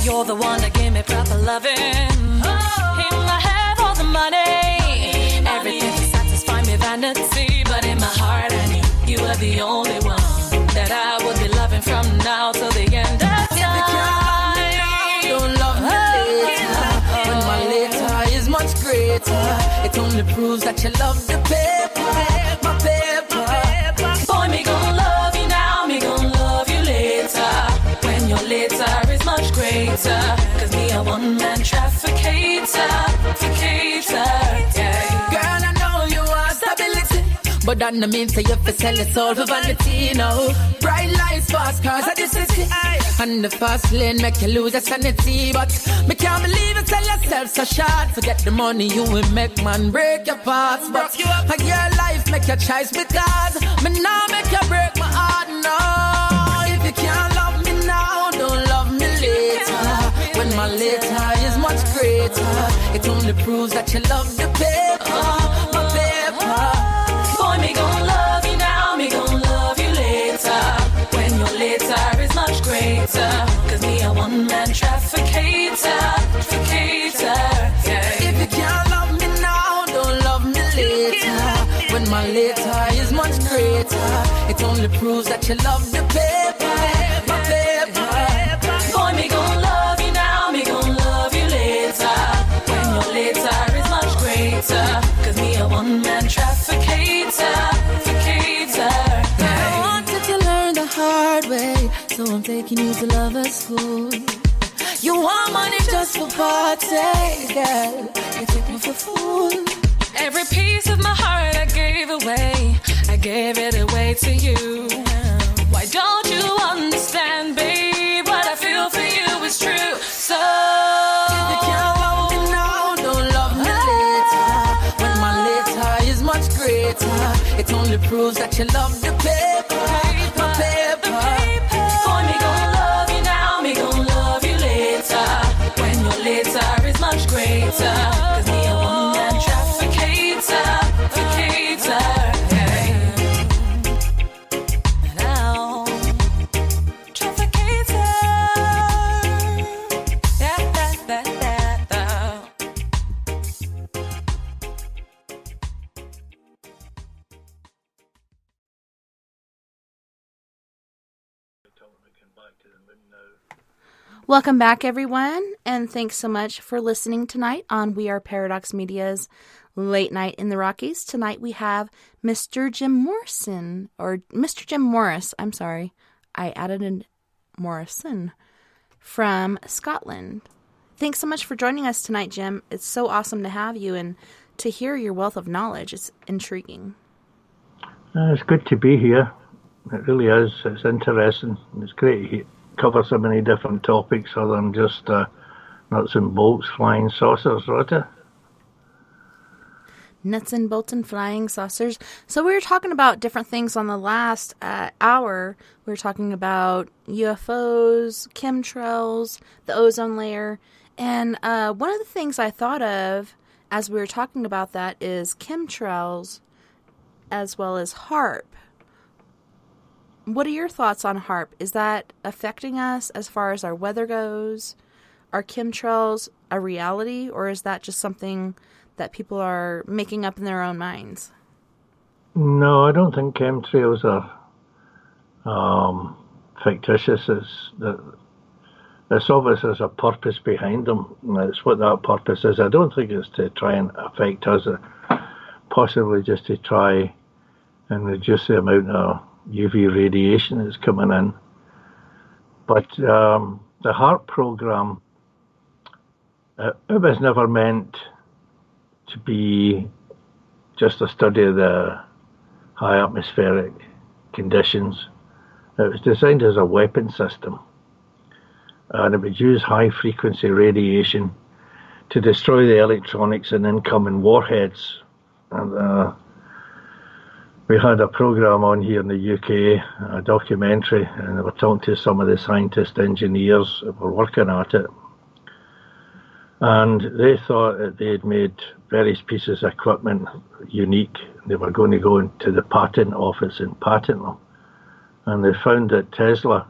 S5: You're the one that gave me proper loving. Him, I have all the money. Everything to satisfy me vanity, but in my heart I knew you were the only one that I would be loving from now till the end of time. If you can't love me now, don't love me later. When my later is much greater, it only proves that you love the paper, my paper. Boy, me gon' love you now, me gon' love you later. When your later is much greater. Cause me a one-man trafficator, yeah. Girl, I know you want stability, but that no mean say you fi sell your soul for vanity, no. Bright lights, fast cars at the city, and the fast lane make you lose your sanity. But me can't believe you sell yourself so short. Forget the money you will make, man, break your parts. But your life make your choice because me now make you break my heart, no. If you can't love me now, don't love me later. When my later is much greater, it only proves that you love the paper, my paper. Boy, me gon' love you now, me gon' love you later. When your later is much greater. Cause me a one-man trafficator, yeah. If you can't love me now, don't love me later. When my later is much greater, it only proves that you love the paper, my paper. Boy, me gon' love you now, me gon' love you later. When your later is much greater. Cause me a one-man trafficator, yeah. I wanted to learn the hard way, so I'm taking you to lover school. You want money just for party, girl. You take me for fool. Every piece of my heart I gave away. I gave it away to you. Why don't you understand, babe? What I feel for you is true. So if you can't love me now, don't love me later. When my later is much greater, it only proves that you love the paper, my paper. Boy, me gon' love you now, me gon' love you later. When your later is much greater. Cause me a one-man trafficator, yeah. Now, trafficator, yeah.
S1: Welcome back, everyone, and thanks so much for listening tonight on We Are Paradox Media's Late Night in the Rockies. Tonight we have Mr. Jim Morrison, or Mr. Jim Morris, I'm sorry. I added in Morrison from Scotland. Thanks so much for joining us tonight, Jim. It's so awesome to have you and to hear your wealth of knowledge. It's intriguing.
S2: It's good to be here. It really is. It's interesting. It's great to cover so many different topics other than just nuts and bolts, flying saucers, Rhoda.
S1: Nuts and bolts and flying saucers. So we were talking about different things on the last hour. We were talking about UFOs, chemtrails, the ozone layer. And one of the things I thought of as we were talking about that is chemtrails as well as HAARP. What are your thoughts on HAARP? Is that affecting us as far as our weather goes? Are chemtrails a reality, or is that just something that people are making up in their own minds?
S2: No, I don't think chemtrails are fictitious. It's obvious there's a purpose behind them, and that's what that purpose is. I don't think it's to try and affect us, possibly just to try and reduce the amount of UV radiation that's coming in. But the HAARP program, it was never meant to be just a study of the high atmospheric conditions. It was designed as a weapon system, and it would use high frequency radiation to destroy the electronics and incoming warheads. And we had a program on here in the UK, a documentary, and they were talking to some of the scientists, engineers that were working at it. And they thought that they had made various pieces of equipment unique. They were going to go into the patent office and patent them. And they found that Tesla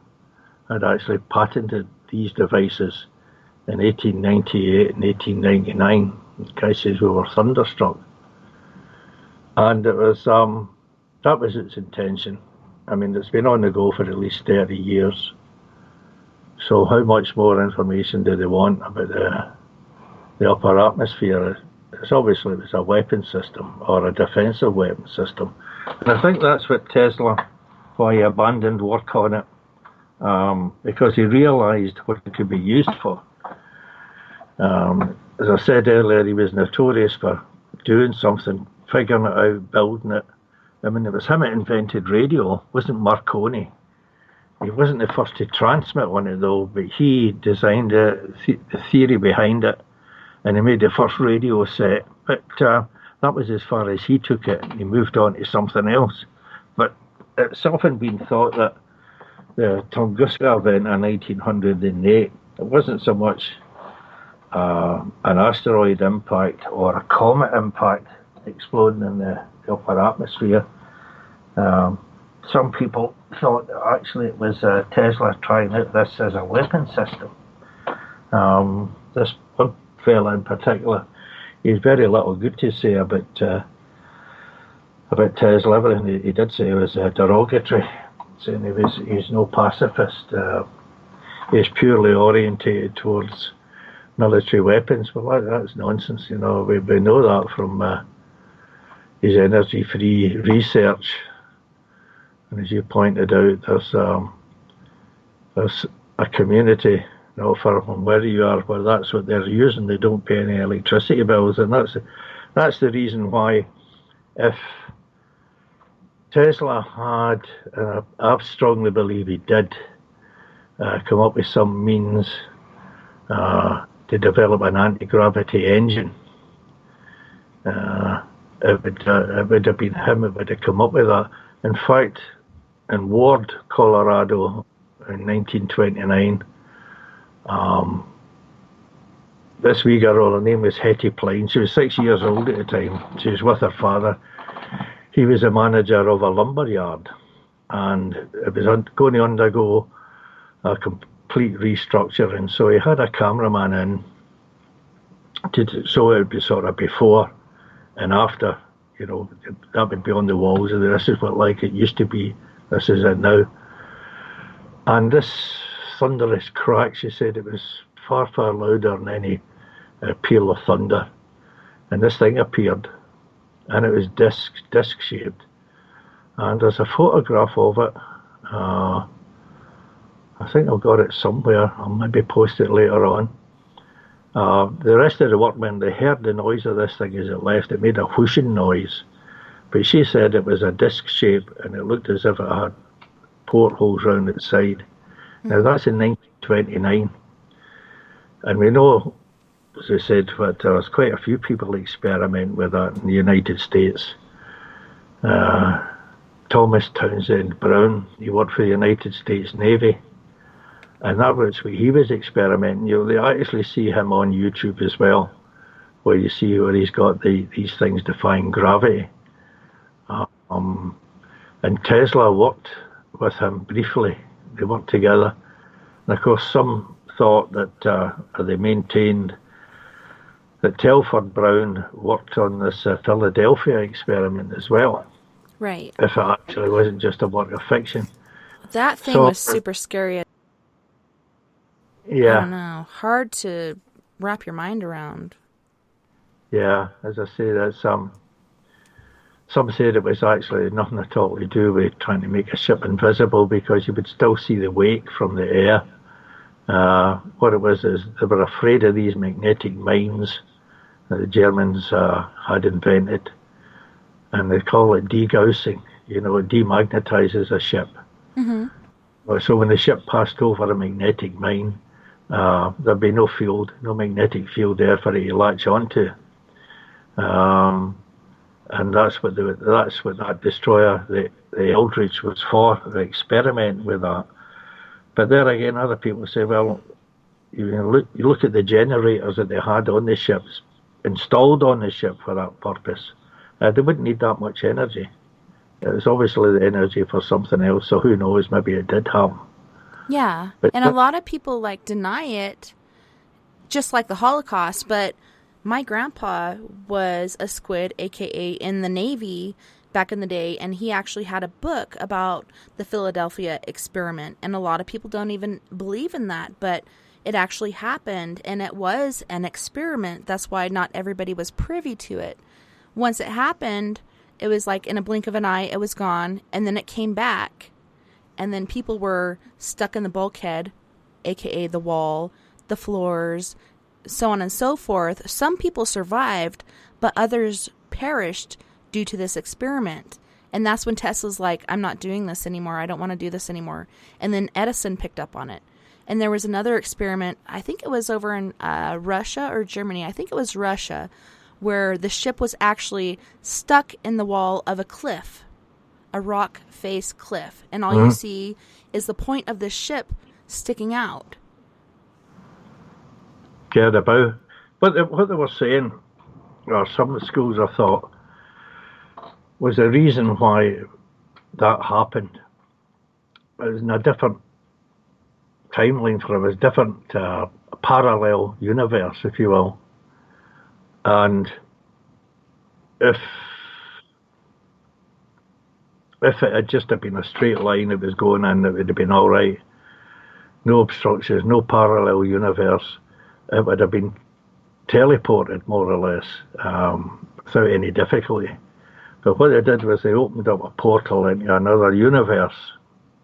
S2: had actually patented these devices in 1898 and 1899. The guy says we were thunderstruck. And it was that was its intention. I mean, it's been on the go for at least 30 years. So how much more information do they want about the upper atmosphere? It's obviously it was a weapon system or a defensive weapon system. And I think that's what Tesla, why he abandoned work on it, because he realised what it could be used for. As I said earlier, he was notorious for doing something, figuring it out, building it. I mean, it was him that invented radio. It wasn't Marconi. He wasn't the first to transmit on it, though, but he designed it, the theory behind it, and he made the first radio set. But that was as far as he took it. He moved on to something else. But it's often been thought that the Tunguska event in 1908, it wasn't so much an asteroid impact or a comet impact exploding in the upper atmosphere. Some people thought that actually it was Tesla trying out this as a weapon system. This one fella in particular, he has very little good to say about Tesla. Everything he did say was derogatory, saying he's no pacifist. He's purely orientated towards military weapons. Well, that's nonsense. You know, we know that from his energy-free research. And as you pointed out, there's a community not far from where you are where that's what they're using. They don't pay any electricity bills, and that's the reason why, if Tesla had, I strongly believe he did, come up with some means to develop an anti-gravity engine, it would have been him that would have come up with that. In fact, in Ward, Colorado, in 1929, this wee girl, her name was Hetty Pline. She was 6 years old at the time. She was with her father. He was a manager of a lumber yard, and it was going to undergo a complete restructuring. So he had a cameraman in so it would be sort of before and after. You know, that would be on the walls, and this is what like it used to be. This is it now. And this thunderous crack, she said, it was far, far louder than any peal of thunder. And this thing appeared, and it was disc shaped. And there's a photograph of it. I think I've got it somewhere. I'll maybe post it later on. The rest of the workmen, they heard the noise of this thing as it left. It made a whooshing noise. But she said it was a disc shape, and it looked as if it had portholes round its side. Now, that's in 1929. And we know, as I said, that there was quite a few people experiment with that in the United States. Thomas Townsend Brown, he worked for the United States Navy. And that was what he was experimenting. You know, they actually see him on YouTube as well, where you see where he's got these things defying gravity. And Tesla worked with him briefly. They worked together. And of course, some thought that, they maintained that Telford Brown worked on this Philadelphia experiment as well.
S1: Right.
S2: If it actually wasn't just a work of fiction.
S1: That thing was super scary.
S2: Yeah.
S1: I don't know. Hard to wrap your mind around.
S2: Yeah, as I say, that's some said it was actually nothing at all to do with trying to make a ship invisible, because you would still see the wake from the air. What it was is they were afraid of these magnetic mines that the Germans had invented, and they call it degaussing. You know, it demagnetizes a ship. Mm-hmm. So when the ship passed over a magnetic mine, There'd be no field, no magnetic field there for it to latch onto. And that's what that destroyer, the Eldridge, was for, the experiment with that. But there again, other people say, well, you look at the generators that they had on the ships, installed on the ship for that purpose. They wouldn't need that much energy. It was obviously the energy for something else, so who knows, maybe it did happen.
S1: Yeah, and a lot of people deny it, just like the Holocaust, but my grandpa was a squid, aka in the Navy back in the day, and he actually had a book about the Philadelphia experiment, and a lot of people don't even believe in that, but it actually happened, and it was an experiment. That's why not everybody was privy to it. Once it happened, it was like in a blink of an eye, it was gone, and then it came back, and then people were stuck in the bulkhead, aka the wall, the floors, so on and so forth. Some people survived, but others perished due to this experiment. And that's when Tesla's like, I'm not doing this anymore. I don't want to do this anymore. And then Edison picked up on it. And there was another experiment, I think it was over in Russia or Germany. I think it was Russia, where the ship was actually stuck in the wall of a cliff, a rock face cliff. And all you see is the point of the ship sticking out.
S2: Cared about. But what they were saying, or some schools I thought, was the reason why that happened. It was in a different timeline for it. It was different parallel universe, if you will. And if it had just been a straight line it was going in, it would have been all right. No obstructions, no parallel universe. It would have been teleported, more or less, without any difficulty. But what they did was they opened up a portal into another universe,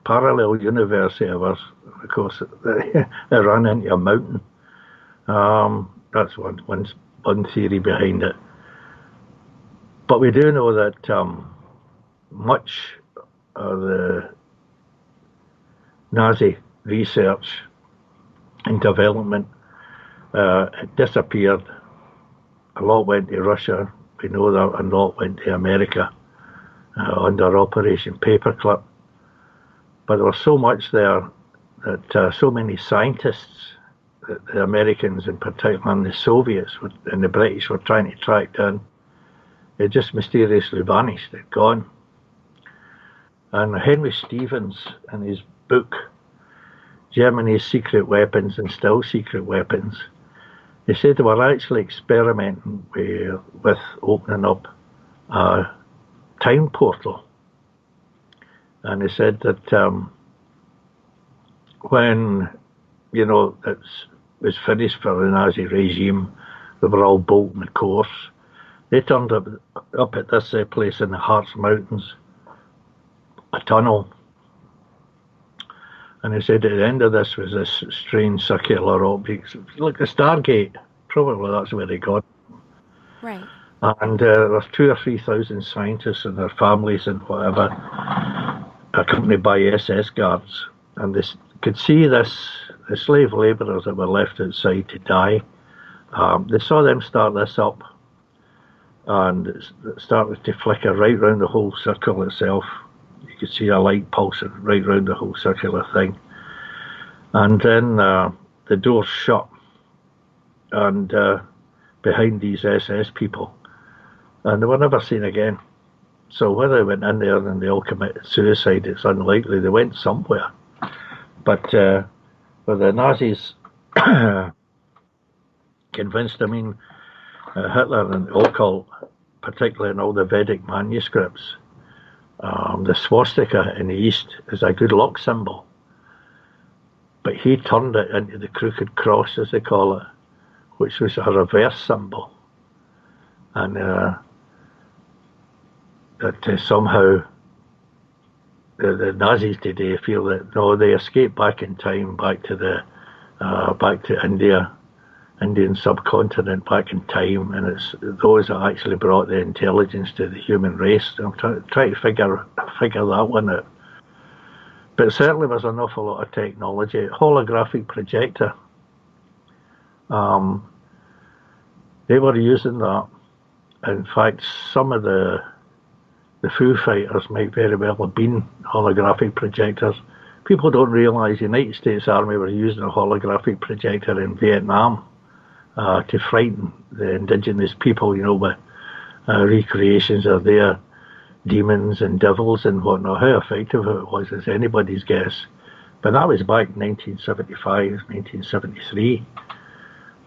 S2: parallel universe of us. Of course, they ran into a mountain. That's one theory behind it. But we do know that much of the Nazi research and development it disappeared. A lot went to Russia. We know that a lot went to America under Operation Paperclip. But there was so much there that so many scientists, that the Americans in particular and the Soviets and the British were trying to track down, it just mysteriously vanished, it gone. And Henry Stevens, in his book, Germany's Secret Weapons and Still Secret Weapons, he said they were actually experimenting with opening up a time portal. And he said that when, it was finished for the Nazi regime, they were all bolting the course. They turned up at this place in the Harz Mountains, a tunnel. And he said at the end of this was this strange circular object, like a Stargate. Probably that's where they got it.
S1: Right.
S2: And there was 2,000 or 3,000 scientists and their families and whatever, accompanied by SS guards. And they could see the slave labourers that were left outside to die. They saw them start this up, and it started to flicker right round the whole circle itself. You could see a light pulsing right round the whole circular thing. And then the doors shut, and behind these SS people, and they were never seen again. So whether they went in there and they all committed suicide, it's unlikely. They went somewhere. But the Nazis convinced, Hitler and the occult, particularly in all the Vedic manuscripts, the swastika in the East is a good luck symbol. But he turned it into the crooked cross, as they call it, which was a reverse symbol. And that somehow the Nazis today feel that no, they escaped back in time, back to India, Indian subcontinent, back in time, and it's those that actually brought the intelligence to the human race. I'm trying to figure that one out. But certainly there's an awful lot of technology. Holographic projector They were using that. In fact, some of the Foo Fighters might very well have been holographic projectors. People don't realise the United States Army were using a holographic projector in Vietnam to frighten the indigenous people, with recreations of their demons and devils and whatnot. How effective it was is anybody's guess. But that was back in 1975, 1973.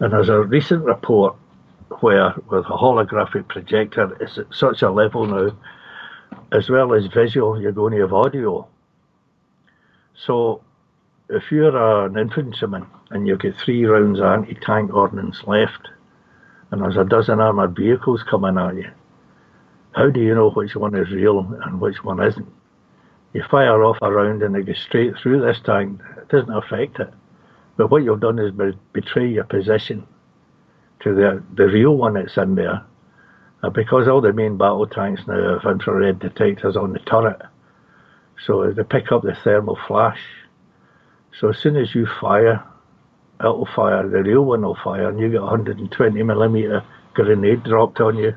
S2: And there's a recent report where with a holographic projector is at such a level now, as well as visual, you're going to have audio. So if you're an infantryman and you've got 3 rounds of anti-tank ordnance left, and there's a dozen armoured vehicles coming at you, how do you know which one is real and which one isn't? You fire off a round and it goes straight through this tank. It doesn't affect it. But what you've done is betray your position to the real one that's in there. Because all the main battle tanks now have infrared detectors on the turret. So they pick up the thermal flash. So as soon as you fire, it'll fire, the real one will fire, and you get a 120mm grenade dropped on you.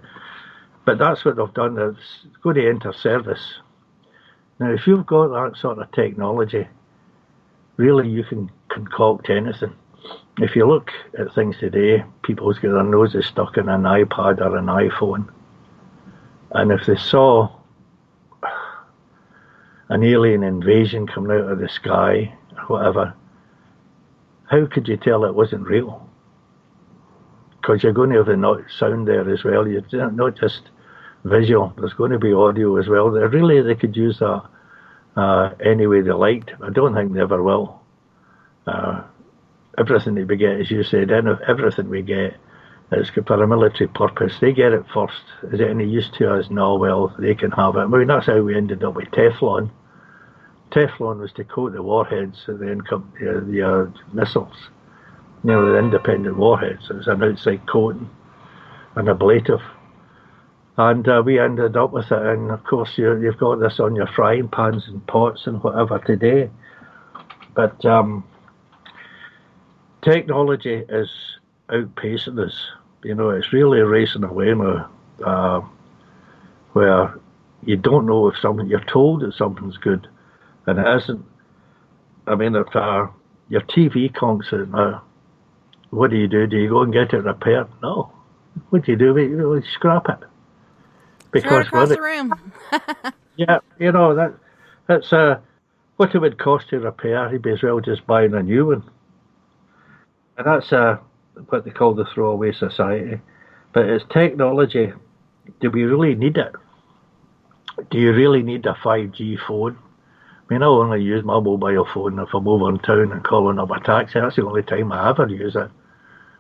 S2: But that's what they've done. It's going to enter service. Now, if you've got that sort of technology, really you can concoct anything. If you look at things today, people's got their noses stuck in an iPad or an iPhone. And if they saw an alien invasion coming out of the sky or whatever, how could you tell it wasn't real? Because you're going to have the sound there as well. You're not just visual, there's going to be audio as well. They could use that any way they liked. I don't think they ever will. Everything that we get, as you said, everything we get is for a military purpose. They get it first. Is it any use to us? No, well, they can have it. I mean, that's how we ended up with Teflon. Teflon was to coat the warheads of the missiles. The independent warheads. It was an outside coating, an ablative. And we ended up with it. And of course, you've got this on your frying pans and pots and whatever today. But technology is outpacing us. It's really racing away now, where you don't know if you're told that something's good, and it isn't. I mean, if your TV conks out now, what do you do? Do you go and get it repaired? No. What do? You scrap it.
S1: Because throw it across the room.
S2: Yeah, that's what it would cost to repair. He'd be as well just buying a new one. And that's what they call the throwaway society. But it's technology. Do we really need it? Do you really need a 5G phone? I mean, I only use my mobile phone if I'm over in town and calling up a taxi. That's the only time I ever use it.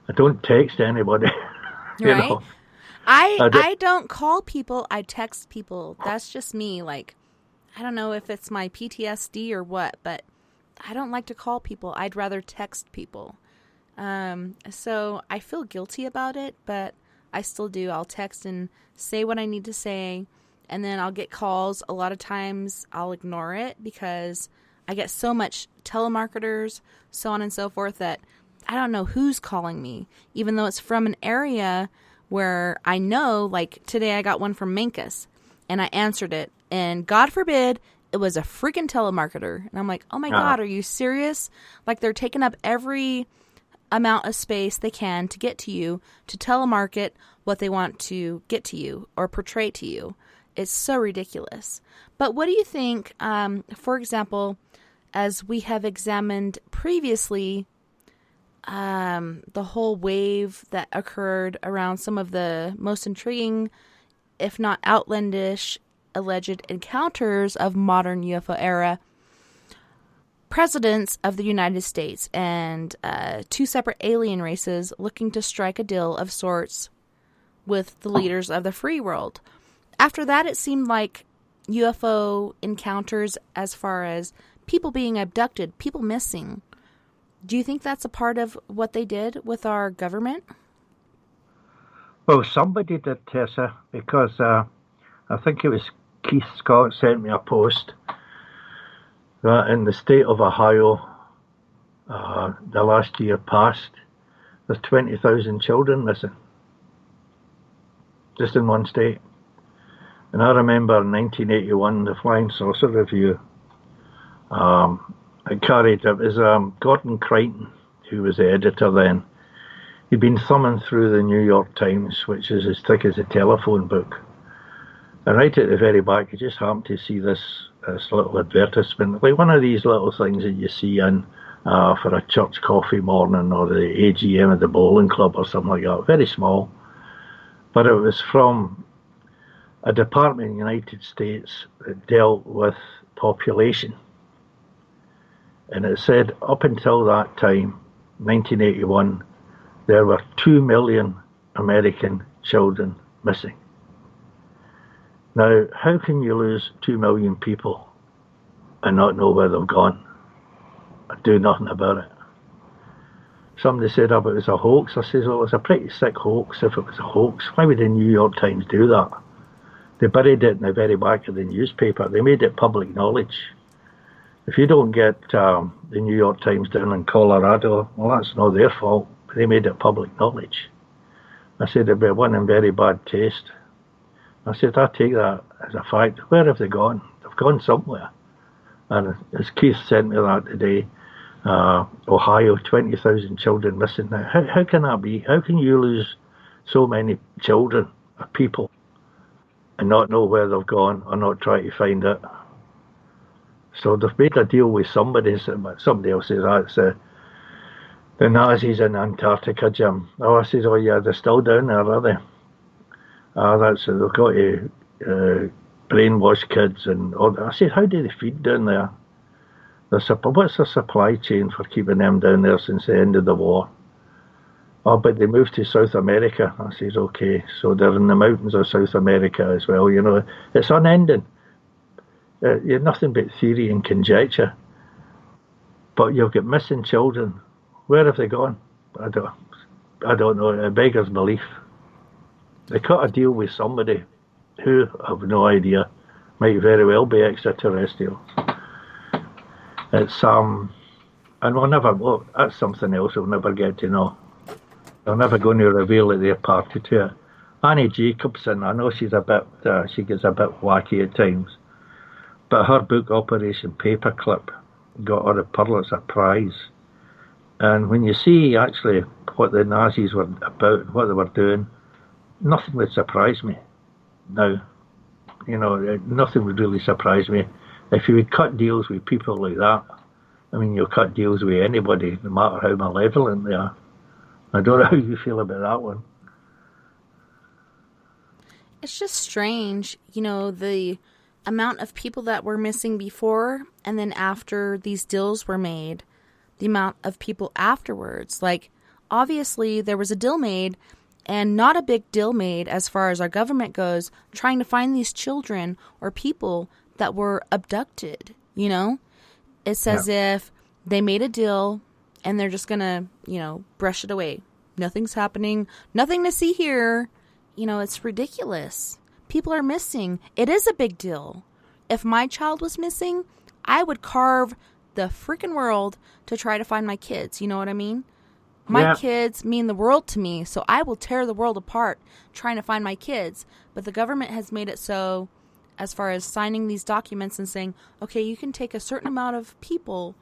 S2: I don't text anybody.
S1: Right. I don't call people. I text people. That's just me. Like, I don't know if it's my PTSD or what, but I don't like to call people. I'd rather text people. So I feel guilty about it, but I still do. I'll text and say what I need to say, and then I'll get calls. A lot of times I'll ignore it because I get so much telemarketers, so on and so forth, that I don't know who's calling me, even though it's from an area where I know, like today I got one from Mancus, and I answered it, and God forbid it was a freaking telemarketer. And I'm like, oh my God, are you serious? Like, they're taking up every amount of space they can to get to you, to telemarket what they want to get to you or portray to you. It's so ridiculous. But what do you think, for example, as we have examined previously, the whole wave that occurred around some of the most intriguing, if not outlandish, alleged encounters of modern UFO era presidents of the United States and 2 separate alien races looking to strike a deal of sorts with the leaders of the free world. After that, it seemed like UFO encounters as far as people being abducted, people missing. Do you think that's a part of what they did with our government?
S2: Well, somebody did, Tessa, because I think it was Keith Scott sent me a post that in the state of Ohio, the last year past, There's 20,000 children missing, just in one state. And I remember in 1981, the Flying Saucer Review, it was Gordon Crichton, who was the editor then. He'd been thumbing through the New York Times, which is as thick as a telephone book. And right at the very back, you just happened to see this little advertisement, like one of these little things that you see in for a church coffee morning or the AGM at the bowling club or something like that, very small. But it was from a department in the United States that dealt with population. And it said up until that time, 1981, there were 2 million American children missing. Now, how can you lose 2 million people and not know where they've gone and do nothing about it? Somebody said, oh, but it was a hoax. I said, well, it was a pretty sick hoax if it was a hoax. Why would the New York Times do that? They buried it in the very back of the newspaper. They made it public knowledge. If you don't get the New York Times down in Colorado, well, that's not their fault. They made it public knowledge. I said, it'd be one in very bad taste. I said, I take that as a fact. Where have they gone? They've gone somewhere. And as Keith sent me that today, Ohio, 20,000 children missing now. How can that be? How can you lose so many children or people and not know where they've gone or not try to find it? So they've made a deal with somebody. Somebody else says that's the Nazis in Antarctica, Jim. Oh, I says, oh yeah, they're still down there, are they? That's they've got to brainwash kids and all that. I said, how do they feed down there? What's the supply chain for keeping them down there since the end of the war? Oh, but they moved to South America. I says, okay, so they're in the mountains of South America as well. You know, it's unending. You're nothing but theory and conjecture. But you've got missing children. Where have they gone? I don't know. It beggars belief. They cut a deal with somebody who, I have no idea, might very well be extraterrestrial. It's and we'll never. Well, that's something else we'll never get to know. They're never going to reveal that they're party to it. Annie Jacobson, I know she's a bit. She gets a bit wacky at times, but her book Operation Paperclip got her a Pulitzer Prize. And when you see actually what the Nazis were about, what they were doing, nothing would surprise me. Now, you know, nothing would really surprise me. If you would cut deals with people like that, I mean, you'll cut deals with anybody, no matter how malevolent they are. I don't know how you feel about that one.
S1: It's just strange, you know, the amount of people that were missing before and then after these deals were made, the amount of people afterwards. Like, obviously, there was a deal made, and not a big deal made as far as our government goes, trying to find these children or people that were abducted, you know? It's as if they made a deal and they're just gonna, you know, brush it away. Nothing's happening. Nothing to see here. You know, it's ridiculous. People are missing. It is a big deal. If my child was missing, I would carve the freaking world to try to find my kids. You know what I mean? My kids mean the world to me, so I will tear the world apart trying to find my kids. But the government has made it so, as far as signing these documents and saying, okay, you can take a certain amount of people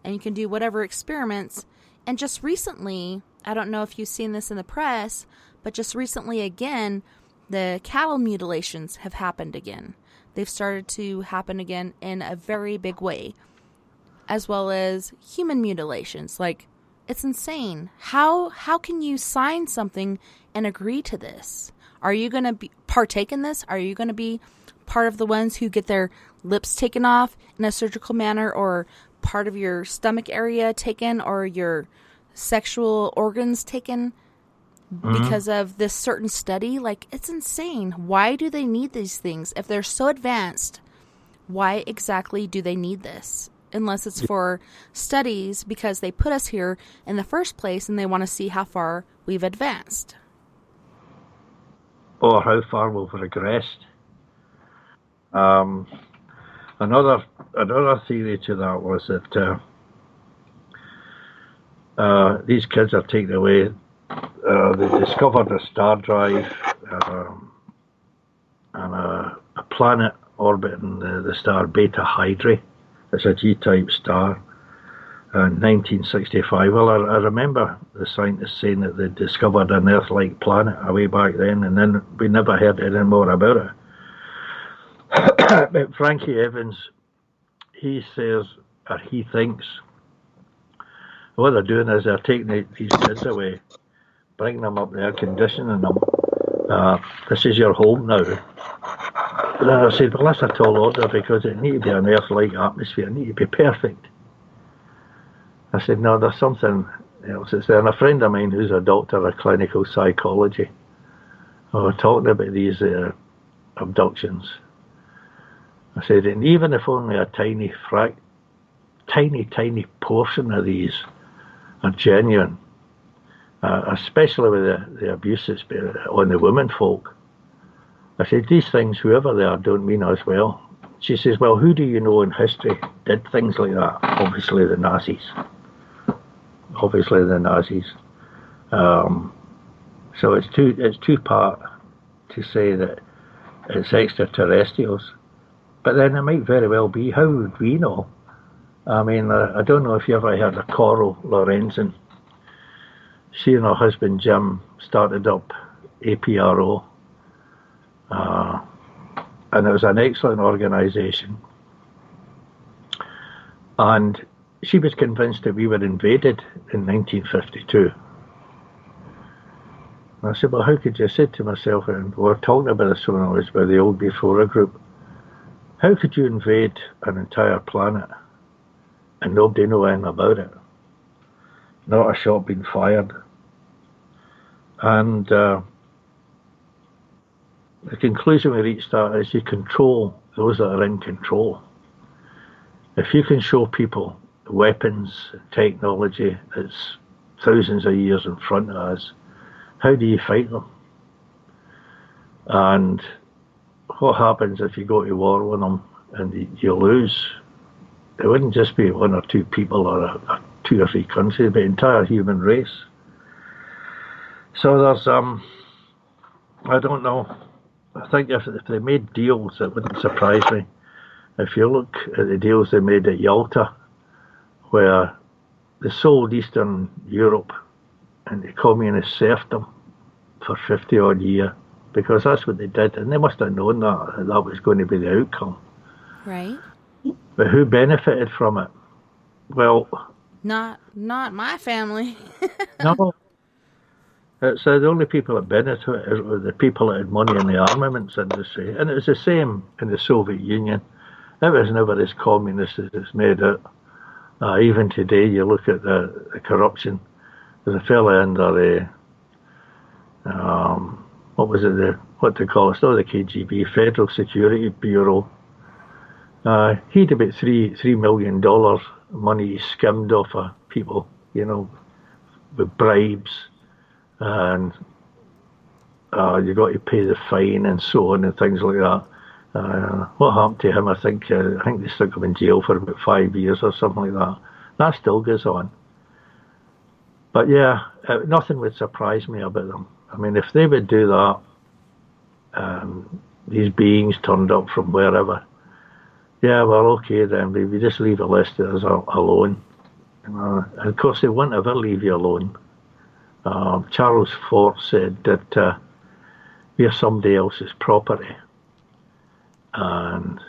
S1: and you can do whatever experiments. And just recently, I don't know if you've seen this in the press, but just recently again, the cattle mutilations have happened again. They've started to happen again in a very big way, as well as human mutilations. Like, it's insane. How can you sign something and agree to this? Are you going to partake in this? Are you going to be part of the ones who get their lips taken off in a surgical manner, or part of your stomach area taken, or your sexual organs taken because of this certain study? Like, it's insane. Why do they need these things? If they're so advanced, why exactly do they need this? Unless it's for studies, because they put us here in the first place and they want to see how far we've advanced.
S2: Or how far we've regressed. Another theory to that was that these kids are taken away they discovered a star drive and a planet orbiting the star Beta Hydrae. It's a G-type star. In 1965. Well, I remember the scientists saying that they discovered an Earth-like planet way back then, and then we never heard any more about it. But Frankie Evans, he says, or he thinks, what they're doing is they're taking these kids away, bringing them up there, conditioning them. This is your home now. And I said, well, that's a tall order because it needs to be an Earth-like atmosphere. It needs to be perfect. I said, no, there's something else. It's there. And a friend of mine who's a doctor of clinical psychology, we were talking about these abductions. I said, and even if only a tiny portion of these are genuine, especially with the abuse that's been on the women folk, I said, these things, whoever they are, don't mean us well. She says, well, who do you know in history did things like that? Obviously the Nazis. So it's two part to say that it's extraterrestrials, but then it might very well be. How would we know? I mean, I don't know if you ever heard of Coral Lorenzen. She and her husband Jim started up APRO, and it was an excellent organisation. And she was convinced that we were invaded in 1952. And I said, well, how could you? I said to myself, and we were talking about this when I was with the old Before group, how could you invade an entire planet and nobody know anything about it? Not a shot being fired. And the conclusion we reached at is you control those that are in control. If you can show people weapons, technology that's thousands of years in front of us, how do you fight them? And what happens if you go to war with them and you lose? It wouldn't just be one or two people or two or three countries, but the entire human race. So there's, I don't know. I think if they made deals, it wouldn't surprise me. If you look at the deals they made at Yalta, where they sold Eastern Europe into communist serfdom for 50 odd years, because that's what they did, and they must have known that was going to be the outcome.
S1: Right.
S2: But who benefited from it? Well,
S1: not my family.
S2: no. It's the only people that benefited were the people that had money in the armaments industry, and it was the same in the Soviet Union. It was never as communist as it's made out. Even today, you look at the corruption. There's a fella under the, what they call it? It's not the KGB, Federal Security Bureau. He had about $3 million money skimmed off of people, with bribes, and you got to pay the fine and so on and things like that. What happened to him? I think they stuck him in jail for about 5 years or something like that. That still goes on. But yeah, nothing would surprise me about them. I mean, if they would do that, these beings turned up from wherever, yeah, well, okay then, we just leave the rest of us alone. And of course, they won't ever leave you alone. Charles Fort said that we're somebody else's property. And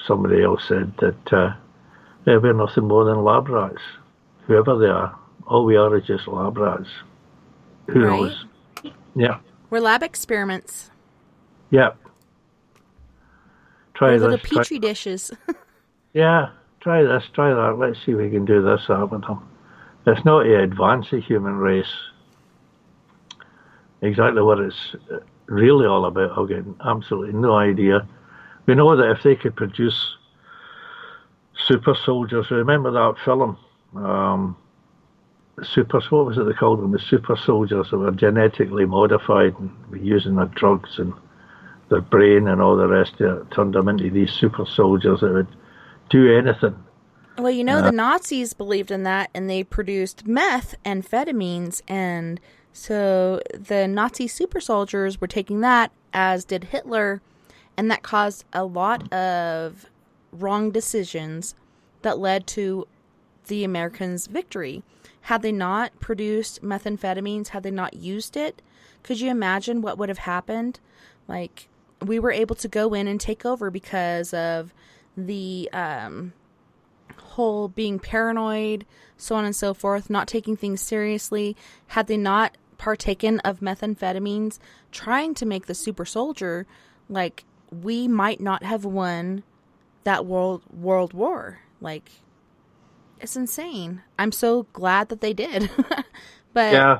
S2: somebody else said that we're nothing more than lab rats. Whoever they are, all we are is just lab rats. Who knows? Yeah.
S1: We're lab experiments.
S2: Yeah. Try
S1: We're
S2: this.
S1: Little petri dishes.
S2: Yeah. Try this, try that. Let's see if we can do this, that with them. It's not to advance the human race. Exactly what it's really all about, I've got absolutely no idea. We know that if they could produce super soldiers, remember that film? What was it they called them? The super soldiers that were genetically modified and were using their drugs and their brain and all the rest of it, turned them into these super soldiers that would do anything.
S1: Well, the Nazis believed in that, and they produced meth, amphetamines, and So the Nazi super soldiers were taking that, as did Hitler, and that caused a lot of wrong decisions that led to the Americans' victory. Had they not produced methamphetamines, had they not used it, could you imagine what would have happened? Like, we were able to go in and take over because of the whole being paranoid, so on and so forth, not taking things seriously. Had they not partaken of methamphetamines, trying to make the super soldier, like, we might not have won that world war. Like, it's insane. I'm so glad that they did. But
S2: Yeah.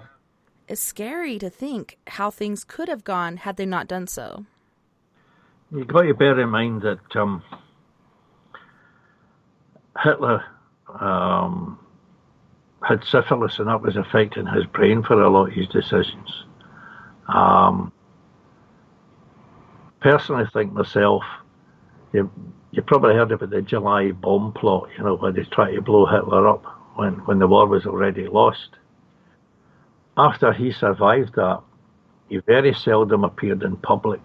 S1: it's scary to think how things could have gone had they not done so.
S2: You've got to bear in mind that Hitler had syphilis, and that was affecting his brain for a lot of his decisions. Personally, think myself, you probably heard about the July bomb plot, where they tried to blow Hitler up when the war was already lost. After he survived that, he very seldom appeared in public.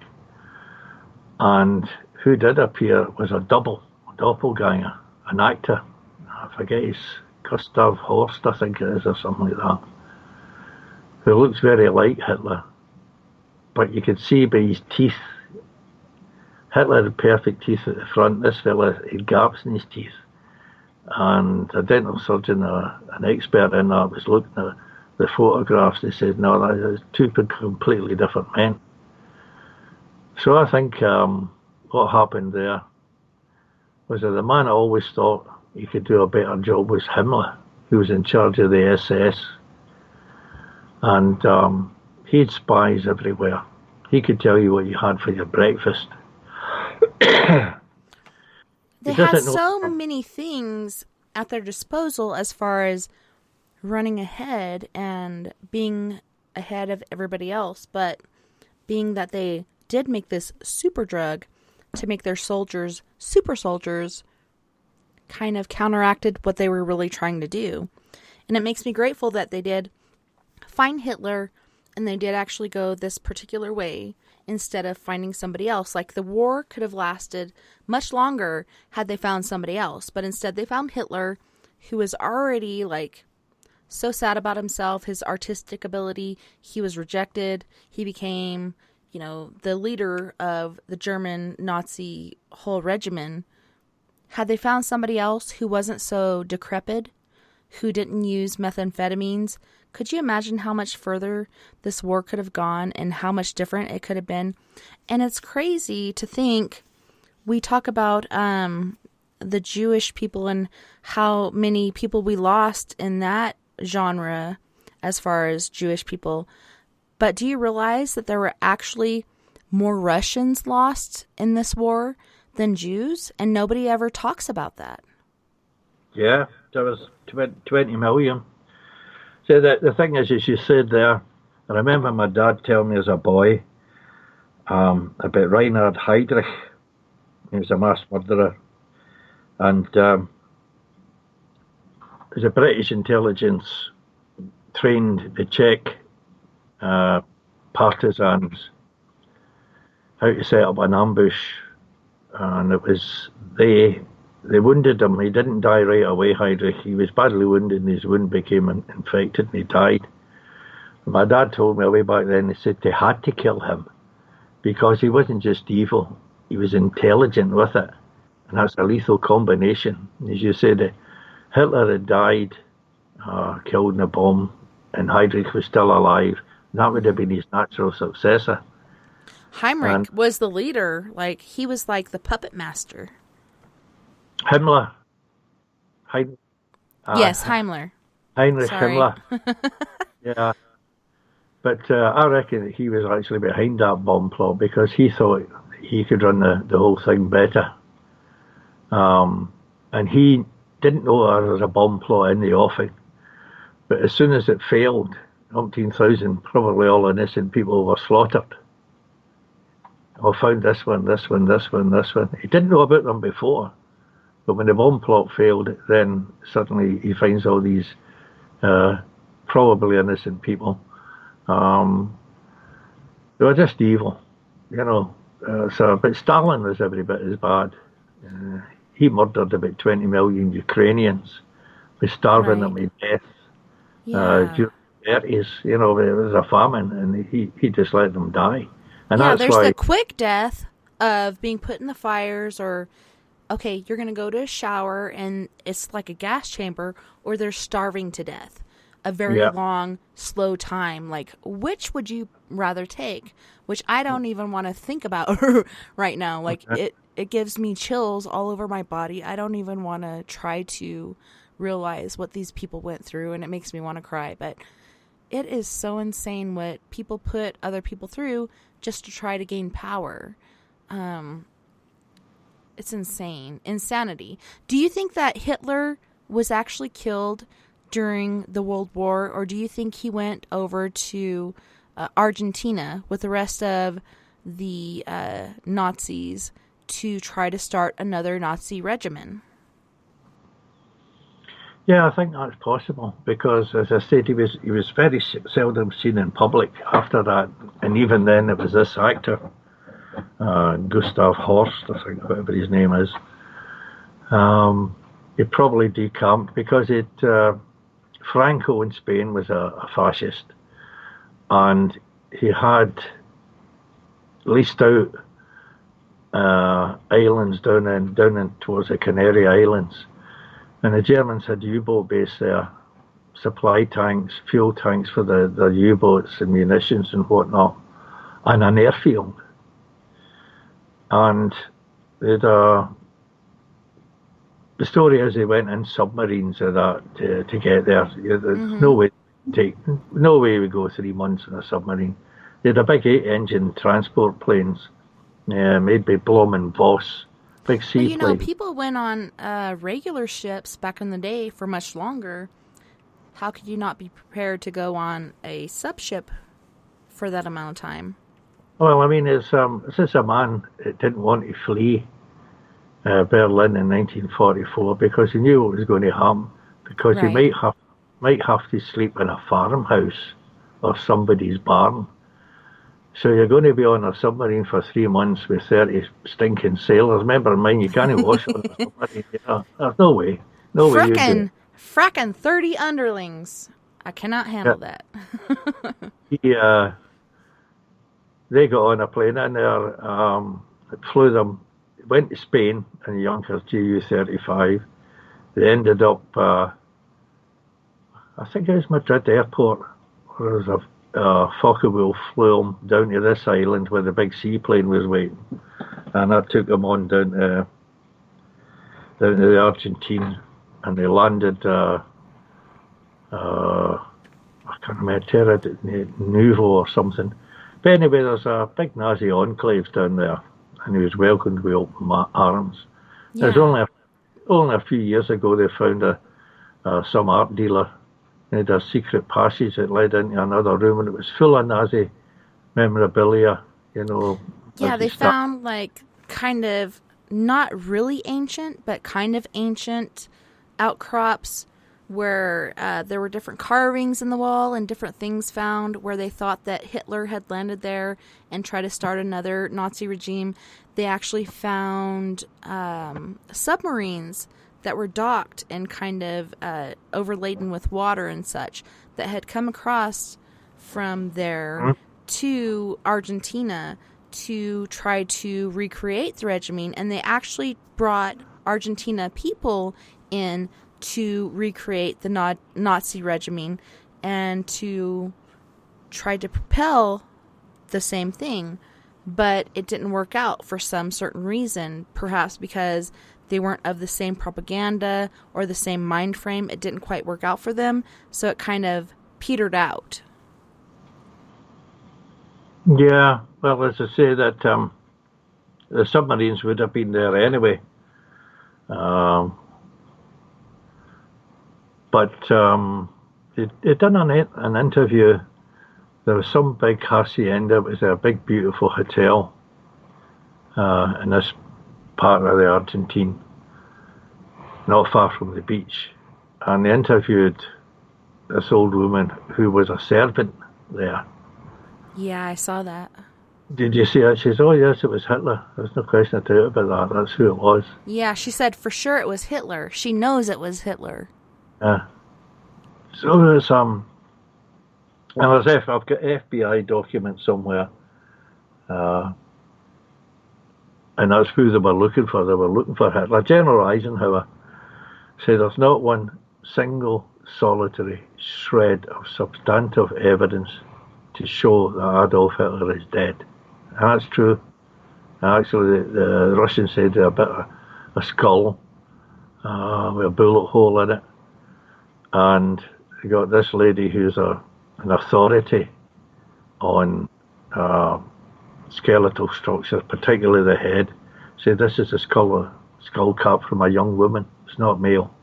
S2: And who did appear was a doppelganger, an actor. I forget his Gustav Horst, I think it is, or something like that, who looks very like Hitler. But you could see by his teeth, Hitler had perfect teeth at the front. This fella had gaps in his teeth. And a dental surgeon, an expert in that, was looking at the photographs. They said, no, that is two completely different men. So I think what happened there was that the man I always thought he could do a better job was Himmler, who was in charge of the SS. And he had spies everywhere. He could tell you what you had for your breakfast.
S1: They had so many things at their disposal as far as running ahead and being ahead of everybody else, but being that they did make this super drug to make their soldiers super soldiers, kind of counteracted what they were really trying to do. And it makes me grateful that they did find Hitler and they did actually go this particular way instead of finding somebody else. Like, the war could have lasted much longer had they found somebody else, but instead they found Hitler, who was already, like, so sad about himself, his artistic ability. He was rejected. He became, the leader of the German Nazi whole regimen. Had they found somebody else who wasn't so decrepit, who didn't use methamphetamines, could you imagine how much further this war could have gone and how much different it could have been? And it's crazy to think, we talk about the Jewish people and how many people we lost in that genre as far as Jewish people. But do you realize that there were actually more Russians lost in this war than Jews? And nobody ever talks about that.
S2: Yeah, there was 20 million. So the thing is, as you said there, I remember my dad telling me as a boy about Reinhard Heydrich. He was a mass murderer. And as a British intelligence trained the Czech partisans how to set up an ambush. And it was they wounded him. He didn't die right away, Heydrich. He was badly wounded and his wound became infected and he died. My dad told me way back then, he said they had to kill him because he wasn't just evil, he was intelligent with it. And that's a lethal combination. As you said, Hitler had died, killed in a bomb, and Heydrich was still alive. And that would have been his natural successor.
S1: Heinrich was the leader. Like, he was like the puppet master.
S2: Himmler.
S1: Yes, Himmler.
S2: Heinrich
S1: Sorry.
S2: Himmler. Yeah. But I reckon that he was actually behind that bomb plot because he thought he could run the whole thing better. And he didn't know there was a bomb plot in the offing. But as soon as it failed, 19,000, probably all innocent people were slaughtered. I found this one. He didn't know about them before. But when the bomb plot failed, then suddenly he finds all these probably innocent people. They were just evil, you know. But Stalin was every bit as bad. He murdered about 20 million Ukrainians, was starving them to death. During the 30s, you know, there was a famine, and he just let them die. And that's
S1: there's
S2: why
S1: the quick death of being put in the fires, or okay, you're going to go to a shower and it's like a gas chamber, or they're starving to death. A very long, slow time. Like, which would you rather take? Which I don't even want to think about right now. Like, it gives me chills all over my body. I don't even want to try to realize what these people went through, and it makes me want to cry. But it is so insane what people put other people through just to try to gain power. It's insane. Insanity. Do you think that Hitler was actually killed during the World War, or do you think he went over to Argentina with the rest of the Nazis to try to start another Nazi regimen?
S2: Yeah, I think that's possible because, as I said, he was very seldom seen in public after that, and even then, it was this actor, Gustav Horst, I think, whatever his name is. He probably decamped because Franco in Spain was a fascist, and he had leased out islands down in towards the Canary Islands. And the Germans had U-boat base there, supply tanks, fuel tanks for the U-boats and munitions and whatnot, and an airfield. And the story is they went in submarines or that to get there. There's no way we go 3 months in a submarine. They had a big 8-engine transport planes made by Blom and Voss. Big seaplanes.
S1: Well, people went on regular ships back in the day for much longer. How could you not be prepared to go on a sub-ship for that amount of time?
S2: Well, I mean, it's a man that didn't want to flee Berlin in 1944 because he knew what was going to happen. Because he might have to sleep in a farmhouse or somebody's barn. So you're going to be on a submarine for 3 months with 30 stinking sailors. Remember, mind, you can't wash on a submarine. You know? There's no way.
S1: Fracking 30 underlings. I cannot handle that.
S2: They got on a plane in there, flew them, went to Spain in the Junkers Ju-35. They ended up, I think it was Madrid airport, where there was Focke-Wulf flew them down to this island where the big seaplane was waiting, and that took them on down to the Argentine, and they landed. I can't remember, Terra Nuevo or something. But anyway, there's a big Nazi enclave down there, and he was welcomed with open arms. Yeah. There's only a few years ago they found some art dealer. They had a secret passage that led into another room, and it was full of Nazi memorabilia, you know.
S1: Yeah, they found, like, kind of not really ancient, but kind of ancient outcrops where there were different carvings in the wall and different things found where they thought that Hitler had landed there and tried to start another Nazi regime. They actually found submarines that were docked and kind of overladen with water and such that had come across from there to Argentina to try to recreate the regime. And they actually brought Argentina people in to recreate the Nazi regime and to try to propel the same thing. But it didn't work out for some certain reason, perhaps because they weren't of the same propaganda or the same mind frame. It didn't quite work out for them, so it kind of petered out.
S2: Yeah, well, as I say, that the submarines would have been there anyway. But they done an interview. There was some big hacienda. It was a big, beautiful hotel in this part of the Argentine, not far from the beach. And they interviewed this old woman who was a servant there.
S1: Yeah, I saw that.
S2: Did you see that? She says, oh, yes, it was Hitler. There's no question about that. That's who it was.
S1: Yeah, she said for sure it was Hitler. She knows it was Hitler.
S2: Yeah. So there's, and I've got FBI documents somewhere. And that's who they were looking for. They were looking for Hitler. General Eisenhower said there's not one single solitary shred of substantive evidence to show that Adolf Hitler is dead. And that's true. Actually, the Russians said a bit of a skull with a bullet hole in it. And you got this lady who's an authority on skeletal structure, particularly the head, said this is a skull cap from a young woman. It's not male.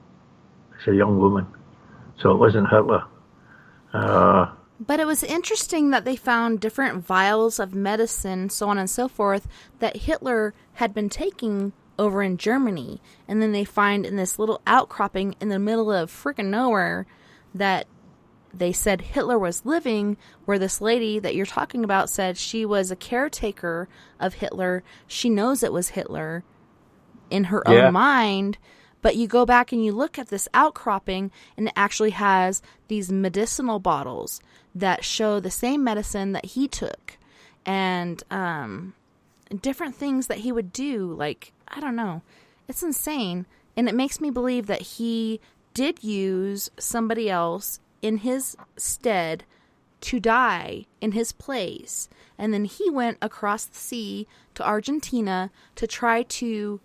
S2: It's a young woman. So it wasn't Hitler.
S1: But it was interesting that they found different vials of medicine, so on and so forth, that Hitler had been taking over in Germany. And then they find in this little outcropping in the middle of freaking nowhere that they said Hitler was living, where this lady that you're talking about said she was a caretaker of Hitler. She knows it was Hitler in her own mind. But you go back and you look at this outcropping, and it actually has these medicinal bottles that show the same medicine that he took. And different things that he would do. Like, I don't know. It's insane. And it makes me believe that he did use somebody else in his stead to die in his place. And then he went across the sea to Argentina to try to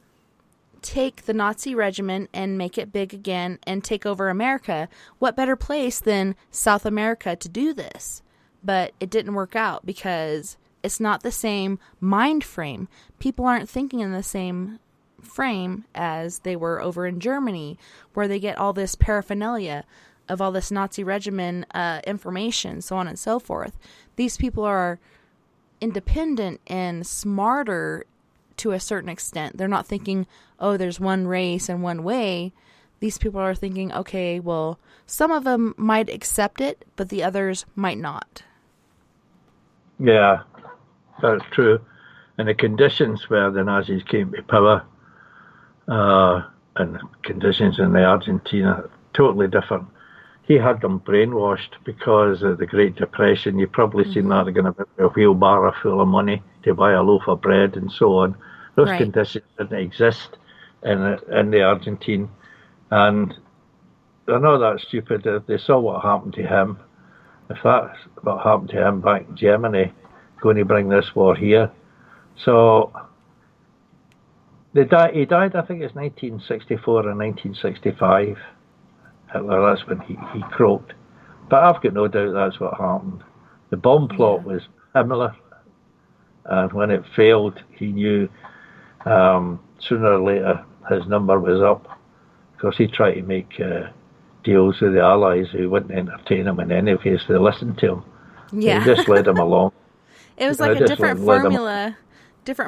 S1: take the Nazi regiment and make it big again and take over America. What better place than South America to do this? But it didn't work out because it's not the same mind frame. People aren't thinking in the same frame as they were over in Germany, where they get all this paraphernalia of all this Nazi regiment information, so on and so forth. These people are independent and smarter to a certain extent. They're not thinking, oh, there's one race and one way. These people are thinking, okay, well, some of them might accept it, but the others might not.
S2: Yeah, that's true. And the conditions where the Nazis came to power and the conditions in the Argentina, totally different. He had them brainwashed because of the Great Depression. You've probably seen that. They're going to be a wheelbarrow full of money to buy a loaf of bread and so on. Those conditions didn't exist in the Argentine. And they're not that stupid. They saw what happened to him. If that's what happened to him back in Germany, going to bring this war here. So he died, I think it's 1964 or 1965. Hitler, that's when he croaked. But I've got no doubt that's what happened. The bomb plot was Himmler. And when it failed, he knew sooner or later his number was up. Because he tried to make deals with the Allies who wouldn't entertain him in any case. They listened to him.
S1: Yeah.
S2: They just led him along.
S1: It was like a different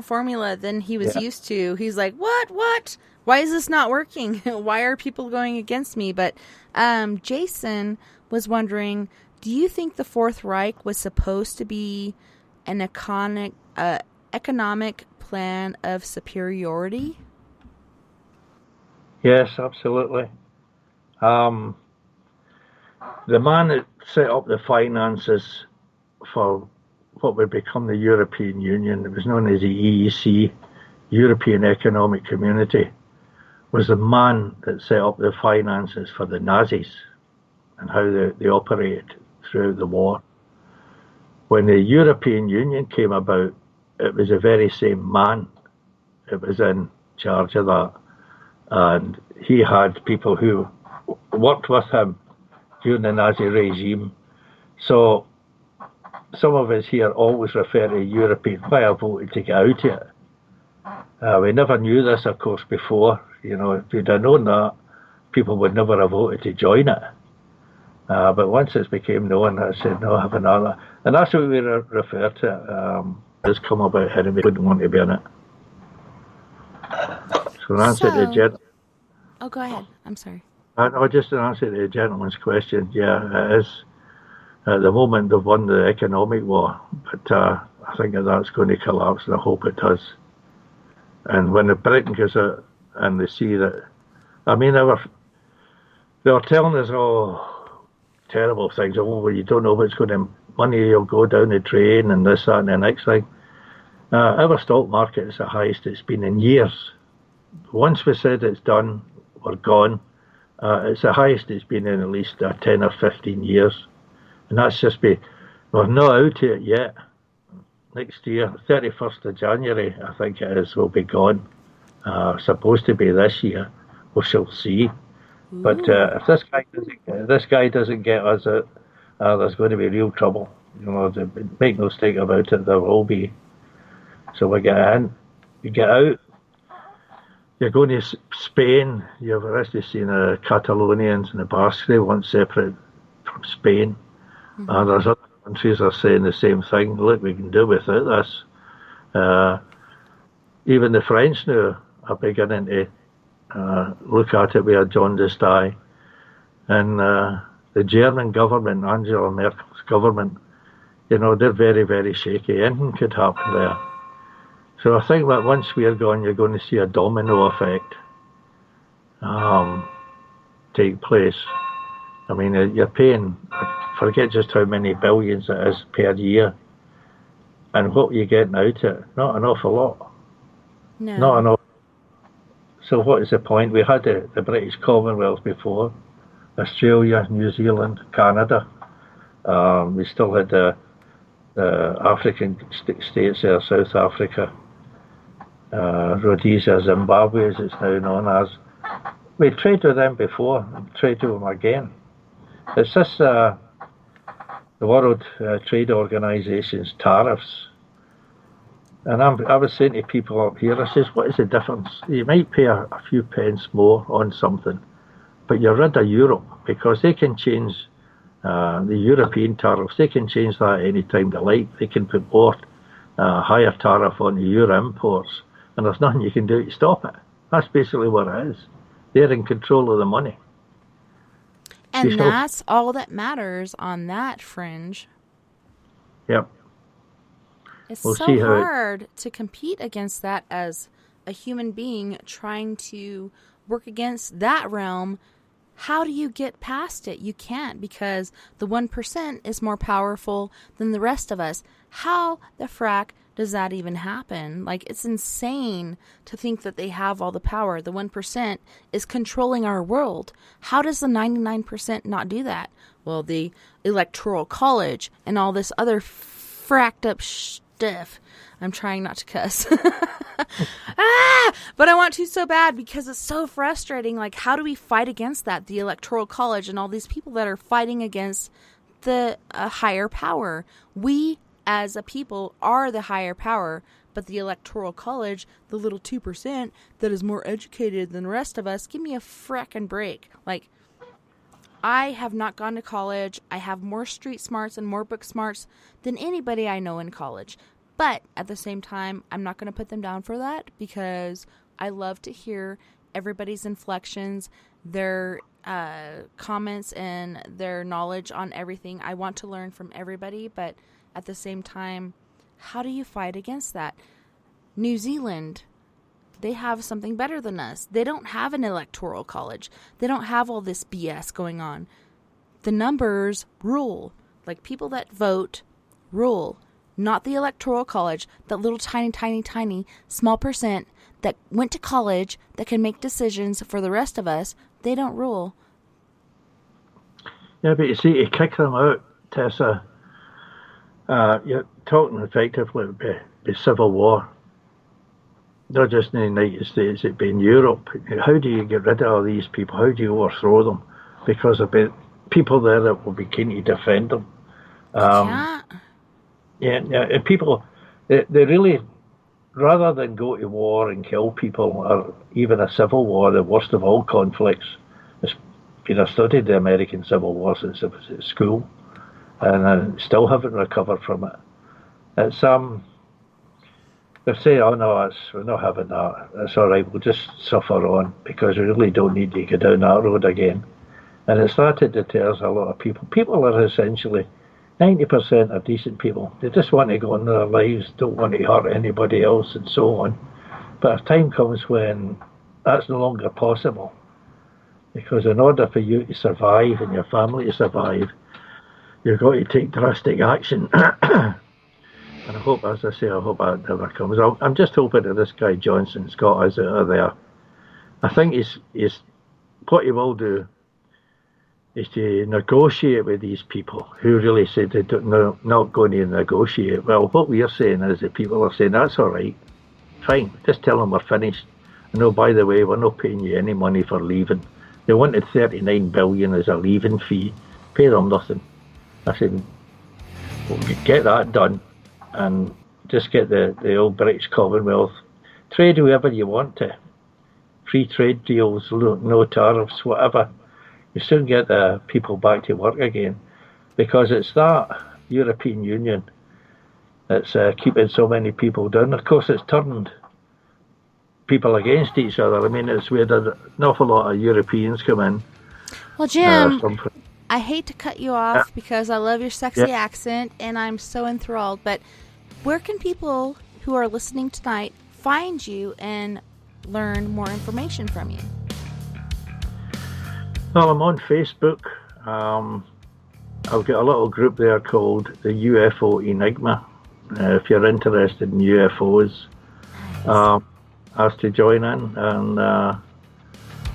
S1: formula than he was used to. He's like, what? Why is this not working? Why are people going against me? But Jason was wondering, do you think the Fourth Reich was supposed to be an economic plan of superiority?
S2: Yes, absolutely. The man that set up the finances for what would become the European Union, it was known as the EEC, European Economic Community, was the man that set up the finances for the Nazis and how they operated throughout the war. When the European Union came about, it was the very same man that was in charge of that. And he had people who worked with him during the Nazi regime. So some of us here always refer to European, why I voted to get out of it. We never knew this, of course, before. You know, if we'd have known that, people would never have voted to join it. But once it became known, I said, no, I have another. And that's what we refer to. It's come about here and we wouldn't want to be in it. So in answer to the gentleman.
S1: Oh, go ahead. I'm sorry.
S2: No, just in answer to the gentleman's question, yeah, it is At the moment, they've won the economic war, but I think that's going to collapse, and I hope it does. And when the Britain goes out and they see that, I mean, they were telling us all terrible things. Oh, well, you don't know what's going to, money will go down the drain and this, that, and the next thing. Our stock market is the highest it's been in years. Once we said it's done, we're gone. It's the highest it's been in at least 10 or 15 years. And that's just we're not out to it yet. Next year, 31st of January, I think it is, will be gone. Supposed to be this year. We shall see. But if this guy doesn't get us out, there's going to be real trouble. You know, make no mistake about it, there will be. So we get in, you get out. You're going to Spain. You've already seen the Catalonians and the Basques. They want separate from Spain. There's other countries are saying the same thing. Look, we can do without this. Even the French now are beginning to look at it with a jaundiced eye. And the German government, Angela Merkel's government, you know, they're very, very shaky. Anything could happen there. So I think that once we're gone, you're going to see a domino effect take place. I mean, you're paying, I forget just how many billions it is per year. And what you're getting out of it, not an awful lot.
S1: No.
S2: Not enough. So what is the point? We had the British Commonwealth before, Australia, New Zealand, Canada. We still had the African states there, South Africa, Rhodesia, Zimbabwe, as it's now known as. We traded with them before, and trade with them again. It's this, the World Trade Organization's tariffs. And I was saying to people up here, I says, what is the difference? You might pay a few pence more on something, but you're rid of Europe, because they can change the European tariffs. They can change that any time they like. They can put more higher tariff on your imports, and there's nothing you can do to stop it. That's basically what it is. They're in control of the money.
S1: And that's all that matters on that fringe.
S2: Yep.
S1: It's
S2: We'll
S1: so
S2: see how
S1: hard to compete against that as a human being trying to work against that realm. How do you get past it? You can't, because the 1% is more powerful than the rest of us. How the frack does that even happen? Like, it's insane to think that they have all the power. The 1% is controlling our world. How does the 99% not do that? Well, the Electoral College and all this other fracked up stuff. I'm trying not to cuss. But I want to so bad, because it's so frustrating. Like, how do we fight against that? The Electoral College and all these people that are fighting against the higher power. We, as a people, are the higher power, but the Electoral College, the little 2% that is more educated than the rest of us, give me a frickin' break. Like, I have not gone to college. I have more street smarts and more book smarts than anybody I know in college. But at the same time, I'm not going to put them down for that, because I love to hear everybody's inflections, their comments, and their knowledge on everything. I want to learn from everybody, but at the same time, how do you fight against that? New Zealand, they have something better than us. They don't have an electoral college. They don't have all this BS going on. The numbers rule. Like, people that vote rule. Not the Electoral College, that little tiny small percent that went to college that can make decisions for the rest of us. They don't rule.
S2: Yeah, but you see, to kick them out, Tessa, you're talking effectively about the Civil War. Not just in the United States, it'd be in Europe. How do you get rid of all these people? How do you overthrow them? Because there'll be people there that will be keen to defend them. Yeah, and people, they really, rather than go to war and kill people, or even a civil war, the worst of all conflicts. I've studied the American Civil War since I was at school, and I still haven't recovered from it. It's they say, oh no, we're not having that. That's all right. We'll just suffer on, because we really don't need to go down that road again. And it started to tear a lot of people. People are essentially 90% are decent people. They just want to go on their lives, don't want to hurt anybody else, and so on. But a time comes when that's no longer possible. Because in order for you to survive and your family to survive, you've got to take drastic action. And I hope, as I say, I hope that never comes. I'm just hoping that this guy Johnson's got us out of there. I think he's what he will do is to negotiate with these people who really say they're not going to negotiate. Well, what we are saying is that people are saying, that's all right, fine, just tell them we're finished. And oh, by the way, we're not paying you any money for leaving. They wanted 39 billion as a leaving fee. Pay them nothing. I said, well, get that done. And just get the old British Commonwealth. Trade whoever you want to. Free trade deals, no tariffs, whatever. You soon get the people back to work again. Because it's that European Union that's keeping so many people down. Of course, it's turned people against each other. I mean, it's where an awful lot of Europeans come in.
S1: Well, Jim, I hate to cut you off because I love your sexy accent and I'm so enthralled, but where can people who are listening tonight find you and learn more information from you?
S2: Well, I'm on Facebook. I've got a little group there called the UFO Enigma. If you're interested in UFOs, ask to join in, and I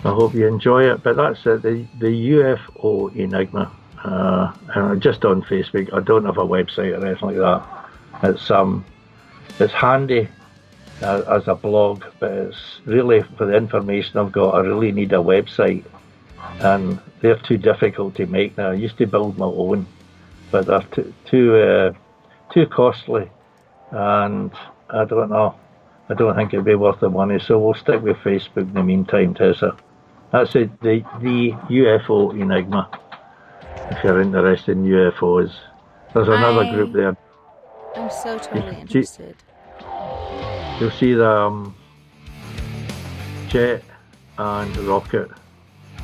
S2: hope you enjoy it. But that's it, the UFO Enigma. And just on Facebook. I don't have a website or anything like that. It's handy as a blog, but it's really for the information I've got. I really need a website, and they're too difficult to make now. I used to build my own, but they're too costly, and I don't know. I don't think it'd be worth the money, so we'll stick with Facebook in the meantime, Tessa. That's it, the UFO Enigma. If you're interested in UFOs, there's another group there.
S1: I'm so totally interested.
S2: You'll see the jet and rocket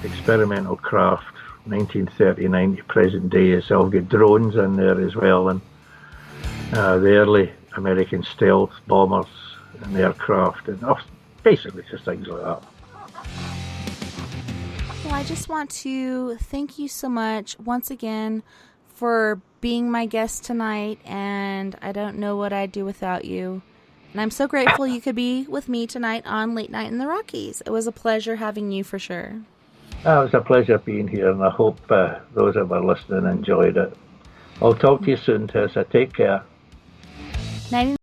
S2: experimental craft, 1939 to present day. It's all got drones in there as well, and the early American stealth bombers and aircraft, and basically just things like that.
S1: Well, I just want to thank you so much once again for being my guest tonight, and I don't know what I'd do without you. And I'm so grateful you could be with me tonight on Late Night in the Rockies. It was a pleasure having you for sure.
S2: It was a pleasure being here, and I hope those that were listening enjoyed it. I'll talk to you soon, Tessa. Take care.
S1: 99